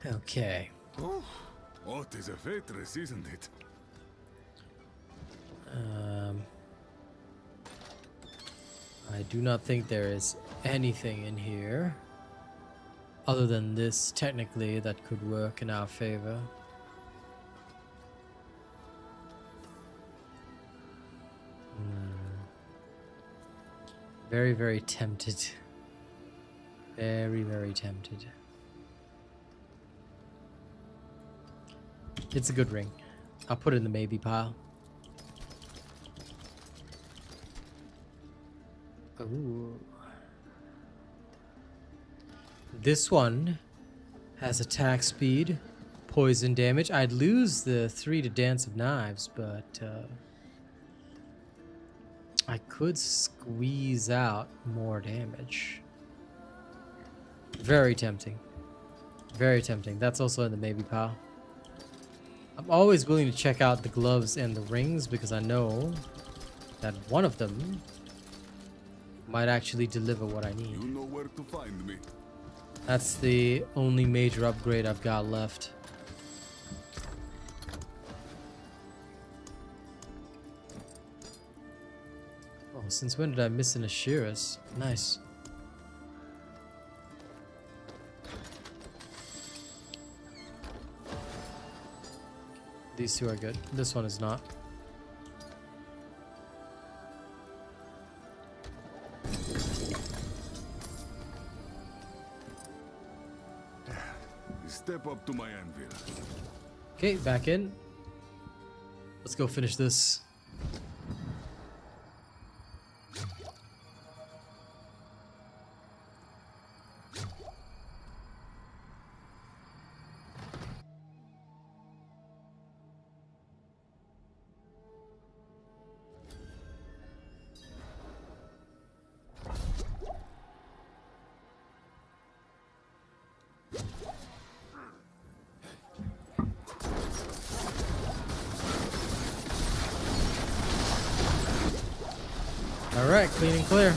Okay. Oh, what is a waitress, isn't it? I do not think there is anything in here other than this, technically, that could work in our favor. Very, very tempted. Very, very tempted. It's a good ring. I'll put it in the maybe pile. Ooh. This one has attack speed, poison damage. I'd lose the 3 to Dance of Knives, but I could squeeze out more damage. Very tempting. Very tempting. That's also in the maybe pile. I'm always willing to check out the gloves and the rings because I know that one of them might actually deliver what I need. You know where to find me. That's the only major upgrade I've got left. Oh, since when did I miss an Ashiras? Nice. These two are good. This one is not. Step up to my anvil. Okay, back in. Let's go finish this. Alright, clean and clear.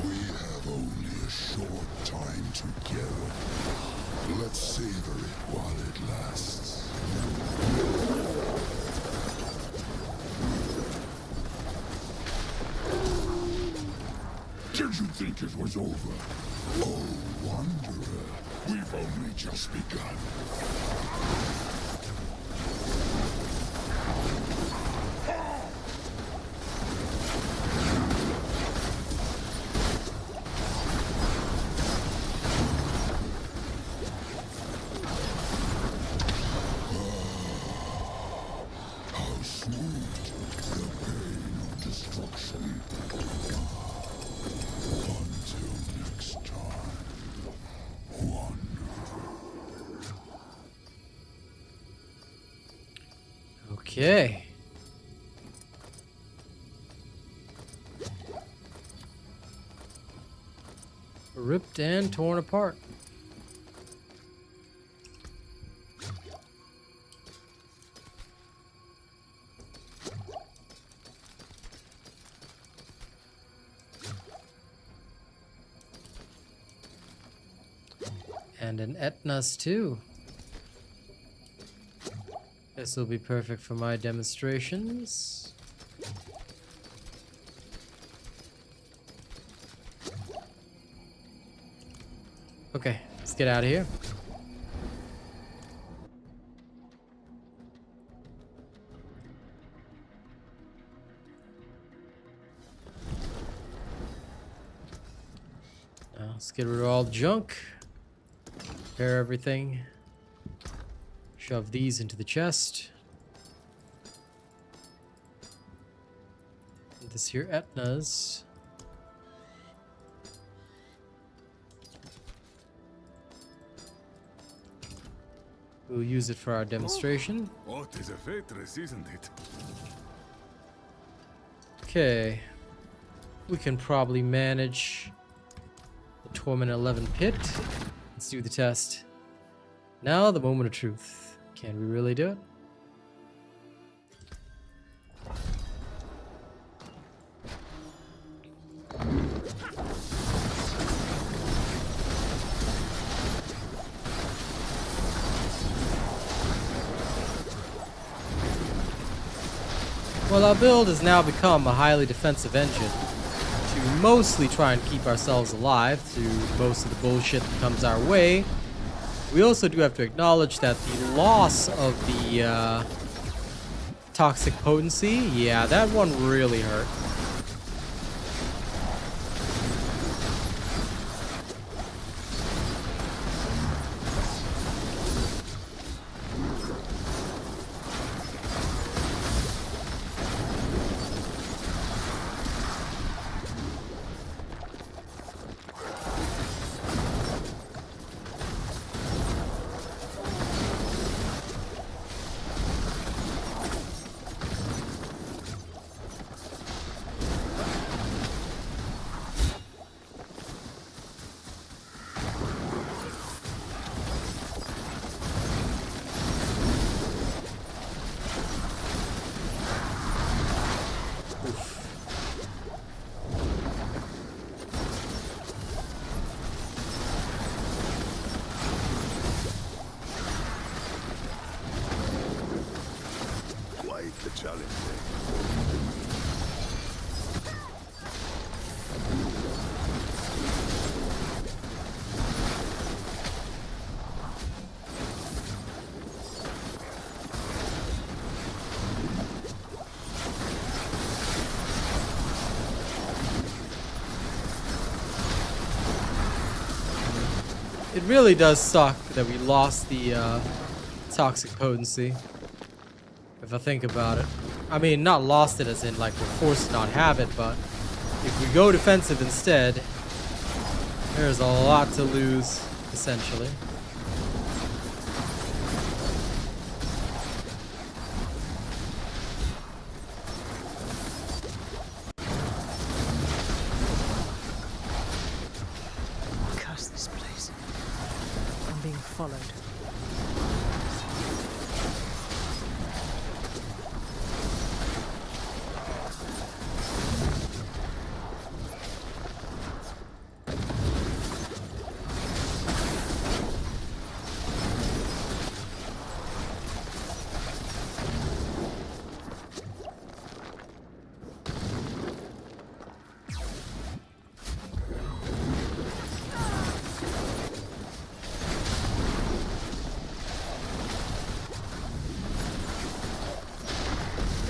We have only a short time together. Let's savor it while it lasts. Did you think it was over? Oh, Wanderer. We've only just begun. Okay. Ripped and torn apart. And an Etna's too. This will be perfect for my demonstrations. Okay, let's get out of here. Now let's get rid of all the junk. Prepare everything. Shove these into the chest. And this here Etna's. We'll use it for our demonstration. Oh, it is a waitress, isn't it? Okay. We can probably manage the Torment 11 pit. Let's do the test. Now the moment of truth. Can we really do it? Well, our build has now become a highly defensive engine to mostly try and keep ourselves alive through most of the bullshit that comes our way. We also do have to acknowledge that the loss of the toxic potency, yeah, that one really hurt. Quite the challenge. It really does suck that we lost the toxic potency. If I think about it. I mean, not lost it as in like we're forced to not have it, but if we go defensive instead, there's a lot to lose, essentially. Curse this place. I'm being followed.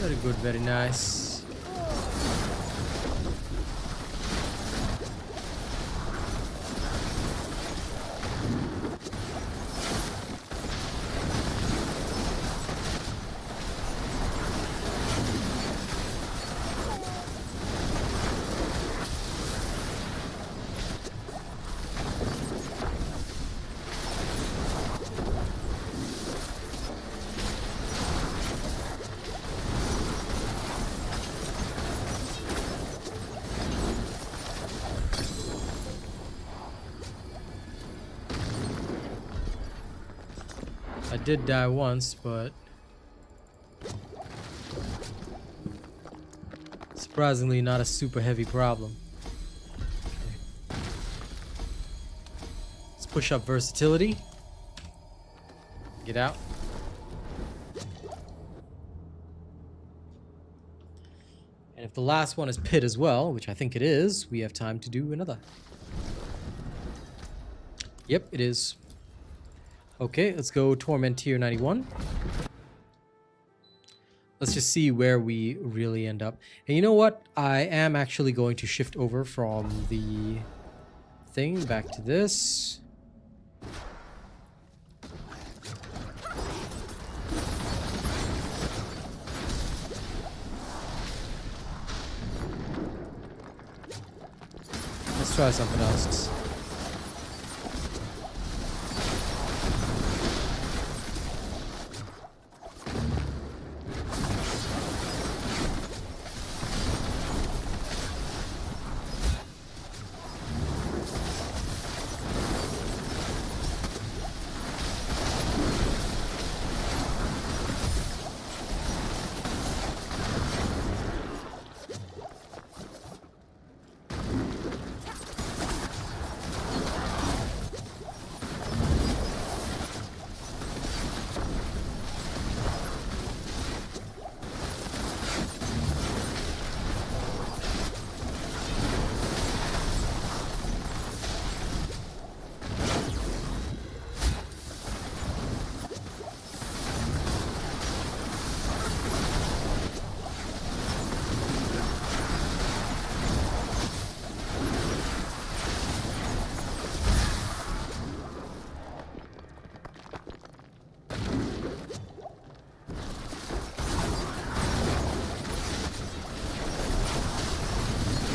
Very good, very nice. did die once, but surprisingly not a super heavy problem. Okay. Let's push up versatility. Get out. And if the last one is pit as well, which I think it is, we have time to do another. Yep, it is. Okay, let's go Torment tier 91. Let's just see where we really end up. And you know what? I am actually going to shift over from the thing back to this. Let's try something else.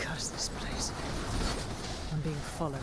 Curse this place. I'm being followed.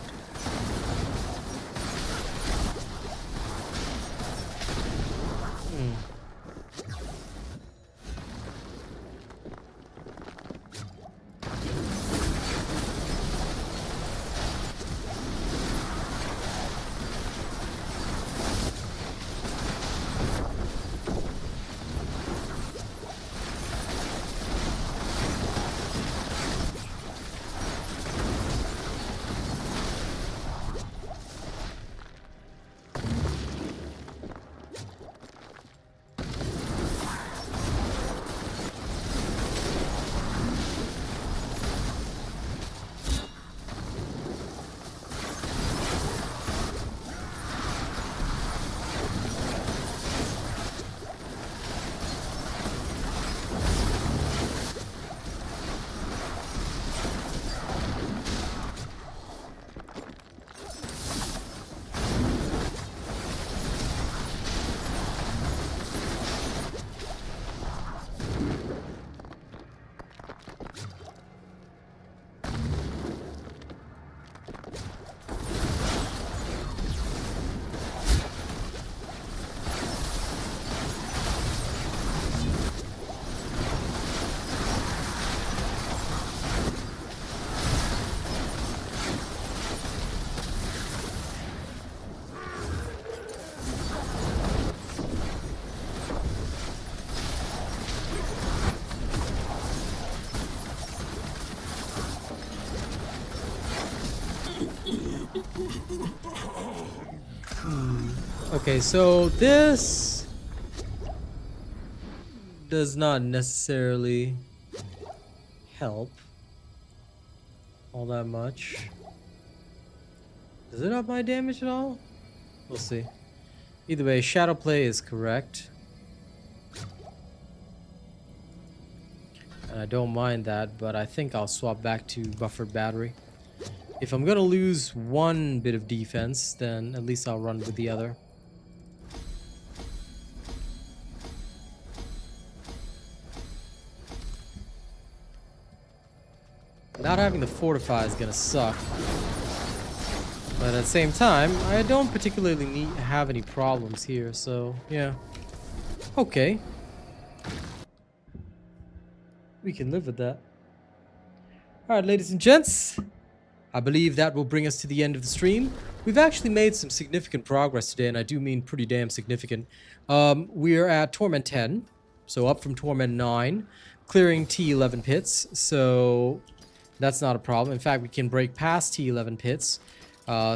Okay, so this does not necessarily help all that much. Does it up my damage at all? We'll see. Either way, shadow play is correct. And I don't mind that, but I think I'll swap back to buffered battery. If I'm gonna lose one bit of defense, then at least I'll run with the other. Not having the fortify is gonna suck. But at the same time, I don't particularly have any problems here, so yeah. Okay. We can live with that. Alright, ladies and gents. I believe that will bring us to the end of the stream. we've actually made some significant progress today, and I do mean pretty damn significant. We're at Torment 10, so up from Torment 9, clearing T11 pits, so that's not a problem. In fact, we can break past T11 pits,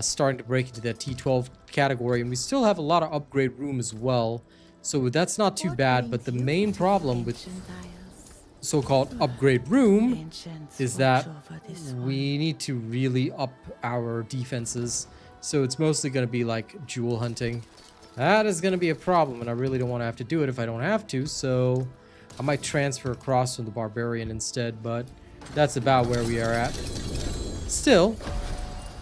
starting to break into that T12 category, and we still have a lot of upgrade room as well, so that's not too bad. But the main problem with so-called upgrade room is that we need to really up our defenses, so it's mostly going to be like jewel hunting. That is going to be a problem, and I really don't want to have to do it if I don't have to, so I might transfer across from the barbarian instead, but that's about where we are at. Still,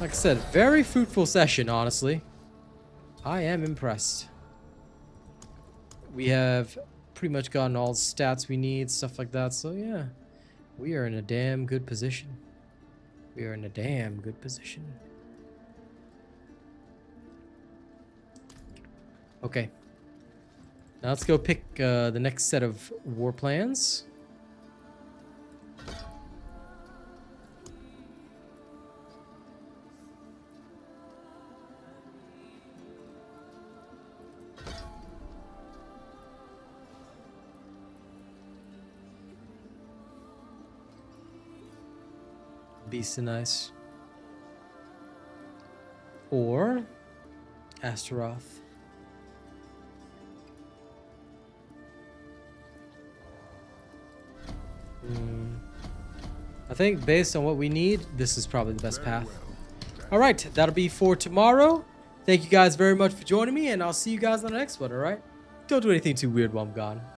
like I said, very fruitful session, honestly. I am impressed. We have pretty much gotten all the stats we need, stuff like that, so yeah. We are in a damn good position. We are in a damn good position. Okay. Now let's go pick the next set of war plans. Beast and Ice. Or Astaroth. I think based on what we need, this is probably the best path. Alright, that'll be for tomorrow. Thank you guys very much for joining me, and I'll see you guys on the next one, alright? Don't do anything too weird while I'm gone.